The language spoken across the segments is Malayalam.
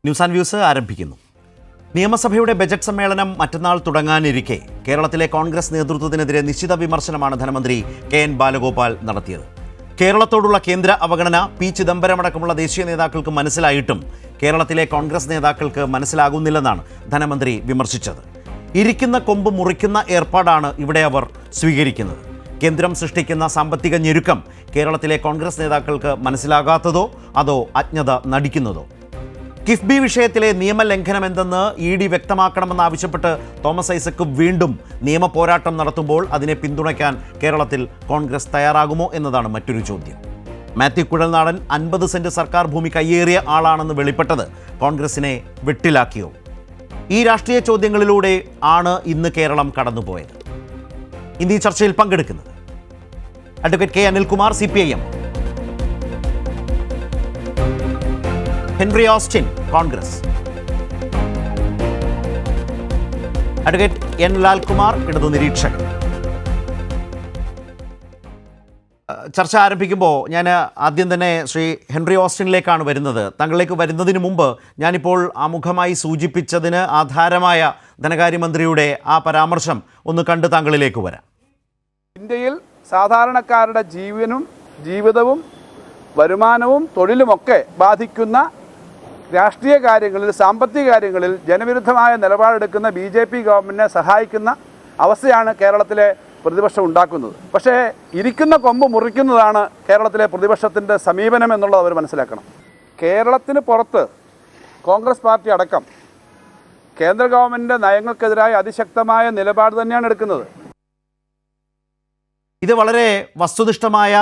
ന്യൂസ് ആൻഡ് വ്യൂസ് ആരംഭിക്കുന്നു. നിയമസഭയുടെ ബജറ്റ് സമ്മേളനം മറ്റന്നാൾ തുടങ്ങാനിരിക്കെ കേരളത്തിലെ കോൺഗ്രസ് നേതൃത്വത്തിനെതിരെ നിശ്ചിത വിമർശനമാണ് ധനമന്ത്രി KN ബാലഗോപാൽ നടത്തിയത്. കേരളത്തോടുള്ള കേന്ദ്ര അവഗണന പി ചിദംബരം അടക്കമുള്ള ദേശീയ നേതാക്കൾക്ക് മനസ്സിലായിട്ടും കേരളത്തിലെ കോൺഗ്രസ് നേതാക്കൾക്ക് മനസ്സിലാകുന്നില്ലെന്നാണ് ധനമന്ത്രി വിമർശിച്ചത്. ഇരിക്കുന്ന കൊമ്പ് മുറിക്കുന്ന ഏർപ്പാടാണ് ഇവിടെ അവർ സ്വീകരിക്കുന്നത്. കേന്ദ്രം സൃഷ്ടിക്കുന്ന സാമ്പത്തിക ഞെരുക്കം കേരളത്തിലെ കോൺഗ്രസ് നേതാക്കൾക്ക് മനസ്സിലാകാത്തതോ അതോ അജ്ഞത നടിക്കുന്നതോ? കിഫ്ബി വിഷയത്തിലെ നിയമലംഘനം എന്തെന്ന് ED വ്യക്തമാക്കണമെന്നാവശ്യപ്പെട്ട് തോമസ് ഐസക് വീണ്ടും നിയമ പോരാട്ടം നടത്തുമ്പോൾ അതിനെ പിന്തുണയ്ക്കാൻ കേരളത്തിൽ കോൺഗ്രസ് തയ്യാറാകുമോ എന്നതാണ് മറ്റൊരു ചോദ്യം. മാത്യു കുഴൽനാടൻ 50 സെന്റ് സർക്കാർ ഭൂമി കയ്യേറിയ ആളാണെന്ന് വെളിപ്പെട്ടത് കോൺഗ്രസിനെ വെട്ടിലാക്കിയോ? ഈ രാഷ്ട്രീയ ചോദ്യങ്ങളിലൂടെ ആണ് ഇന്ന് കേരളം കടന്നുപോയത്. ഇന്ന് ഈ ചർച്ചയിൽ പങ്കെടുക്കുന്നത് advocate K Anilkumar, CPIM, Henry Austin, Congress, advocate N Lalkumar, ഇടതു നിരീക്ഷകൻ. ചർച്ച ആരംഭിക്കുമ്പോൾ ഞാൻ ആദ്യം തന്നെ ശ്രീ ഹെൻറി ഓസ്റ്റിനിലേക്കാണ് വരുന്നത്. താങ്കളിലേക്ക് വരുന്നതിന് മുമ്പ് ഞാനിപ്പോൾ ആമുഖമായി സൂചിപ്പിച്ചതിന് ആധാരമായ ധനകാര്യമന്ത്രിയുടെ ആ പരാമർശം ഒന്ന് കണ്ട് താങ്കളിലേക്ക് വരാം. ഇന്ത്യയിൽ സാധാരണക്കാരുടെ ജീവിതവും വരുമാനവും തൊഴിലുമൊക്കെ ബാധിക്കുന്ന രാഷ്ട്രീയ കാര്യങ്ങളിൽ, സാമ്പത്തിക കാര്യങ്ങളിൽ ജനവിരുദ്ധമായ നിലപാടെടുക്കുന്ന BJP ഗവൺമെൻറ്റിനെ സഹായിക്കുന്ന അവസ്ഥയാണ് കേരളത്തിലെ പ്രതിപക്ഷം ഉണ്ടാക്കുന്നത്. പക്ഷേ ഇരിക്കുന്ന കൊമ്പ് മുറിക്കുന്നതാണ് കേരളത്തിലെ പ്രതിപക്ഷത്തിൻ്റെ സമീപനം എന്നുള്ളത് അവർ മനസ്സിലാക്കണം. കേരളത്തിന് പുറത്ത് കോൺഗ്രസ് പാർട്ടി അടക്കം കേന്ദ്ര ഗവൺമെൻറ്റിൻ്റെ നയങ്ങൾക്കെതിരായ അതിശക്തമായ നിലപാട് തന്നെയാണ് എടുക്കുന്നത്. ഇത് വളരെ വസ്തുനിഷ്ഠമായ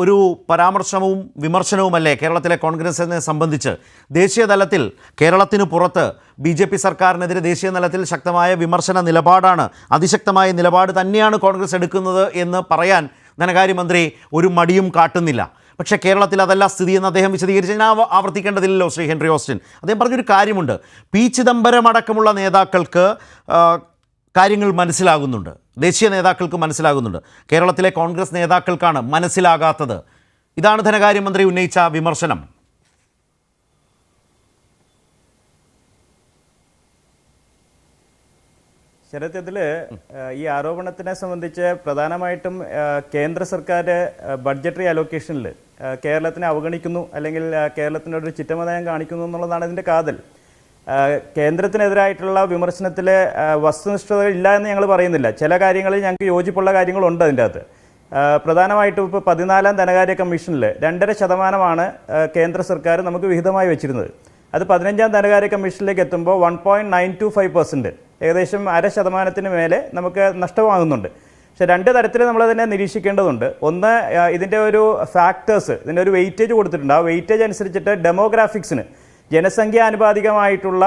ഒരു പരാമർശവും വിമർശനവുമല്ലേ കേരളത്തിലെ കോൺഗ്രസിനെ സംബന്ധിച്ച്? ദേശീയ തലത്തിൽ കേരളത്തിന് പുറത്ത് BJP സർക്കാരിനെതിരെ ദേശീയ തലത്തിൽ ശക്തമായ വിമർശന നിലപാടാണ്, അതിശക്തമായ നിലപാട് തന്നെയാണ് കോൺഗ്രസ് എടുക്കുന്നത് എന്ന് പറയാൻ ധനകാര്യമന്ത്രി ഒരു മടിയും കാട്ടുന്നില്ല. പക്ഷേ കേരളത്തിൽ അതല്ല സ്ഥിതിയെന്ന് അദ്ദേഹം വിശദീകരിച്ച് ഞാൻ ആവർത്തിക്കേണ്ടതില്ലല്ലോ. ശ്രീ ഹെൻറി ഓസ്റ്റിൻ, അദ്ദേഹം പറഞ്ഞൊരു കാര്യമുണ്ട്. പി ചിദംബരം അടക്കമുള്ള നേതാക്കൾക്ക് കാര്യങ്ങൾ മനസ്സിലാകുന്നുണ്ട്, ദേശീയ നേതാക്കൾക്ക് മനസ്സിലാകുന്നുണ്ട്, കേരളത്തിലെ കോൺഗ്രസ് നേതാക്കൾക്കാണ് മനസ്സിലാകാത്തത്. ഇതാണ് ധനകാര്യമന്ത്രി ഉന്നയിച്ച വിമർശനം. ശരത്തിൽ ഈ ആരോപണത്തിനെ സംബന്ധിച്ച് പ്രധാനമായിട്ടും കേന്ദ്ര സർക്കാർ ബഡ്ജറ്ററി അലോക്കേഷനിൽ കേരളത്തിനെ അവഗണിക്കുന്നു, അല്ലെങ്കിൽ കേരളത്തിനൊരു ചിറ്റമനയം കാണിക്കുന്നു എന്നുള്ളതാണ് ഇതിൻ്റെ കാതൽ. കേന്ദ്രത്തിനെതിരായിട്ടുള്ള വിമർശനത്തിൽ വസ്തുനിഷ്ഠത ഇല്ല എന്ന് ഞങ്ങൾ പറയുന്നില്ല. ചില കാര്യങ്ങളിൽ ഞങ്ങൾക്ക് യോജിപ്പുള്ള കാര്യങ്ങളുണ്ട് അതിൻ്റെ അകത്ത്. പ്രധാനമായിട്ടും ഇപ്പോൾ 14ാം ധനകാര്യ കമ്മീഷനിൽ 2.5% കേന്ദ്ര സർക്കാർ നമുക്ക് വിഹിതമായി വെച്ചിരുന്നത്. അത് 15ാം ധനകാര്യ കമ്മീഷനിലേക്ക് എത്തുമ്പോൾ 1.925%, ഏകദേശം 0.5% മേലെ നമുക്ക് നഷ്ടമാകുന്നുണ്ട്. പക്ഷേ രണ്ട് തരത്തിൽ നമ്മളതിനെ നിരീക്ഷിക്കേണ്ടതുണ്ട്. ഒന്ന്, ഇതിൻ്റെ ഒരു ഫാക്ടേഴ്സ്, ഇതിൻ്റെ ഒരു വെയിറ്റേജ് കൊടുത്തിട്ടുണ്ട്. ആ വെയിറ്റേജ് അനുസരിച്ചിട്ട് ഡെമോഗ്രാഫിക്സിന്, ജനസംഖ്യാനുപാതികമായിട്ടുള്ള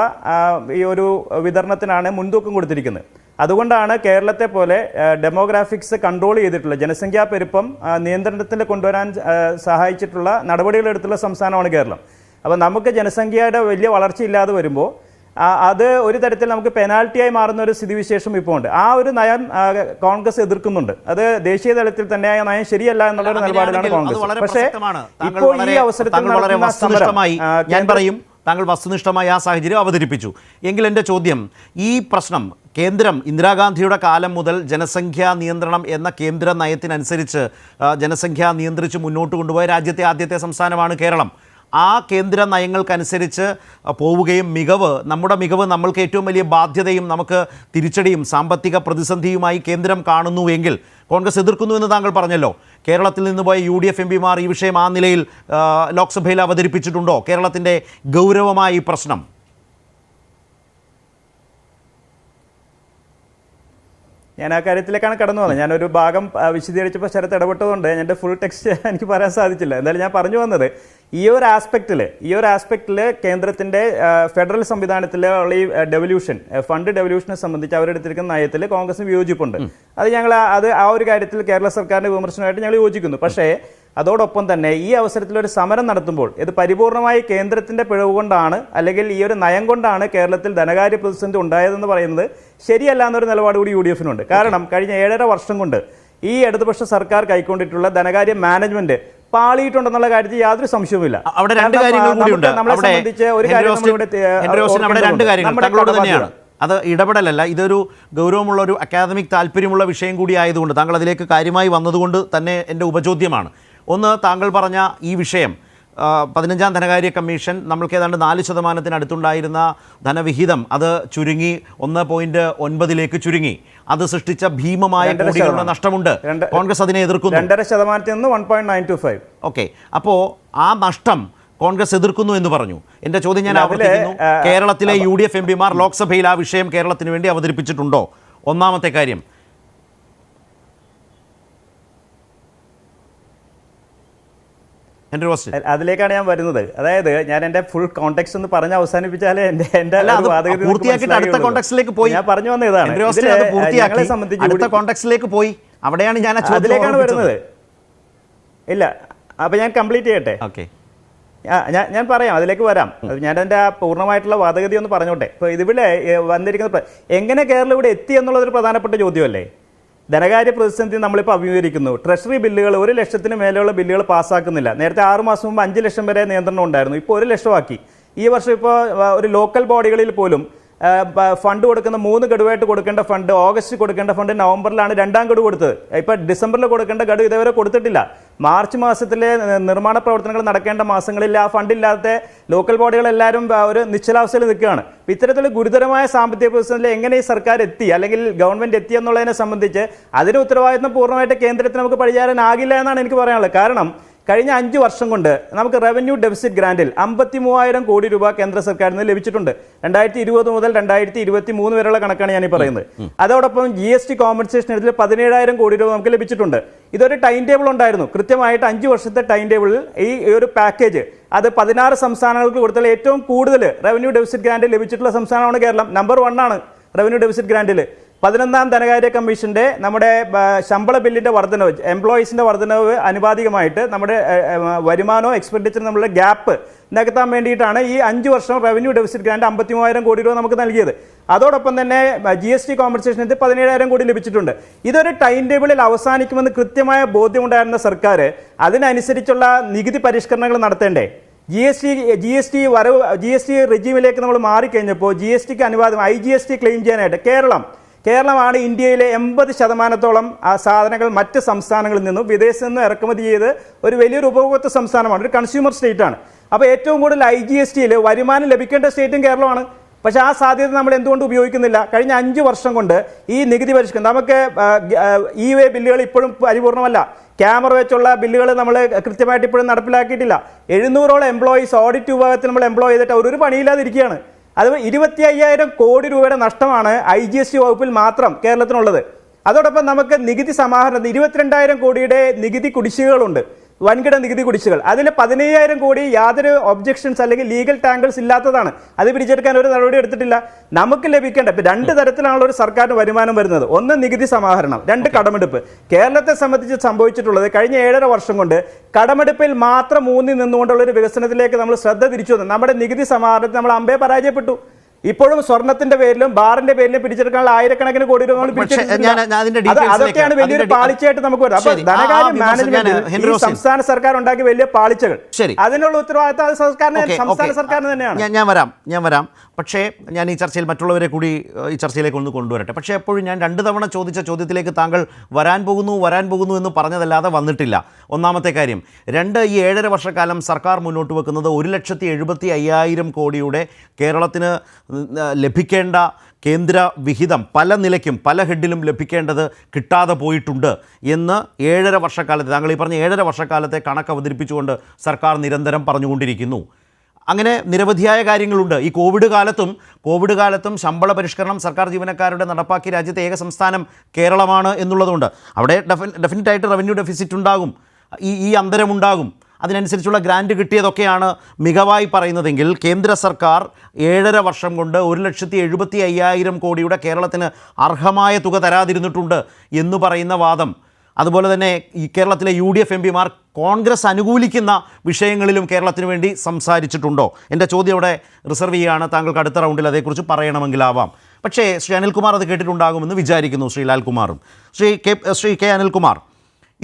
ഈ ഒരു വിതരണത്തിനാണ് മുൻതൂക്കം കൊടുത്തിരിക്കുന്നത്. അതുകൊണ്ടാണ് കേരളത്തെ പോലെ ഡെമോഗ്രാഫിക്സ് കൺട്രോൾ ചെയ്തിട്ടുള്ള, ജനസംഖ്യാ പെരുപ്പം നിയന്ത്രണത്തിൽ കൊണ്ടുവരാൻ സഹായിച്ചിട്ടുള്ള നടപടികളെടുത്തുള്ള സംസ്ഥാനമാണ് കേരളം. അപ്പോൾ നമുക്ക് ജനസംഖ്യയുടെ വലിയ വളർച്ചയില്ലാതെ വരുമ്പോൾ അത് ഒരു തരത്തിൽ നമുക്ക് പെനാൽറ്റിയായി മാറുന്ന ഒരു സ്ഥിതിവിശേഷം ഇപ്പോൾ ഉണ്ട്. ആ ഒരു നയം കോൺഗ്രസ് എതിർക്കുന്നുണ്ട്. അത് ദേശീയ തലത്തിൽ തന്നെ ആ നയം ശരിയല്ല എന്നുള്ള നിലപാടിലാണ് കോൺഗ്രസ്. പക്ഷേ ഇപ്പോൾ ഈ അവസരത്തിൽ ഞാൻ പറയും, താങ്കൾ വസ്തുനിഷ്ഠമായി ആ സാഹചര്യം അവതരിപ്പിച്ചു. എങ്കിൽ എൻ്റെ ചോദ്യം, ഈ പ്രശ്നം കേന്ദ്രം ഇന്ദിരാഗാന്ധിയുടെ കാലം മുതൽ ജനസംഖ്യാ നിയന്ത്രണം എന്ന കേന്ദ്ര നയത്തിനനുസരിച്ച് ജനസംഖ്യ നിയന്ത്രിച്ച് മുന്നോട്ട് കൊണ്ടുപോയ രാജ്യത്തെ ആദ്യത്തെ സംസ്ഥാനമാണ് കേരളം. ആ കേന്ദ്ര നയങ്ങൾക്കനുസരിച്ച് പോവുകയും നമ്മുടെ മികവ് നമ്മൾക്ക് ഏറ്റവും വലിയ ബാധ്യതയും നമുക്ക് തിരിച്ചടിയും സാമ്പത്തിക പ്രതിസന്ധിയുമായി കേന്ദ്രം കാണുന്നുവെങ്കിൽ കോൺഗ്രസ് എതിർക്കുന്നു എന്ന് താങ്കൾ പറഞ്ഞല്ലോ. കേരളത്തിൽ നിന്ന് പോയ UDF MPമാർ ഈ വിഷയം ആ നിലയിൽ ലോക്സഭയിൽ അവതരിപ്പിച്ചിട്ടുണ്ടോ? കേരളത്തിൻ്റെ ഗൗരവമായ ഈ പ്രശ്നം ഞാൻ ആ കാര്യത്തിലേക്കാണ് കടന്നു വന്നത്. ഞാനൊരു ഭാഗം വിശദീകരിച്ചപ്പോൾ ശരത്ത് ഇടപെട്ടതുകൊണ്ട് എൻ്റെ ഫുൾ ടെക്സ്റ്റ് എനിക്ക് പറയാൻ സാധിച്ചില്ല. എന്തായാലും ഞാൻ പറഞ്ഞു വന്നത്, ഈ ഒരു ആസ്പെക്റ്റിൽ കേന്ദ്രത്തിൻ്റെ ഫെഡറൽ സംവിധാനത്തിലുള്ള ഈ ഫണ്ട് ഡെവല്യൂഷനെ സംബന്ധിച്ച് അവരെടുത്തിരിക്കുന്ന നയത്തിൽ കോൺഗ്രസിന് വിയോജിപ്പുണ്ട്. അത് ആ ഒരു കാര്യത്തിൽ കേരള സർക്കാരിൻ്റെ വിമർശനമായിട്ട് ഞങ്ങൾ യോജിക്കുന്നു. പക്ഷേ അതോടൊപ്പം തന്നെ ഈ അവസരത്തിൽ ഒരു സമരം നടത്തുമ്പോൾ ഇത് പരിപൂർണമായി കേന്ദ്രത്തിൻ്റെ പിഴവ് കൊണ്ടാണ്, അല്ലെങ്കിൽ ഈ ഒരു നയം കൊണ്ടാണ് കേരളത്തിൽ ധനകാര്യ പ്രതിസന്ധി ഉണ്ടായതെന്ന് പറയുന്നത് ശരിയല്ല എന്നൊരു നിലപാട് കൂടി UDF നുണ്ട്. കാരണം കഴിഞ്ഞ 7.5 വർഷം കൊണ്ട് ഈ ഇടതുപക്ഷ സർക്കാർ കൈക്കൊണ്ടിട്ടുള്ള ധനകാര്യ മാനേജ്മെന്റ് പാളിയിട്ടുണ്ടെന്നുള്ള കാര്യത്തിൽ യാതൊരു സംശയവുമില്ല. അവിടെ രണ്ട് കാര്യങ്ങൾ കൂടിയുണ്ട്. അവിടെ രണ്ട് കാര്യങ്ങൾ താങ്കളോട് തന്നെയാണ്. അത് ഇടപെടലല്ല, ഇതൊരു ഗൗരവമുള്ള ഒരു അക്കാദമിക് താല്പര്യമുള്ള വിഷയം കൂടി ആയതുകൊണ്ട് താങ്കൾ അതിലേക്ക് കാര്യമായി വന്നതുകൊണ്ട് തന്നെ എൻ്റെ ഉപചോദ്യമാണ്. ഒന്ന്, താങ്കൾ പറഞ്ഞ ഈ വിഷയം 15ാം ധനകാര്യ കമ്മീഷൻ നമ്മൾക്ക് ഏതാണ്ട് 4% അടുത്തുണ്ടായിരുന്ന ധനവിഹിതം അത് ചുരുങ്ങി 1.9 ചുരുങ്ങി. അത് സൃഷ്ടിച്ച ഭീമമായ കോടികളുടെ നഷ്ടമുണ്ട്. കോൺഗ്രസ് അതിനെ എതിർക്കുന്നു. 2% നിന്ന് 1.925. ഓക്കെ, അപ്പോൾ ആ നഷ്ടം കോൺഗ്രസ് എതിർക്കുന്നു എന്ന് പറഞ്ഞു. എൻ്റെ ചോദ്യം ഞാൻ ആവർത്തിക്കുന്നു, കേരളത്തിലെ UDF MPമാർ ലോക്സഭയിൽ ആ വിഷയം കേരളത്തിന് വേണ്ടി അവതരിപ്പിച്ചിട്ടുണ്ടോ? ഒന്നാമത്തെ കാര്യം. അതിലേക്കാണ് ഞാൻ വരുന്നത്. അതായത് ഞാൻ എൻ്റെ ഫുൾ കോണ്ടെക്സ്റ്റ് ഒന്ന് പറഞ്ഞ് അവസാനിപ്പിച്ചാലേ ഞാൻ പറഞ്ഞു വന്ന ഇതാണ്. ഞങ്ങളെ സംബന്ധിച്ച് പോയി അവിടെയാണ് ഞാൻ അതിലേക്കാണ് വരുന്നത്. ഇല്ല, അപ്പൊ ഞാൻ കംപ്ലീറ്റ് ചെയ്യട്ടെ. ഓക്കെ, ഞാൻ പറയാം, അതിലേക്ക് വരാം. ഞാൻ എൻ്റെ പൂർണ്ണമായിട്ടുള്ള വാദഗതി ഒന്ന് പറഞ്ഞോട്ടെ. ഇപ്പോൾ ഇതിവിടെ വന്നിരിക്കുന്ന എങ്ങനെ കേരളം ഇവിടെ എത്തി എന്നുള്ളതൊരു പ്രധാനപ്പെട്ട ചോദ്യമല്ലേ. ധനകാര്യ പ്രതിസന്ധി നമ്മളിപ്പോൾ അഭിമുഖീകരിക്കുന്നു. ട്രഷറി ബില്ലുകൾ 1 ലക്ഷത്തിന് മേലെയുള്ള ബില്ലുകൾ പാസ്സാക്കുന്നില്ല. നേരത്തെ 6 മാസം മുമ്പ് 5 ലക്ഷം വരെ നിയന്ത്രണം ഉണ്ടായിരുന്നു. ഇപ്പോൾ 1 ലക്ഷമാക്കി. ഈ വർഷം ഇപ്പോൾ ഒരു ലോക്കൽ ബോഡികളിൽ പോലും ഫണ്ട് കൊടുക്കുന്ന 3 ഗഡുവായിട്ട് കൊടുക്കേണ്ട ഫണ്ട്, ഓഗസ്റ്റ് കൊടുക്കേണ്ട ഫണ്ട് നവംബറിലാണ് 2ാം ഗഡു കൊടുത്തത്. ഇപ്പോൾ ഡിസംബറിൽ കൊടുക്കേണ്ട ഗഡു ഇതുവരെ കൊടുത്തിട്ടില്ല. മാർച്ച് മാസത്തിലെ നിർമ്മാണ പ്രവർത്തനങ്ങൾ നടക്കേണ്ട മാസങ്ങളിൽ ആ ഫണ്ടില്ലാത്ത ലോക്കൽ ബോഡികളെല്ലാവരും ഒരു നിശ്ചലാവസ്ഥയിൽ നിൽക്കുകയാണ്. ഇത്തരത്തിലുള്ള ഗുരുതരമായ സാമ്പത്തിക പ്രതിസന്ധിയിൽ എങ്ങനെ ഈ സർക്കാർ എത്തി, അല്ലെങ്കിൽ ഗവൺമെന്റ് എത്തി എന്നുള്ളതിനെ സംബന്ധിച്ച് അതിന് ഉത്തരവാദിത്വം പൂർണ്ണമായിട്ട് കേന്ദ്രത്തിന് നമുക്ക് പരിചാരനാകില്ല എന്നാണ് എനിക്ക് പറയാനുള്ളത്. കാരണം കഴിഞ്ഞ 5 വർഷം കൊണ്ട് നമുക്ക് റവന്യൂ ഡെഫിസിറ്റ് ഗ്രാന്റിൽ 53,000 കോടി രൂപ കേന്ദ്ര സർക്കാരിൽ നിന്ന് ലഭിച്ചിട്ടുണ്ട്. 2020 മുതൽ 2023 വരെയുള്ള കണക്കാണ് ഞാൻ ഈ പറയുന്നത്. അതോടൊപ്പം GST കോമ്പൻസേഷൻ ഇതിൽ 17,000 കോടി രൂപ നമുക്ക് ലഭിച്ചിട്ടുണ്ട്. ഇതൊരു ടൈം ടേബിൾ ഉണ്ടായിരുന്നു. കൃത്യമായിട്ട് 5 വർഷത്തെ ടൈം ടേബിളിൽ ഈ ഒരു പാക്കേജ് അത് 16 സംസ്ഥാനങ്ങൾക്ക് കൊടുത്താൽ ഏറ്റവും കൂടുതൽ റവന്യൂ ഡെഫിസിറ്റ് ഗ്രാന്റ് ലഭിച്ചിട്ടുള്ള സംസ്ഥാനമാണ് കേരളം. നമ്പർ 1 ആണ് റവന്യൂ ഡെഫിസിറ്റ് ഗ്രാന്റിൽ. 11ാം ധനകാര്യ കമ്മീഷന്റെ നമ്മുടെ ശമ്പള ബില്ലിന്റെ വർധനവ്, എംപ്ലോയീസിന്റെ വർധനവ് അനുപാതികമായിട്ട് നമ്മുടെ വരുമാനവും എക്സ്പെൻഡിച്ചറും നമ്മളുടെ ഗ്യാപ്പ് നികത്താൻ വേണ്ടിയിട്ടാണ് ഈ 5 വർഷം റവന്യൂ ഡെഫിസിറ്റ് ഗ്രാന്റ് 53,000 കോടി രൂപ നമുക്ക് നൽകിയത്. അതോടൊപ്പം തന്നെ GST കോമ്പൻസേഷൻ 17,000 കോടി ലഭിച്ചിട്ടുണ്ട്. ഇതൊരു ടൈം ടേബിളിൽ അവസാനിക്കുമെന്ന് കൃത്യമായ ബോധ്യമുണ്ടായിരുന്ന സർക്കാർ അതിനനുസരിച്ചുള്ള നികുതി പരിഷ്കരണങ്ങൾ നടത്തേണ്ടേ? GST റെജീമിലേക്ക് നമ്മൾ മാറിക്കഴിഞ്ഞപ്പോൾ GSTക്ക് അനുവാദം IGST ക്ലെയിം ചെയ്യാനായിട്ട് കേരളമാണ് ഇന്ത്യയിലെ 80% ആ സാധനങ്ങൾ മറ്റ് സംസ്ഥാനങ്ങളിൽ നിന്നും വിദേശത്ത് നിന്നും ഇറക്കുമതി ചെയ്ത് ഒരു വലിയൊരു ഉപഭോക്തൃ സംസ്ഥാനമാണ്, ഒരു കൺസ്യൂമർ സ്റ്റേറ്റ് ആണ്. അപ്പോൾ ഏറ്റവും കൂടുതൽ IGSTയിൽ വരുമാനം ലഭിക്കേണ്ട സ്റ്റേറ്റും കേരളമാണ്. പക്ഷേ ആ സാധ്യത നമ്മൾ എന്തുകൊണ്ട് ഉപയോഗിക്കുന്നില്ല? കഴിഞ്ഞ 5 വർഷം കൊണ്ട് ഈ നികുതി പരിഷ്കരണം നമുക്ക് E-way ബില്ലുകൾ ഇപ്പോഴും പരിപൂർണ്ണമല്ല. ക്യാമറ വെച്ചുള്ള ബില്ലുകൾ നമ്മൾ കൃത്യമായിട്ട് ഇപ്പോഴും നടപ്പിലാക്കിയിട്ടില്ല. 700ഓളം എംപ്ലോയീസ് ഓഡിറ്റ് വിഭാഗത്തിൽ നമ്മൾ എംപ്ലോയ് ചെയ്തിട്ട് ഒരു പണിയില്ലാതിരിക്കുകയാണ്. അത് 25,000 കോടി രൂപയുടെ നഷ്ടമാണ് IGST വകുപ്പിൽ മാത്രം കേരളത്തിനുള്ളത്. അതോടൊപ്പം നമുക്ക് നികുതി സമാഹരണം 22,000 കോടിയുടെ നികുതി കുടിശ്ശികകളുണ്ട്, വൻകിട നികുതി കുടിശ്ശികൾ. അതിൽ 15,000 കോടി യാതൊരു ഒബ്ജക്ഷൻസ് അല്ലെങ്കിൽ ലീഗൽ ടാങ്കിൾസ് ഇല്ലാത്തതാണ്. അത് പിടിച്ചെടുക്കാൻ ഒരു നടപടി എടുത്തിട്ടില്ല. നമുക്ക് ലഭിക്കേണ്ട 2 തരത്തിലാണുള്ള ഒരു സർക്കാരിന് വരുമാനം വരുന്നത്. ഒന്ന് നികുതി സമാഹരണം, 2 കടമെടുപ്പ്. കേരളത്തെ സംബന്ധിച്ച് സംഭവിച്ചിട്ടുള്ളത് കഴിഞ്ഞ 7.5 വർഷം കൊണ്ട് കടമെടുപ്പിൽ മാത്രം ഊന്നി നിന്നുകൊണ്ടുള്ള ഒരു വികസനത്തിലേക്ക് നമ്മൾ ശ്രദ്ധ തിരിച്ചു വന്നു. നമ്മുടെ നികുതി സമാഹരണത്തിൽ നമ്മൾ അമ്പേ പരാജയപ്പെട്ടു. ഇപ്പോഴും സ്വർണത്തിന്റെ പേരിലും ബാറിന്റെ പേരിലും പിടിച്ചെടുക്കാനുള്ള ആയിരക്കണക്കിന് കോടി രൂപ അതൊക്കെയാണ് വലിയൊരു പാളിച്ചയായിട്ട് നമുക്ക് വരുന്നത്. അപ്പൊ ധനകാര്യ മാനേജ്മെന്റ് സംസ്ഥാന സർക്കാർ ഉണ്ടാക്കിയ വലിയ പാളിച്ചകൾ, അതിനുള്ള ഉത്തരവാദിത്തം സംസ്ഥാന സർക്കാരിന് തന്നെയാണ്. ഞാൻ വരാം. പക്ഷേ ഞാൻ ഈ ചർച്ചയിൽ മറ്റുള്ളവരെ കൂടി ഈ ചർച്ചയിലേക്ക് ഒന്ന് കൊണ്ടുവരട്ടെ. പക്ഷേ എപ്പോഴും ഞാൻ 2 തവണ ചോദിച്ച ചോദ്യത്തിലേക്ക് താങ്കൾ വരാൻ പോകുന്നു എന്ന് പറഞ്ഞതല്ലാതെ വന്നിട്ടില്ല. ഒന്നാമത്തെ കാര്യം, ഈ 7.5 വർഷക്കാലം സർക്കാർ മുന്നോട്ട് വെക്കുന്നത് 1,70,500 കോടിയുടെ കേരളത്തിന് ലഭിക്കേണ്ട കേന്ദ്ര വിഹിതം പല നിലയ്ക്കും പല ഹെഡിലും ലഭിക്കേണ്ടത് കിട്ടാതെ പോയിട്ടുണ്ട് എന്ന് 7.5 വർഷക്കാലത്തെ, താങ്കൾ ഈ പറഞ്ഞ 7.5 വർഷക്കാലത്തെ കണക്ക് അവതരിപ്പിച്ചുകൊണ്ട് സർക്കാർ നിരന്തരം പറഞ്ഞുകൊണ്ടിരിക്കുന്നു. അങ്ങനെ നിരവധിയായ കാര്യങ്ങളുണ്ട്. ഈ കോവിഡ് കാലത്തും ശമ്പള പരിഷ്കരണം സർക്കാർ ജീവനക്കാരുടെ നടപ്പാക്കിയ രാജ്യത്തെ ഏക സംസ്ഥാനം കേരളമാണ് എന്നുള്ളതുകൊണ്ട് അവിടെ ഡെഫിനറ്റായിട്ട് റവന്യൂ ഡെഫിസിറ്റ് ഉണ്ടാകും, ഈ അന്തരമുണ്ടാകും. അതിനനുസരിച്ചുള്ള ഗ്രാൻറ്റ് കിട്ടിയതൊക്കെയാണ് മികവായി പറയുന്നതെങ്കിൽ കേന്ദ്ര സർക്കാർ 7.5 വർഷം കൊണ്ട് 1,70,500 കോടിയുടെ കേരളത്തിന് അർഹമായ തുക തരാതിരുന്നിട്ടുണ്ട് എന്ന് പറയുന്ന വാദം, അതുപോലെ തന്നെ ഈ കേരളത്തിലെ UDF MPമാർ കോൺഗ്രസ് അനുകൂലിക്കുന്ന വിഷയങ്ങളിലും കേരളത്തിന് വേണ്ടി സംസാരിച്ചിട്ടുണ്ടോ? എൻ്റെ ചോദ്യം അവിടെ റിസർവ് ചെയ്യുകയാണ്. താങ്കൾക്ക് അടുത്ത റൗണ്ടിൽ അതേക്കുറിച്ച് പറയണമെങ്കിലാവാം. പക്ഷേ ശ്രീ അനിൽകുമാർ അത് കേട്ടിട്ടുണ്ടാകുമെന്ന് വിചാരിക്കുന്നു. ശ്രീ ലാൽകുമാറും ശ്രീ കെ അനിൽകുമാർ,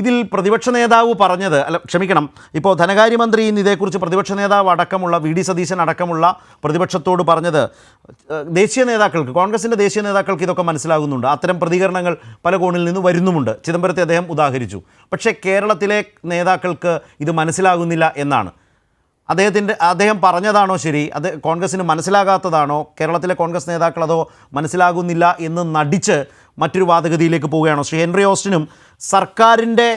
ഇതിൽ പ്രതിപക്ഷ നേതാവ് പറഞ്ഞത്, ഇപ്പോൾ ധനകാര്യമന്ത്രി ഇന്ന് ഇതേക്കുറിച്ച് പ്രതിപക്ഷ നേതാവ് അടക്കമുള്ള വി ഡി സതീശൻ അടക്കമുള്ള പ്രതിപക്ഷത്തോട് പറഞ്ഞത് ദേശീയ നേതാക്കൾക്ക്, കോൺഗ്രസിൻ്റെ ദേശീയ നേതാക്കൾക്ക് ഇതൊക്കെ മനസ്സിലാകുന്നുണ്ട്, അത്തരം പ്രതികരണങ്ങൾ പല കോണിൽ നിന്ന് വരുന്നുമുണ്ട്. ചിദംബരത്തെ അദ്ദേഹം ഉദാഹരിച്ചു. പക്ഷേ കേരളത്തിലെ നേതാക്കൾക്ക് ഇത് മനസ്സിലാകുന്നില്ല എന്നാണ്. അദ്ദേഹം പറഞ്ഞതാണോ ശരി? അത് കോൺഗ്രസിന് മനസ്സിലാകാത്തതാണോ? കേരളത്തിലെ കോൺഗ്രസ് നേതാക്കൾ അതോ മനസ്സിലാകുന്നില്ല എന്ന് നടിച്ച് മറ്റൊരു വാദഗതിയിലേക്ക് പോവുകയാണോ? ശ്രീ ഹെൻറി ഓസ്റ്റിനും സർക്കാരിൻ്റെ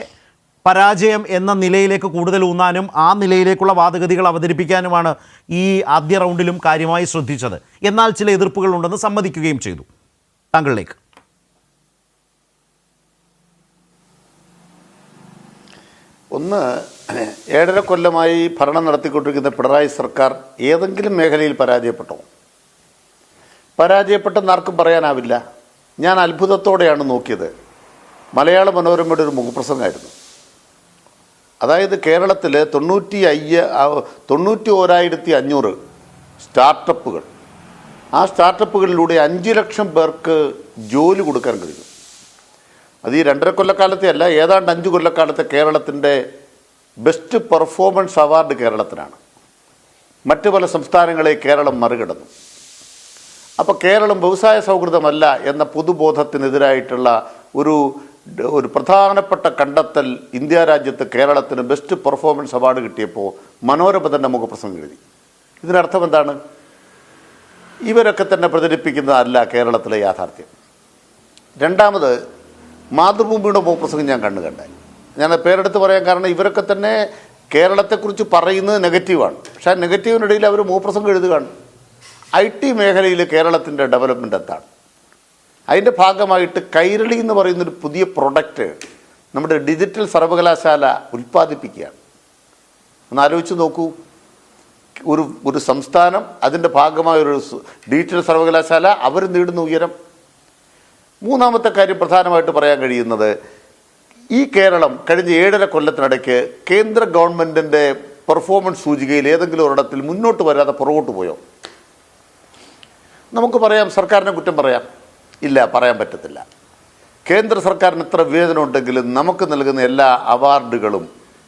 പരാജയം എന്ന നിലയിലേക്ക് കൂടുതൽ ഊന്നാനും ആ നിലയിലേക്കുള്ള വാദഗതികൾ അവതരിപ്പിക്കാനുമാണ് ഈ ആദ്യ റൗണ്ടിലും കാര്യമായി ശ്രദ്ധിച്ചത്. എന്നാൽ ചില എതിർപ്പുകൾ ഉണ്ടെന്ന് സമ്മതിക്കുകയും ചെയ്തു. താങ്കളിലേക്ക്. ഒന്ന്, 7.5 കൊല്ലമായി ഭരണം നടത്തിക്കൊണ്ടിരിക്കുന്ന പിണറായി സർക്കാർ ഏതെങ്കിലും മേഖലയിൽ പരാജയപ്പെട്ടെന്ന് ആർക്കും പറയാനാവില്ല. ഞാൻ അത്ഭുതത്തോടെയാണ് നോക്കിയത്. മലയാള മനോരമയുടെ ഒരു മുഖപ്രസംഗമായിരുന്നു. അതായത് കേരളത്തിൽ 91,500 സ്റ്റാർട്ടപ്പുകൾ, ആ സ്റ്റാർട്ടപ്പുകളിലൂടെ 5 ലക്ഷം പേർക്ക് ജോലി കൊടുക്കാൻ കഴിയും. അത് ഈ 2.5 കൊല്ലക്കാലത്തെ അല്ല, ഏതാണ്ട് 5 കൊല്ലക്കാലത്തെ കേരളത്തിൻ്റെ ബെസ്റ്റ് പെർഫോമൻസ് അവാർഡ് കേരളത്തിനാണ്. മറ്റ് പല സംസ്ഥാനങ്ങളെ കേരളം മറികടന്നു. അപ്പോൾ കേരളം വ്യവസായ സൗഹൃദമല്ല എന്ന പൊതുബോധത്തിനെതിരായിട്ടുള്ള ഒരു പ്രധാനപ്പെട്ട കണ്ടെത്തൽ ഇന്ത്യ രാജ്യത്ത് കേരളത്തിന് ബെസ്റ്റ് പെർഫോമൻസ് അവാർഡ് കിട്ടിയപ്പോൾ മനോരമ തന്നെ മുഖപ്രസംഗം എഴുതി. ഇതിനർത്ഥം എന്താണ്? ഇവരൊക്കെ തന്നെ പ്രചരിപ്പിക്കുന്നതല്ല കേരളത്തിലെ യാഥാർത്ഥ്യം. രണ്ടാമത്, മാതൃഭൂമിയുടെ മുഖപ്രസംഗം ഞാൻ കണ്ടായി. ഞാൻ പേരെടുത്ത് പറയാൻ കാരണം ഇവരൊക്കെ തന്നെ കേരളത്തെക്കുറിച്ച് പറയുന്നത് നെഗറ്റീവാണ്. പക്ഷേ ആ നെഗറ്റീവിനിടയിൽ അവർ മുഖപ്രസംഗം എഴുതുകയാണ്. IT മേഖലയിൽ കേരളത്തിൻ്റെ ഡെവലപ്മെൻറ്റ് എന്താണ്? അതിൻ്റെ ഭാഗമായിട്ട് കൈരളി എന്ന് പറയുന്നൊരു പുതിയ പ്രൊഡക്റ്റ് നമ്മുടെ ഡിജിറ്റൽ സർവകലാശാല ഉൽപ്പാദിപ്പിക്കുകയാണ്. ഒന്ന് ആലോചിച്ച് നോക്കൂ. ഒരു സംസ്ഥാനം, അതിൻ്റെ ഭാഗമായൊരു ഡിജിറ്റൽ സർവകലാശാല, അവർ നേടുന്ന ഉയരം. മൂന്നാമത്തെ കാര്യം പ്രധാനമായിട്ട് പറയാൻ കഴിയുന്നത്, ഈ കേരളം കഴിഞ്ഞ 7.5 കൊല്ലത്തിനിടയ്ക്ക് കേന്ദ്ര ഗവൺമെൻറ്റിൻ്റെ പെർഫോമൻസ് സൂചികയിൽ ഏതെങ്കിലും ഒരിടത്തിൽ മുന്നോട്ട് വരാതെ പുറകോട്ട് പോയോ? നമുക്ക് പറയാം, സർക്കാരിനെ കുറ്റം പറയാം. ഇല്ല, പറയാൻ പറ്റത്തില്ല. കേന്ദ്ര സർക്കാരിന് എത്ര വിവേചനം ഉണ്ടെങ്കിലും നമുക്ക് നൽകുന്ന എല്ലാ അവാർഡുകളും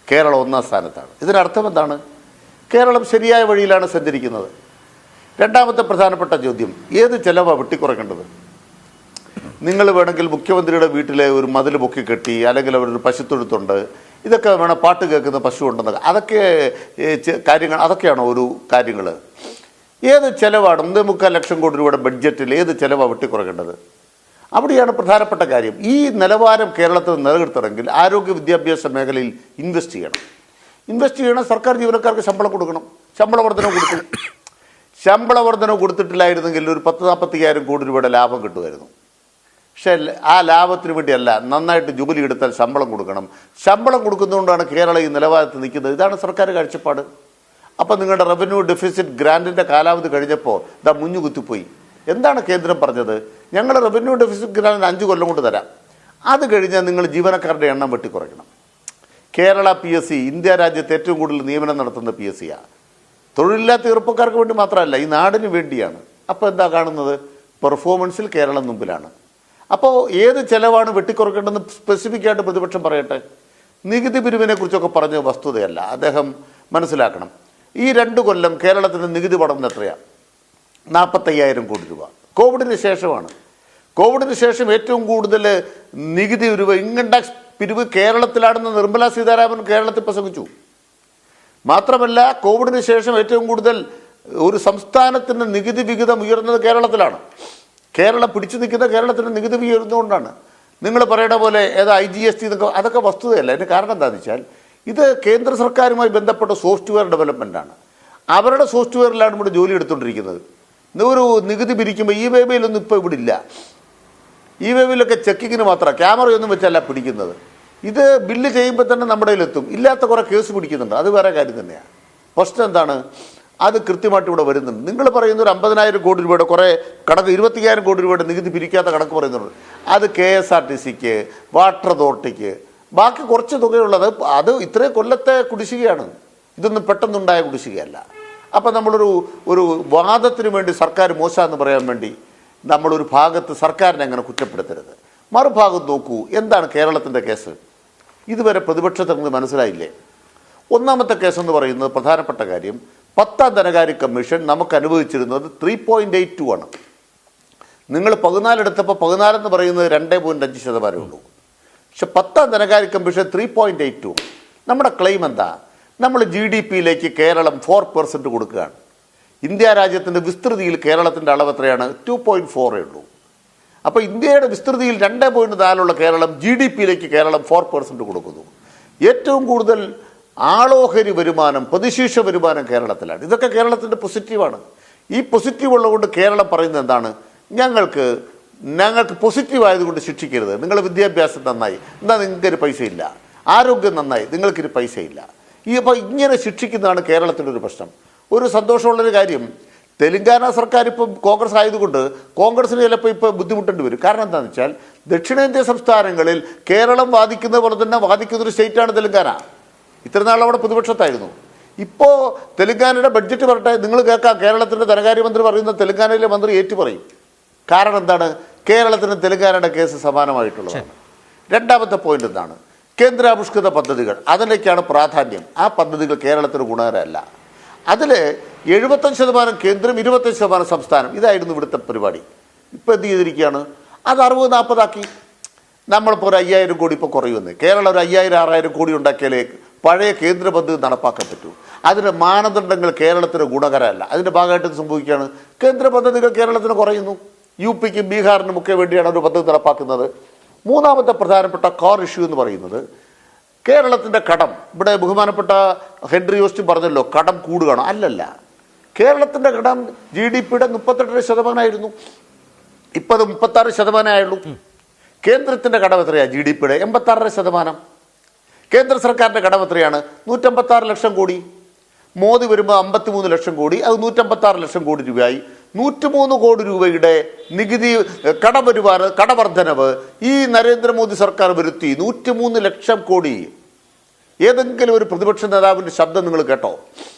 കേരളം 1ാം സ്ഥാനത്താണ്. ഇതിനർത്ഥം എന്താണ്? കേരളം ശരിയായ വഴിയിലാണ് സഞ്ചരിക്കുന്നത്. രണ്ടാമത്തെ പ്രധാനപ്പെട്ട ചോദ്യം, ഏത് ചെലവാണ് വെട്ടിക്കുറയ്ക്കേണ്ടത്? നിങ്ങൾ വേണമെങ്കിൽ മുഖ്യമന്ത്രിയുടെ വീട്ടിലെ ഒരു മതിൽ പൊക്കി കെട്ടി, അല്ലെങ്കിൽ അവരൊരു പശുത്തൊഴുത്തുണ്ട്, ഇതൊക്കെ വേണം, പാട്ട് കേൾക്കുന്ന പശു ഉണ്ടെന്നൊക്കെ, അതൊക്കെ കാര്യങ്ങൾ, അതൊക്കെയാണോ ഒരു കാര്യങ്ങൾ? ഏത് ചിലവാണ് 1.25 ലക്ഷം കോടി രൂപയുടെ ബഡ്ജറ്റിൽ ഏത് ചിലവാണ് വെട്ടിക്കുറയ്ക്കേണ്ടത്? അവിടെയാണ് പ്രധാനപ്പെട്ട കാര്യം. ഈ നിലവാരം കേരളത്തിൽ നിലനിർത്തണമെങ്കിൽ ആരോഗ്യ വിദ്യാഭ്യാസ മേഖലയിൽ ഇൻവെസ്റ്റ് ചെയ്യണം. സർക്കാർ ജീവനക്കാർക്ക് ശമ്പളം കൊടുക്കണം. ശമ്പള വർധന കൊടുത്തിട്ടില്ലായിരുന്നെങ്കിൽ ഒരു 10-40,000 കോടി രൂപയുടെ ലാഭം കിട്ടുമായിരുന്നു. പക്ഷേ ആ ലാഭത്തിന് വേണ്ടിയല്ല, നന്നായിട്ട് ജോലി എടുത്താൽ ശമ്പളം കൊടുക്കണം. ശമ്പളം കൊടുക്കുന്നതുകൊണ്ടാണ് കേരളം ഈ നിലവാരത്തിൽ നിൽക്കുന്നത്. ഇതാണ് സർക്കാർ കാഴ്ചപ്പാട്. അപ്പോൾ നിങ്ങളുടെ റവന്യൂ ഡെഫിസിറ്റ് ഗ്രാൻറ്റിൻ്റെ കാലാവധി കഴിഞ്ഞപ്പോൾ ഇതാ മുഞ്ഞു കുത്തിപ്പോയി. എന്താണ് കേന്ദ്രം പറഞ്ഞത്? ഞങ്ങൾ റവന്യൂ ഡെഫിസിറ്റ് ഗ്രാൻറ്റ് 5 കൊല്ലം കൊണ്ട് തരാം, അത് കഴിഞ്ഞാൽ നിങ്ങൾ ജീവനക്കാരുടെ എണ്ണം വെട്ടിക്കുറയ്ക്കണം. കേരള PSC ഇന്ത്യ രാജ്യത്ത് ഏറ്റവും കൂടുതൽ നിയമനം നടത്തുന്ന PSCയാണ്. തൊഴിലില്ലാത്ത ചെറുപ്പക്കാർക്ക് വേണ്ടി മാത്രമല്ല, ഈ നാടിന് വേണ്ടിയാണ്. അപ്പോൾ എന്താ കാണുന്നത്? പെർഫോമൻസിൽ കേരളം മുമ്പിലാണ്. അപ്പോൾ ഏത് ചിലവാണ് വെട്ടിക്കുറയ്ക്കേണ്ടതെന്ന് സ്പെസിഫിക്കായിട്ട് പ്രതിപക്ഷം പറയട്ടെ. നികുതി പിരിവിനെ കുറിച്ചൊക്കെ പറഞ്ഞ വസ്തുതയല്ല, അദ്ദേഹം മനസ്സിലാക്കണം. ഈ 2 കൊല്ലം കേരളത്തിന് നികുതി പടം എത്രയാണ്? 45,000 കോടി രൂപ. കോവിഡിന് ശേഷമാണ്. കോവിഡിന് ശേഷം ഏറ്റവും കൂടുതൽ നികുതി പിരിവ്, ഇൻകം ടാക്സ് പിരിവ് കേരളത്തിലാണെന്ന് നിർമ്മലാ സീതാരാമൻ കേരളത്തിൽ പ്രസംഗിച്ചു. മാത്രമല്ല, കോവിഡിന് ശേഷം ഏറ്റവും കൂടുതൽ ഒരു സംസ്ഥാനത്തിൻ്റെ നികുതി വിഹിതം ഉയർന്നത് കേരളത്തിലാണ്. കേരളം പിടിച്ചു നിൽക്കുന്ന കേരളത്തിൻ്റെ നികുതി ഉയർന്നുകൊണ്ടാണ്. നിങ്ങൾ പറയുന്ന പോലെ IGST എന്നൊക്കെ, അതൊക്കെ വസ്തുതയല്ല. അതിന് കാരണം എന്താണെന്ന് വെച്ചാൽ ഇത് കേന്ദ്ര സർക്കാരുമായി ബന്ധപ്പെട്ട സോഫ്റ്റ്വെയർ ഡെവലപ്മെൻറ്റാണ്. അവരുടെ സോഫ്റ്റ്വെയറിലാണ് ഇവിടെ ജോലി എടുത്തുകൊണ്ടിരിക്കുന്നത്. ഒരു നികുതി പിരിക്കുമ്പോൾ വേ ബില്ലൊന്നും ഇപ്പോൾ ഇവിടെ ഇല്ല. വേ ബില്ലൊക്കെ ചെക്കിങ്ങിന് മാത്രമാണ്, ക്യാമറയൊന്നും വെച്ചല്ല പിടിക്കുന്നത്. ഇത് ബില്ല് ചെയ്യുമ്പോൾ തന്നെ നമ്മുടെ കയ്യിലെത്തും. ഇല്ലാത്ത കുറേ കേസ് പിടിക്കുന്നുണ്ട്, അത് വേറെ കാര്യം തന്നെയാണ്. പ്രശ്നം എന്താണ്? അത് കൃത്യമായിട്ട് ഇവിടെ വരുന്നുണ്ട്. നിങ്ങൾ പറയുന്ന ഒരു 50,000 കോടി രൂപയുടെ കുറേ കണക്ക്, 25,000 കോടി രൂപയുടെ നികുതി പിരിക്കാത്ത കണക്ക് പറയുന്നുണ്ട്. അത് KSRTCക്ക്, വാട്ടർ അതോറിറ്റിക്ക്, ബാക്കി കുറച്ച് തുകയുള്ളത്. അത് ഇത്രയും കൊല്ലത്തെ കുടിശ്ശികയാണ്. ഇതൊന്നും പെട്ടെന്നുണ്ടായ കുടിശ്ശികയല്ല. അപ്പം നമ്മളൊരു വാദത്തിന് വേണ്ടി സർക്കാർ മോശമെന്ന് പറയാൻ വേണ്ടി നമ്മളൊരു ഭാഗത്ത് സർക്കാരിനെ അങ്ങനെ കുറ്റപ്പെടുത്തരുത്. മറുഭാഗത്ത് നോക്കൂ, എന്താണ് കേരളത്തിൻ്റെ കേസ്? ഇതുവരെ പ്രതിപക്ഷത്തിന് മനസ്സിലായില്ലേ? ഒന്നാമത്തെ കേസെന്ന് പറയുന്നത് പ്രധാനപ്പെട്ട കാര്യം, 10ാം ധനകാര്യ കമ്മീഷൻ നമുക്ക് അനുവദിച്ചിരുന്നത് 3.82 ആണ്. നിങ്ങൾ 14 എടുത്തപ്പോൾ 14 എന്ന് പറയുന്നത് 2.5% ഉള്ളൂ. പക്ഷെ 10ാം ധനകാര്യ കമ്മീഷൻ 3.82. നമ്മുടെ ക്ലെയിം എന്താ? നമ്മൾ GDP-യിലേക്ക് കേരളം 4% കൊടുക്കുകയാണ്. ഇന്ത്യ രാജ്യത്തിൻ്റെ വിസ്തൃതിയിൽ കേരളത്തിൻ്റെ അളവ് എത്രയാണ്? 2.4 ഉള്ളൂ. അപ്പോൾ ഇന്ത്യയുടെ വിസ്തൃതിയിൽ 2.4 കേരളം GDP-യിലേക്ക് കേരളം 4% കൊടുക്കുന്നു. ഏറ്റവും കൂടുതൽ ആളോഹരി വരുമാനം, പ്രതിശീർഷ വരുമാനം കേരളത്തിലാണ്. ഇതൊക്കെ കേരളത്തിൻ്റെ പോസിറ്റീവാണ്. ഈ പോസിറ്റീവ് ഉള്ളതുകൊണ്ട് കേരളം പറയുന്നത് എന്താണ്? ഞങ്ങൾക്ക് പോസിറ്റീവ് ആയതുകൊണ്ട് ശിക്ഷിക്കരുത്. നിങ്ങളുടെ വിദ്യാഭ്യാസം നന്നായി, എന്നാൽ നിങ്ങൾക്കൊരു പൈസയില്ല. ആരോഗ്യം നന്നായി, നിങ്ങൾക്കൊരു പൈസയില്ല. അപ്പോൾ ഇങ്ങനെ ശിക്ഷിക്കുന്നതാണ് കേരളത്തിൻ്റെ ഒരു പ്രശ്നം. ഒരു സന്തോഷമുള്ളൊരു കാര്യം, തെലങ്കാന സർക്കാർ ഇപ്പം കോൺഗ്രസ് ആയതുകൊണ്ട് കോൺഗ്രസിന് ചിലപ്പോൾ ഇപ്പോൾ ബുദ്ധിമുട്ടേണ്ടി വരും. കാരണം എന്താണെന്ന് വെച്ചാൽ ദക്ഷിണേന്ത്യ സംസ്ഥാനങ്ങളിൽ കേരളം വാദിക്കുന്ന പോലെ തന്നെ വാദിക്കുന്നൊരു സ്റ്റേറ്റാണ് തെലങ്കാന. ഇത്ര നാൾ അവിടെ പ്രതിപക്ഷത്തായിരുന്നു. ഇപ്പോൾ തെലങ്കാനയുടെ ബഡ്ജറ്റ് പറട്ടെ, നിങ്ങൾ കേൾക്കാം, കേരളത്തിൻ്റെ ധനകാര്യമന്ത്രി പറയുന്ന തെലങ്കാനയിലെ മന്ത്രി ഏറ്റു പറയും. കാരണം എന്താണ്? കേരളത്തിന് തെലങ്കാനയുടെ കേസ് സമാനമായിട്ടുള്ളതാണ്. രണ്ടാമത്തെ പോയിന്റ് എന്താണ്? കേന്ദ്രാവിഷ്കൃത പദ്ധതികൾ, അതിലേക്കാണ് പ്രാധാന്യം. ആ പദ്ധതികൾ കേരളത്തിന് ഗുണകരമല്ല. അതിൽ 75% കേന്ദ്രം, 25% സംസ്ഥാനം. ഇതായിരുന്നു ഇവിടുത്തെ പരിപാടി. ഇപ്പോൾ എന്ത് ചെയ്തിരിക്കുകയാണ്? അത് 60-40 ആക്കി. നമ്മളിപ്പോൾ ഒരു 5000 കോടി ഇപ്പോൾ കുറയുമെന്ന്. കേരളം ഒരു 5000-6000 കോടി ഉണ്ടാക്കിയാലേ പഴയ കേന്ദ്ര പദ്ധതി നടപ്പാക്കാൻ പറ്റൂ. അതിൻ്റെ മാനദണ്ഡങ്ങൾ കേരളത്തിന് ഗുണകരമല്ല. അതിൻ്റെ ഭാഗമായിട്ട് സംഭവിക്കുകയാണ്, കേന്ദ്ര പദ്ധതികൾ കേരളത്തിന് കുറയുന്നു. UP-ക്കും ബീഹാറിനും ഒക്കെ വേണ്ടിയാണ് ഒരു പദ്ധതി നടപ്പാക്കുന്നത്. മൂന്നാമത്തെ പ്രധാനപ്പെട്ട കോർ ഇഷ്യൂ എന്ന് പറയുന്നത് കേരളത്തിൻ്റെ കടം. ഇവിടെ ബഹുമാനപ്പെട്ട ഹെൻറി ഓസ്റ്റിൻ പറഞ്ഞല്ലോ, കടം കൂടുകയാണോ? അല്ലല്ല, കേരളത്തിൻ്റെ കടം GDP-യുടെ 38% ഇപ്പോൾ അത് 36% ആയുള്ളൂ. കേന്ദ്രത്തിൻ്റെ കടം എത്രയാണ്? GDP-യുടെ 86%. കേന്ദ്ര സർക്കാരിൻ്റെ കടം എത്രയാണ്? 156 ലക്ഷം കോടി. മോദി വരുമ്പോൾ 53 ലക്ഷം കോടി, അത് 156 ലക്ഷം കോടി രൂപയായി. 103 കോടി രൂപയുടെ നികുതി കടവർദ്ധനവ് ഈ നരേന്ദ്രമോദി സർക്കാർ വരുത്തി. 103 ലക്ഷം കോടി. ഏതെങ്കിലും ഒരു പ്രതിപക്ഷ നേതാവിൻ്റെ ശബ്ദം നിങ്ങൾ കേട്ടോ?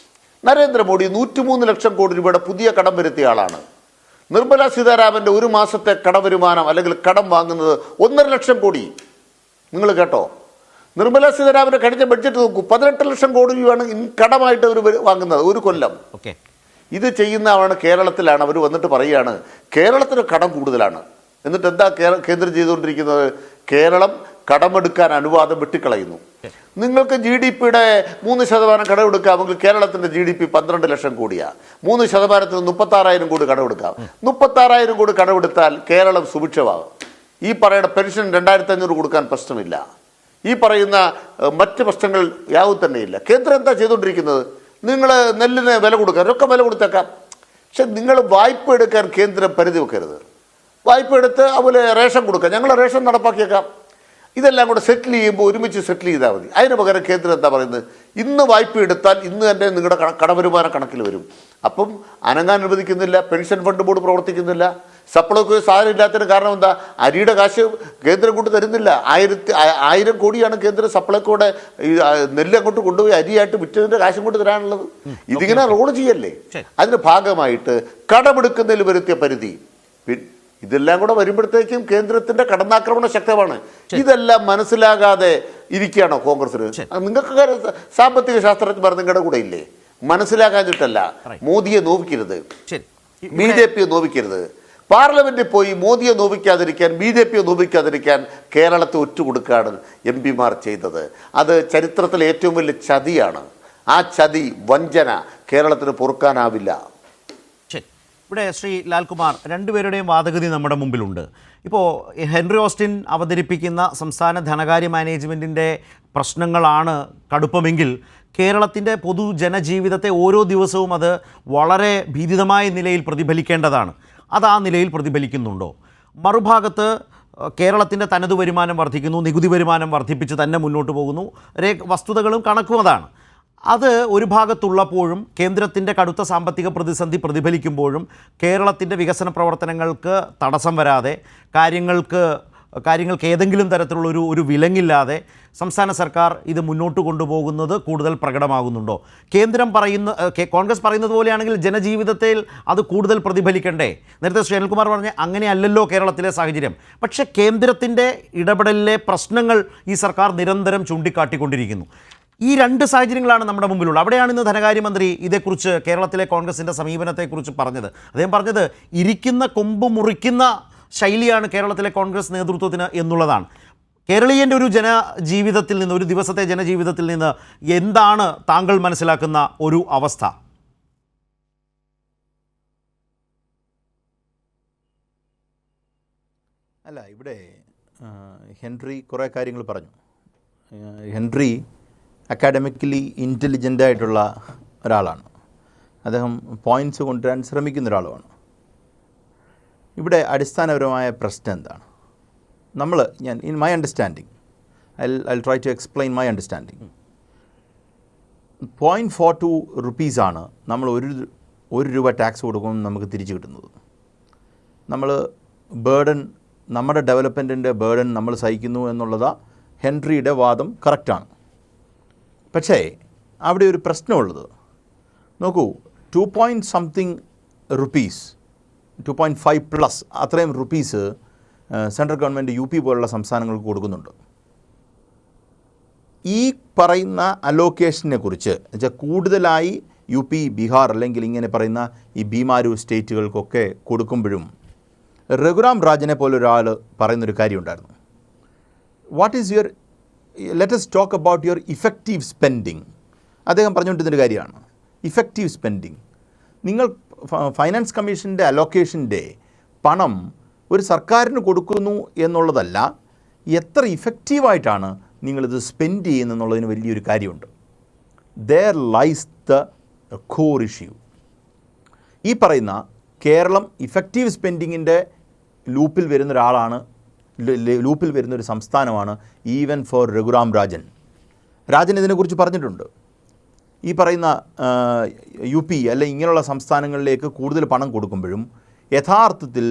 നരേന്ദ്രമോദി 103 ലക്ഷം കോടി രൂപയുടെ പുതിയ കടം വരുത്തിയ ആളാണ്. നിർമ്മല സീതാരാമൻ്റെ ഒരു മാസത്തെ കടവരുമാനം അല്ലെങ്കിൽ കടം വാങ്ങുന്നത് 1.5 ലക്ഷം കോടി. നിങ്ങൾ കേട്ടോ? നിർമ്മല സീതാരാമൻ്റെ കഴിഞ്ഞ ബഡ്ജറ്റ് നോക്കൂ, 18 ലക്ഷം കോടി രൂപയാണ് കടമായിട്ട് അവർ വാങ്ങുന്നത് ഒരു കൊല്ലം. ഇത് ചെയ്യുന്നതാണ് കേരളത്തിലാണ്. അവർ വന്നിട്ട് പറയുകയാണ് കേരളത്തിന് കടം കൂടുതലാണ്. എന്നിട്ട് എന്താ കേന്ദ്രം ചെയ്തുകൊണ്ടിരിക്കുന്നത്? കേരളം കടമെടുക്കാൻ അനുവാദം വെട്ടിക്കളയുന്നു. നിങ്ങൾക്ക് GDP-യുടെ 3% കടമെടുക്കാമെങ്കിൽ കേരളത്തിൻ്റെ GDP 12 ലക്ഷം കോടിയാണ്. 3%-ന് 36,000 കോടി കടമെടുക്കാം. 36,000 കോടി കടമെടുത്താൽ കേരളം സുഭിക്ഷമാകും. ഈ പറയുന്ന പെൻഷൻ 2500 കൊടുക്കാൻ പ്രശ്നമില്ല. ഈ പറയുന്ന മറ്റ് പ്രശ്നങ്ങൾ യാവും തന്നെയില്ല. കേന്ദ്രം എന്താ ചെയ്തുകൊണ്ടിരിക്കുന്നത്? നിങ്ങൾ നെല്ലിന് വില കൊടുക്കാൻ, ഒക്കെ വില കൊടുത്തേക്കാം. പക്ഷെ നിങ്ങൾ വായ്പ എടുക്കാൻ കേന്ദ്രം പരിധി വെക്കരുത്. വായ്പ എടുത്ത് അതുപോലെ റേഷൻ കൊടുക്കാം, ഞങ്ങൾ റേഷൻ നടപ്പാക്കിയേക്കാം. ഇതെല്ലാം കൂടെ സെറ്റിൽ ചെയ്യുമ്പോൾ ഒരുമിച്ച് സെറ്റിൽ ചെയ്താൽ മതി. അതിന് പകരം കേന്ദ്രം എന്താ പറയുന്നത്? ഇന്ന് വായ്പ എടുത്താൽ ഇന്ന് തന്നെ നിങ്ങളുടെ കടവരുമാന കണക്കിൽ വരും. അപ്പം അനങ്ങാൻ അനുവദിക്കുന്നില്ല. പെൻഷൻ ഫണ്ട് ബോർഡ് പ്രവർത്തിക്കുന്നില്ല. സപ്ലൈകോ സാധനം ഇല്ലാത്തതിന് കാരണം എന്താ? അരിയുടെ കാശ് കേന്ദ്രം കൊണ്ട് തരുന്നില്ല. 1000 കോടിയാണ് കേന്ദ്രം സപ്ലൈകോയുടെ നെല്ല് അങ്ങോട്ട് കൊണ്ടുപോയി അരിയായിട്ട് വിറ്റതിൻ്റെ കാശും കൊണ്ട് തരാനുള്ളത്. ഇതിങ്ങനെ റോൾ ചെയ്യല്ലേ? അതിന് ഭാഗമായിട്ട് കടമെടുക്കുന്നതിൽ വരുത്തിയ പരിധി, ഇതെല്ലാം കൂടെ വരുമ്പോഴത്തേക്കും കേന്ദ്രത്തിന്റെ കടന്നാക്രമണം ശക്തമാണ്. ഇതെല്ലാം മനസ്സിലാകാതെ ഇരിക്കുകയാണോ കോൺഗ്രസിന്? നിങ്ങൾക്ക് സാമ്പത്തിക ശാസ്ത്രജ്ഞന്മാർ നിങ്ങളുടെ കൂടെ ഇല്ലേ? മനസ്സിലാകാഞ്ഞിട്ടല്ല. മോദിയെ നോവിക്കരുത്, BJP-യെ നോവിക്കരുത്. പാർലമെന്റിൽ പോയി മോദിയെ നോവിക്കാതിരിക്കാൻ, BJP-യെ നോവിക്കാതിരിക്കാൻ കേരളത്തെ ഒറ്റുകൊടുക്കുകയാണ് MP-മാർ ചെയ്തത്. അത് ചരിത്രത്തിലെ ഏറ്റവും വലിയ ചതിയാണ്. ആ ചതി, വഞ്ചന കേരളത്തിന് പൊറുക്കാനാവില്ല. ഇവിടെ ശ്രീ ലാൽകുമാർ, രണ്ടുപേരുടെയും വാദഗതി നമ്മുടെ മുമ്പിലുണ്ട്. ഇപ്പോൾ ഹെൻറി ഓസ്റ്റിൻ അവതരിപ്പിക്കുന്ന സംസ്ഥാന ധനകാര്യ മാനേജ്മെൻറ്റിൻ്റെ പ്രശ്നങ്ങളാണ് കടുപ്പമെങ്കിൽ കേരളത്തിൻ്റെ പൊതുജനജീവിതത്തെ ഓരോ ദിവസവും അത് വളരെ ഭീതിതമായ നിലയിൽ പ്രതിഫലിക്കേണ്ടതാണ്. അത് ആ നിലയിൽ പ്രതിഫലിക്കുന്നുണ്ടോ? മറുഭാഗത്ത് കേരളത്തിൻ്റെ തനതു വരുമാനം വർദ്ധിക്കുന്നു, നികുതി വരുമാനം വർദ്ധിപ്പിച്ച് തന്നെ മുന്നോട്ട് പോകുന്നു. വസ്തുതകളും കണക്കും അതാണ്. അത് ഒരു ഭാഗത്തുള്ളപ്പോഴും കേന്ദ്രത്തിൻ്റെ കടുത്ത സാമ്പത്തിക പ്രതിസന്ധി പ്രതിഫലിക്കുമ്പോഴും കേരളത്തിൻ്റെ വികസന പ്രവർത്തനങ്ങൾക്ക് തടസ്സം വരാതെ, കാര്യങ്ങൾക്ക് കാര്യങ്ങൾക്ക് ഏതെങ്കിലും തരത്തിലുള്ള ഒരു വിലങ്ങില്ലാതെ സംസ്ഥാന സർക്കാർ ഇത് മുന്നോട്ട് കൊണ്ടുപോകുന്നത് കൂടുതൽ പ്രകടമാകുന്നുണ്ടോ? കേന്ദ്രം കോൺഗ്രസ് പറയുന്നത് പോലെയാണെങ്കിൽ ജനജീവിതത്തിൽ അത് കൂടുതൽ പ്രതിഫലിക്കണ്ടേ? നേരത്തെ ശ്രീ അനിൽകുമാർ പറഞ്ഞ അങ്ങനെയല്ലല്ലോ കേരളത്തിലെ സാഹചര്യം. പക്ഷേ കേന്ദ്രത്തിൻ്റെ ഇടപെടലിലെ പ്രശ്നങ്ങൾ ഈ സർക്കാർ നിരന്തരം ചൂണ്ടിക്കാട്ടിക്കൊണ്ടിരിക്കുന്നു. ഈ രണ്ട് സാഹചര്യങ്ങളാണ് നമ്മുടെ മുമ്പിലുള്ളത്. അവിടെയാണ് ഇന്ന് ധനകാര്യമന്ത്രി ഇതേക്കുറിച്ച് കേരളത്തിലെ കോൺഗ്രസിൻ്റെ സമീപനത്തെക്കുറിച്ച് പറഞ്ഞത്. അദ്ദേഹം പറഞ്ഞത് ഇരിക്കുന്ന കൊമ്പ് മുറിക്കുന്ന ശൈലിയാണ് കേരളത്തിലെ കോൺഗ്രസ് നേതൃത്വത്തിന് എന്നുള്ളതാണ്. കേരളീയൻ്റെ ഒരു ജനജീവിതത്തിൽ നിന്ന്, ഒരു ദിവസത്തെ ജനജീവിതത്തിൽ നിന്ന് എന്താണ് താങ്കൾ മനസ്സിലാക്കുന്ന ഒരു അവസ്ഥ? അല്ല, ഇവിടെ ഹെൻറി കുറേ കാര്യങ്ങൾ പറഞ്ഞു. ഹെൻറി അക്കാഡമിക്കലി ഇൻ്റലിജൻ്റ് ആയിട്ടുള്ള ഒരാളാണ്. അദ്ദേഹം പോയിൻറ്റ്സ് കൊണ്ടുവരാൻ ശ്രമിക്കുന്ന ഒരാളുമാണ്. ഇവിടെ അടിസ്ഥാനപരമായ പ്രശ്നം എന്താണ്? ഞാൻ in my understanding I try to explain my understanding. 0.42 റുപ്പീസാണ് നമ്മൾ ഒരു രൂപ ടാക്സ് കൊടുക്കുമ്പോൾ നമുക്ക് തിരിച്ചു കിട്ടുന്നത്. നമ്മുടെ ഡെവലപ്മെൻറ്റിൻ്റെ ബേർഡൻ നമ്മൾ സഹിക്കുന്നു എന്നുള്ളത് ഹെൻറിയുടെ വാദം കറക്റ്റാണ്. പക്ഷേ അവിടെ ഒരു പ്രശ്നമുള്ളത്, നോക്കൂ, 2.something rupees, 2.5+ അത്രയും റുപ്പീസ് സെൻട്രൽ ഗവൺമെൻറ് UP പോലുള്ള സംസ്ഥാനങ്ങൾക്ക് കൊടുക്കുന്നുണ്ട്. ഈ പറയുന്ന അലോക്കേഷനെ കുറിച്ച് വെച്ചാൽ കൂടുതലായി UP, ബീഹാർ അല്ലെങ്കിൽ ഇങ്ങനെ പറയുന്ന ഈ ബീമാരു സ്റ്റേറ്റുകൾക്കൊക്കെ കൊടുക്കുമ്പോഴും രഘുറാം രാജനെ പോലൊരാൾ പറയുന്നൊരു കാര്യമുണ്ടായിരുന്നു. What is your let us talk about your effective spending. അദ്ദേഹം പറഞ്ഞുകൊണ്ടിരുന്നൊരു കാര്യമാണ് ഇഫക്റ്റീവ് സ്പെൻഡിങ്. നിങ്ങൾ ഫൈനാൻസ് കമ്മീഷൻ്റെ അലോക്കേഷൻ്റെ പണം ഒരു സർക്കാരിന് കൊടുക്കുന്നു എന്നുള്ളതല്ല, എത്ര ഇഫക്റ്റീവായിട്ടാണ് നിങ്ങളിത് സ്പെൻഡ് ചെയ്യുന്നതെന്നുള്ളതിന് വലിയൊരു കാര്യമുണ്ട്. There lies the core issue. ഈ പറയുന്ന കേരളം ഇഫക്റ്റീവ് സ്പെൻഡിങ്ങിൻ്റെ ലൂപ്പിൽ വരുന്നൊരു സംസ്ഥാനമാണ്. ഈവൻ ഫോർ രഘുറാം രാജൻ ഇതിനെക്കുറിച്ച് പറഞ്ഞിട്ടുണ്ട്. ഈ പറയുന്ന UP അല്ലെ ഇങ്ങനെയുള്ള സംസ്ഥാനങ്ങളിലേക്ക് കൂടുതൽ പണം കൊടുക്കുമ്പോഴും യഥാർത്ഥത്തിൽ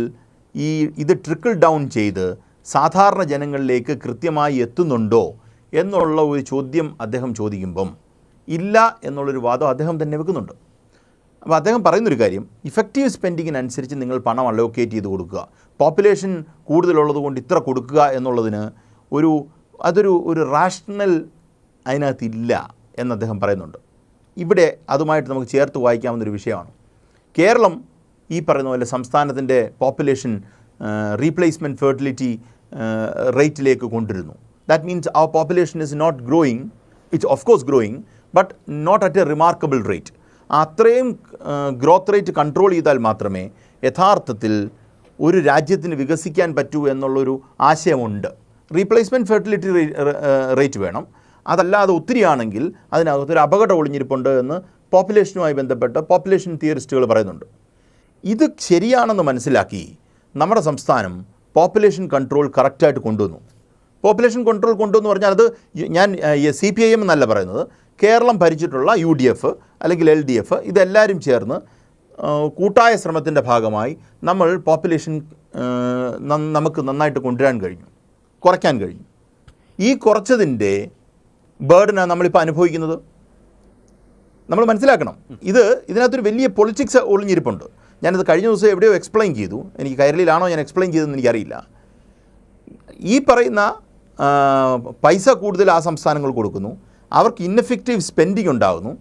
ഇത് ട്രിക്കിൾ ഡൗൺ ചെയ്ത് സാധാരണ ജനങ്ങളിലേക്ക് കൃത്യമായി എത്തുന്നുണ്ടോ എന്നുള്ള ഒരു ചോദ്യം അദ്ദേഹം ചോദിക്കുമ്പം ഇല്ല എന്നുള്ളൊരു വാദം അദ്ദേഹം തന്നെ വെക്കുന്നുണ്ട്. അപ്പോൾ അദ്ദേഹം പറയുന്നൊരു കാര്യം, ഇഫക്റ്റീവ് സ്പെൻഡിങ്ങിനനുസരിച്ച് നിങ്ങൾ പണം അലോക്കേറ്റ് ചെയ്ത് കൊടുക്കുക, പോപ്പുലേഷൻ കൂടുതലുള്ളത് കൊണ്ട് ഇത്ര കൊടുക്കുക എന്നുള്ളതിന് അതൊരു റാഷണൽ അതിനകത്തില്ല എന്ന് അദ്ദേഹം പറയുന്നുണ്ട്. ഇവിടെ അതുമായിട്ട് നമുക്ക് ചേർത്ത് വായിക്കാവുന്നൊരു വിഷയമാണ്. കേരളം ഈ പറയുന്ന പോലെ സംസ്ഥാനത്തിൻ്റെ പോപ്പുലേഷൻ റീപ്ലേസ്മെൻറ്റ് ഫെർട്ടിലിറ്റി റേറ്റിലേക്ക് കൊണ്ടുവരുന്നു. That means our population is not growing, it's of course growing, but not at a remarkable rate. അത്രയും ഗ്രോത്ത് റേറ്റ് കൺട്രോൾ ചെയ്താൽ മാത്രമേ യഥാർത്ഥത്തിൽ ഒരു രാജ്യത്തിന് വികസിക്കാൻ പറ്റൂ എന്നുള്ളൊരു ആശയമുണ്ട്. റീപ്ലേസ്മെൻറ്റ് ഫെർട്ടിലിറ്റി റേറ്റ് വേണം. അതല്ലാതെ ഒത്തിരിയാണെങ്കിൽ അതിനകത്തൊരു അപകടം ഒളിഞ്ഞിരിപ്പുണ്ട് എന്ന് പോപ്പുലേഷനുമായി ബന്ധപ്പെട്ട പോപ്പുലേഷൻ തിയറിസ്റ്റുകൾ പറയുന്നുണ്ട്. ഇത് ശരിയാണെന്ന് മനസ്സിലാക്കി നമ്മുടെ സംസ്ഥാനം പോപ്പുലേഷൻ കൺട്രോൾ കറക്റ്റായിട്ട് കൊണ്ടുവന്നു. പോപ്പുലേഷൻ കൺട്രോൾ കൊണ്ടുവന്ന് പറഞ്ഞാൽ അത് ഞാൻ CPIM എന്നല്ല പറയുന്നത്, കേരളം ഭരിച്ചിട്ടുള്ള UDF അല്ലെങ്കിൽ LDF ഇതെല്ലാവരും ചേർന്ന് കൂട്ടായ ശ്രമത്തിൻ്റെ ഭാഗമായി നമ്മൾ പോപ്പുലേഷൻ നമുക്ക് നന്നായിട്ട് കുറയ്ക്കാൻ കഴിഞ്ഞു. ഈ കുറച്ചതിൻ്റെ ബേർഡനാണ് നമ്മളിപ്പോൾ അനുഭവിക്കുന്നത്. നമ്മൾ മനസ്സിലാക്കണം, ഇതിനകത്തൊരു വലിയ പൊളിറ്റിക്സ് ഒളിഞ്ഞിരിപ്പുണ്ട്. ഞാനത് കഴിഞ്ഞ ദിവസം എവിടെയോ എക്സ്പ്ലെയിൻ ചെയ്തു. എനിക്ക് കൈരളിയിലാണോ ഞാൻ എക്സ്പ്ലെയിൻ ചെയ്തതെന്ന് എനിക്കറിയില്ല. ഈ പറയുന്ന പൈസ കൂടുതൽ ആ സംസ്ഥാനങ്ങൾ കൊടുക്കുന്നു, അവർക്ക് ഇന്നെഫക്റ്റീവ് സ്പെൻഡിങ് ഉണ്ടാകുന്നു,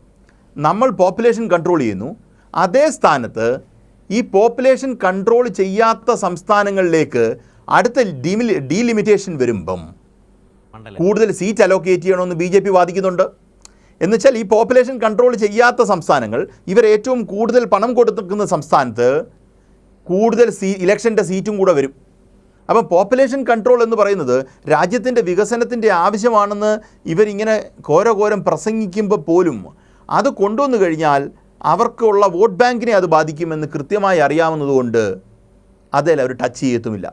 നമ്മൾ പോപ്പുലേഷൻ കൺട്രോൾ ചെയ്യുന്നു. അതേ സ്ഥാനത്ത് ഈ പോപ്പുലേഷൻ കൺട്രോൾ ചെയ്യാത്ത സംസ്ഥാനങ്ങളിലേക്ക് അടുത്ത ഡീലിമിറ്റേഷൻ വരുമ്പം കൂടുതൽ സീറ്റ് അലോക്കേറ്റ് ചെയ്യണമെന്ന് BJP വാദിക്കുന്നുണ്ട്. എന്നുവെച്ചാൽ ഈ പോപ്പുലേഷൻ കൺട്രോൾ ചെയ്യാത്ത സംസ്ഥാനങ്ങൾ ഇവർ ഏറ്റവും കൂടുതൽ പണം കൊടുക്കുന്ന സംസ്ഥാനത്ത് കൂടുതൽ ഇലക്ഷൻ്റെ സീറ്റും കൂടെ വരും. അപ്പം പോപ്പുലേഷൻ കൺട്രോൾ എന്ന് പറയുന്നത് രാജ്യത്തിൻ്റെ വികസനത്തിൻ്റെ ആവശ്യമാണെന്ന് ഇവരിങ്ങനെ ഘോരഘോരം പ്രസംഗിക്കുമ്പോൾ പോലും അത് കൊണ്ടുവന്നു കഴിഞ്ഞാൽ അവർക്കുള്ള വോട്ട് ബാങ്കിനെ അത് ബാധിക്കുമെന്ന് കൃത്യമായി അറിയാവുന്നതുകൊണ്ട് അതിൽ അവർ ടച്ച് ചെയ്യത്തുമില്ല.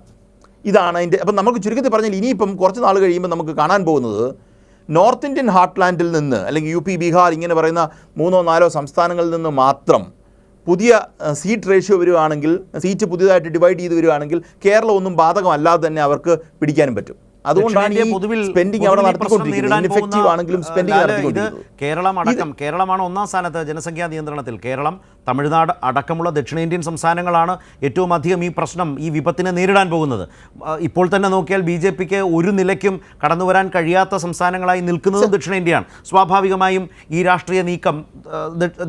ഇതാണ് അതിൻ്റെ. അപ്പം നമുക്ക് ചുരുക്കത്തിൽ പറഞ്ഞാൽ ഇനിയിപ്പം കുറച്ച് നാൾ കഴിയുമ്പോൾ നമുക്ക് കാണാൻ പോകുന്നത് നോർത്ത് ഇന്ത്യൻ ഹാർട്ട് ലാൻഡിൽ നിന്ന് അല്ലെങ്കിൽ UP, ബീഹാർ ഇങ്ങനെ പറയുന്ന 3-4 സംസ്ഥാനങ്ങളിൽ നിന്ന് മാത്രം പുതിയ സീറ്റ് റേഷ്യോ വരുവാണെങ്കിൽ, സീറ്റ് പുതിയതായിട്ട് ഡിവൈഡ് ചെയ്ത് വരുവാണെങ്കിൽ കേരളം ഒന്നും ബാധകമല്ലാതെ തന്നെ അവർക്ക് പിടിക്കാനും പറ്റും. അതുകൊണ്ടാണ് ഈ സ്പെൻഡിങ് അവിടെ നടത്തിക്കൊണ്ടിരിക്കുന്നത്. ഇൻഎഫക്റ്റീവ് ആണെങ്കിലും സ്പെൻഡിങ് നടത്തിക്കൊണ്ടിരിക്കുന്നത്. കേരളമാണ് ഒന്നാം സ്ഥാനത്ത് ജനസംഖ്യാ നിയന്ത്രണത്തിൽ. കേരളം, തമിഴ്നാട് അടക്കമുള്ള ദക്ഷിണേന്ത്യൻ സംസ്ഥാനങ്ങളാണ് ഏറ്റവും അധികം ഈ പ്രശ്നം, ഈ വിപത്തിനെ നേരിടാൻ പോകുന്നത്. ഇപ്പോൾ തന്നെ നോക്കിയാൽ BJPക്ക് ഒരു നിലയ്ക്കും കടന്നു വരാൻ കഴിയാത്ത സംസ്ഥാനങ്ങളായി നിൽക്കുന്നതും ദക്ഷിണേന്ത്യയാണ്. സ്വാഭാവികമായും ഈ രാഷ്ട്രീയ നീക്കം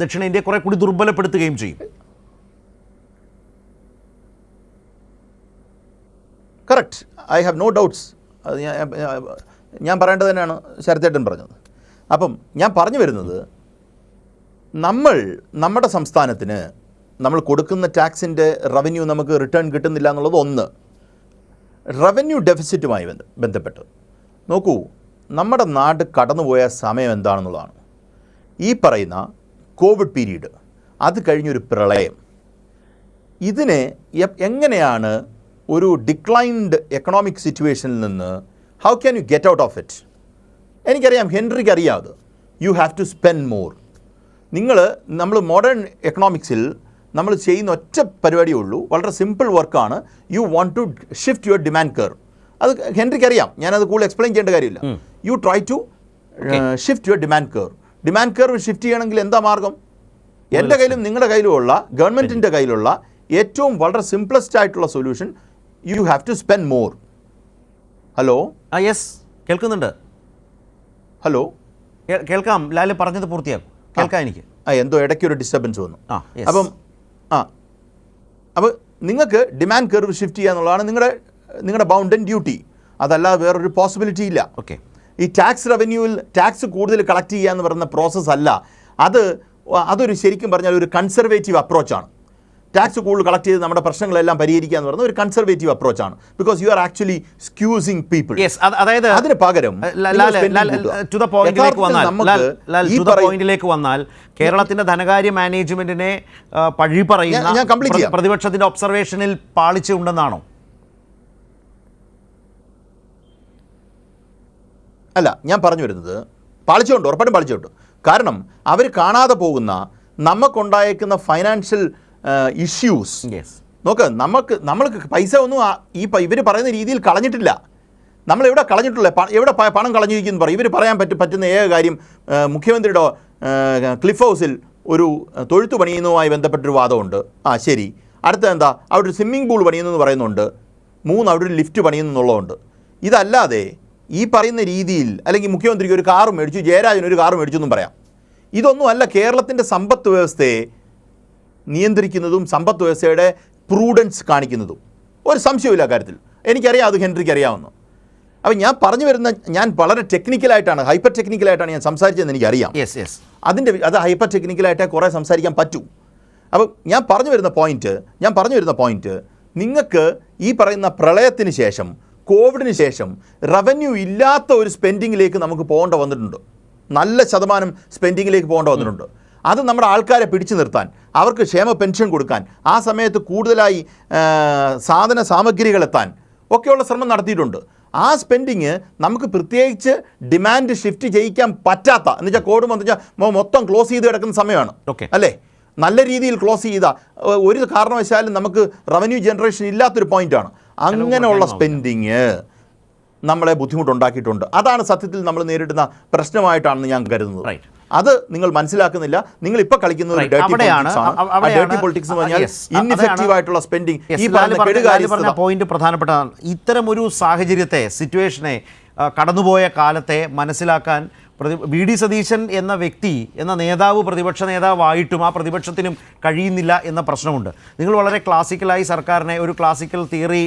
ദക്ഷിണേന്ത്യയെ കുറെ കൂടി ദുർബലപ്പെടുത്തുകയും ചെയ്യും. Correct, I have no doubts. അത് ഞാൻ പറയേണ്ടത് തന്നെയാണ് ശരത്തേട്ടൻ പറഞ്ഞത്. അപ്പം ഞാൻ പറഞ്ഞു വരുന്നത്, നമ്മുടെ സംസ്ഥാനത്തിന് നമ്മൾ കൊടുക്കുന്ന ടാക്സിൻ്റെ റവന്യൂ നമുക്ക് റിട്ടേൺ കിട്ടുന്നില്ല എന്നുള്ളത് ഒന്ന്. റവന്യൂ ഡെഫിസിറ്റുമായി ബന്ധപ്പെട്ട് നോക്കൂ, നമ്മുടെ നാട് കടന്നുപോയ സമയം എന്താണെന്നുള്ളതാണ്. ഈ പറയുന്ന കോവിഡ് പീരീഡ്, അത് കഴിഞ്ഞൊരു പ്രളയം, ഇതിനെ എങ്ങനെയാണ് ഒരു ഡിക്ലൈൻഡ് എക്കണോമിക് സിറ്റുവേഷനിൽ നിന്ന് how can you get out of it? എനിക്കറിയാം, ഹെൻറിക്ക് അറിയാം അത്. You have to spend more. നമ്മൾ മോഡേൺ എക്കണോമിക്സിൽ നമ്മൾ ചെയ്യുന്ന ഒറ്റ പരിപാടിയേ ഉള്ളൂ, വളരെ സിമ്പിൾ വർക്കാണ്. You want to shift your demand curve. അത് ഹെൻറിക്ക് അറിയാം, ഞാനത് കൂടുതൽ എക്സ്പ്ലെയിൻ ചെയ്യേണ്ട കാര്യമില്ല. You try to shift your demand curve. Demand curve shift ചെയ്യണമെങ്കിൽ എന്താ മാർഗം? എൻ്റെ കയ്യിലും നിങ്ങളുടെ കയ്യിലുമുള്ള, ഗവൺമെൻറ്റിൻ്റെ കയ്യിലുള്ള ഏറ്റവും വളരെ സിംപ്ലസ്റ്റ് ആയിട്ടുള്ള solution, you have to spend more. Hello, yes, കേൾക്കുന്നുണ്ട്. ഹലോ, കേൾക്കാം. ലാല് പറഞ്ഞത് പൂർത്തിയാക്കും. കേൾക്കാം എനിക്ക്. എന്തോ ഇടയ്ക്കൊരു ഡിസ്റ്റർബൻസ് വന്നു. അപ്പം നിങ്ങൾക്ക് ഡിമാൻഡ് കർവ് ഷിഫ്റ്റ് ചെയ്യുക എന്നുള്ളതാണ് നിങ്ങളുടെ ബൗണ്ട് ആൻഡ് ഡ്യൂട്ടി. അതല്ലാതെ വേറൊരു പോസിബിലിറ്റി ഇല്ല. ഓക്കെ. ഈ ടാക്സ് റവന്യൂവിൽ ടാക്സ് കൂടുതൽ കളക്ട് ചെയ്യുക എന്ന് പറയുന്ന പ്രോസസ്സ് അല്ല. അതൊരു ശരിക്കും പറഞ്ഞാൽ ഒരു കൺസർവേറ്റീവ് അപ്രോച്ചാണ്. ടാക്സ് കൂടുതൽ കളക്ട് ചെയ്ത് നമ്മുടെ പ്രശ്നങ്ങളെല്ലാം പരിഹരിക്കുക എന്ന് പറയുന്നത് ഒരു കൺസർവേറ്റീവ് അപ്രോച്ചാണ്. Because you are actually squeezing people. അതായത് അതിന് പകരം പോയിന്റിലേക്ക് വന്നാൽ കേരളത്തിന്റെ ധനകാര്യ മാനേജ്മെന്റിനെ പഴി പറയുന്ന പ്രതിപക്ഷത്തിന്റെ ഒബ്സർവേഷനിൽ പാളിച്ച ഉണ്ടെന്നാണോ? അല്ല, ഞാൻ പറഞ്ഞു വരുന്നത് പാളിച്ചുണ്ട്, ഉറപ്പായിട്ടും പാളിച്ചുണ്ട്. കാരണം അവർ കാണാതെ പോകുന്ന നമുക്കുണ്ടായേക്കുന്ന ഫൈനാൻഷ്യൽ ഇഷ്യൂസ് നോക്ക്. നമ്മൾക്ക് പൈസ ഒന്നും ഇവർ പറയുന്ന രീതിയിൽ കളഞ്ഞിട്ടില്ല. നമ്മളെവിടെ കളഞ്ഞിട്ടില്ല, എവിടെ പണം കളഞ്ഞിരിക്കുന്നു പറയും. ഇവർ പറയാൻ പറ്റുന്ന ഏക കാര്യം, മുഖ്യമന്ത്രിയുടെ ക്ലിഫ് ഹൗസിൽ ഒരു തൊഴുത്ത് പണിയുന്നതുമായി ബന്ധപ്പെട്ടൊരു വാദമുണ്ട്. ശരി. അടുത്ത എന്താ, അവിടെ ഒരു സ്വിമ്മിംഗ് പൂൾ പണിയുന്നു എന്ന് പറയുന്നുണ്ട്. അവിടെ ഒരു ലിഫ്റ്റ് പണിയുന്നു എന്നുള്ളതുണ്ട്. ഇതല്ലാതെ ഈ പറയുന്ന രീതിയിൽ, അല്ലെങ്കിൽ മുഖ്യമന്ത്രിക്ക് ഒരു കാറ് മേടിച്ചു, ജയരാജന് ഒരു കാറ് മേടിച്ചു എന്നും പറയാം. ഇതൊന്നുമല്ല കേരളത്തിൻ്റെ സമ്പത്ത് വ്യവസ്ഥയെ നിയന്ത്രിക്കുന്നതും സമ്പത്ത് വ്യവസ്ഥയുടെ പ്രൂഡൻസ് കാണിക്കുന്നതും. ഒരു സംശയമില്ല കാര്യത്തിൽ. എനിക്കറിയാം, അത് ഹെൻറിക്ക് അറിയാവുന്നു. അപ്പം ഞാൻ വളരെ ടെക്നിക്കലായിട്ടാണ്, ഹൈപ്പർ ടെക്നിക്കലായിട്ടാണ് ഞാൻ സംസാരിച്ചതെന്ന് എനിക്കറിയാം. അത് ഹൈപ്പർ ടെക്നിക്കലായിട്ടേ കുറേ സംസാരിക്കാൻ പറ്റൂ. അപ്പം ഞാൻ പറഞ്ഞു വരുന്ന പോയിന്റ് നിങ്ങൾക്ക് ഈ പറയുന്ന പ്രളയത്തിന് ശേഷം, കോവിഡിന് ശേഷം റവന്യൂ ഇല്ലാത്ത ഒരു സ്പെൻഡിങ്ങിലേക്ക് നമുക്ക് പോകേണ്ട വന്നിട്ടുണ്ട്. നല്ല ശതമാനം സ്പെൻഡിങ്ങിലേക്ക് പോകേണ്ട വന്നിട്ടുണ്ട്. അത് നമ്മുടെ ആൾക്കാരെ പിടിച്ചു നിർത്താൻ, അവർക്ക് ക്ഷേമ പെൻഷൻ കൊടുക്കാൻ, ആ സമയത്ത് കൂടുതലായി സാധന സാമഗ്രികൾ എത്താൻ ഒക്കെയുള്ള ശ്രമം നടത്തിയിട്ടുണ്ട്. ആ സ്പെൻഡിങ് നമുക്ക് പ്രത്യേകിച്ച് ഡിമാൻഡ് ഷിഫ്റ്റ് ചെയ്യിക്കാൻ പറ്റാത്ത, എന്ന് വെച്ചാൽ കോവിഡ് എന്ന് വെച്ചാൽ മൊത്തം ക്ലോസ് ചെയ്ത് കിടക്കുന്ന സമയമാണ് അല്ലേ. നല്ല രീതിയിൽ ക്ലോസ് ചെയ്ത ഒരു കാരണവശാലും നമുക്ക് റവന്യൂ ജനറേഷൻ ഇല്ലാത്തൊരു പോയിന്റാണ്. അങ്ങനെയുള്ള സ്പെൻഡിങ് നമ്മളെ ബുദ്ധിമുട്ടുണ്ടാക്കിയിട്ടുണ്ട്. അതാണ് സത്യത്തിൽ നമ്മൾ നേരിടുന്ന പ്രശ്നമായിട്ടാണെന്ന് ഞാൻ കരുതുന്നത്. അത് നിങ്ങൾ മനസ്സിലാക്കുന്നില്ല. നിങ്ങൾ ഇപ്പോൾ കളിക്കുന്നത് ഡേർട്ടി പൊളിറ്റിക്സ് എന്ന് പറഞ്ഞാൽ ഇൻഇഫക്റ്റീവ് ആയിട്ടുള്ള സ്പെൻഡിങ്. ഈ പറഞ്ഞ പോയിന്റ് പ്രധാനപ്പെട്ടതാണ്. ഇത്തരം ഒരു സാഹചര്യത്തെ, സിറ്റുവേഷനെ, കടന്നുപോയ കാലത്തെ മനസ്സിലാക്കാൻ വി.ഡി. സതീശൻ എന്ന വ്യക്തി, എന്ന നേതാവ്, പ്രതിപക്ഷ നേതാവായിട്ടും ആ പ്രതിപക്ഷത്തിനും കഴിയുന്നില്ല എന്ന പ്രശ്നമുണ്ട്. നിങ്ങൾ വളരെ ക്ലാസിക്കലായി സർക്കാരിനെ, ഒരു ക്ലാസിക്കൽ തിയറി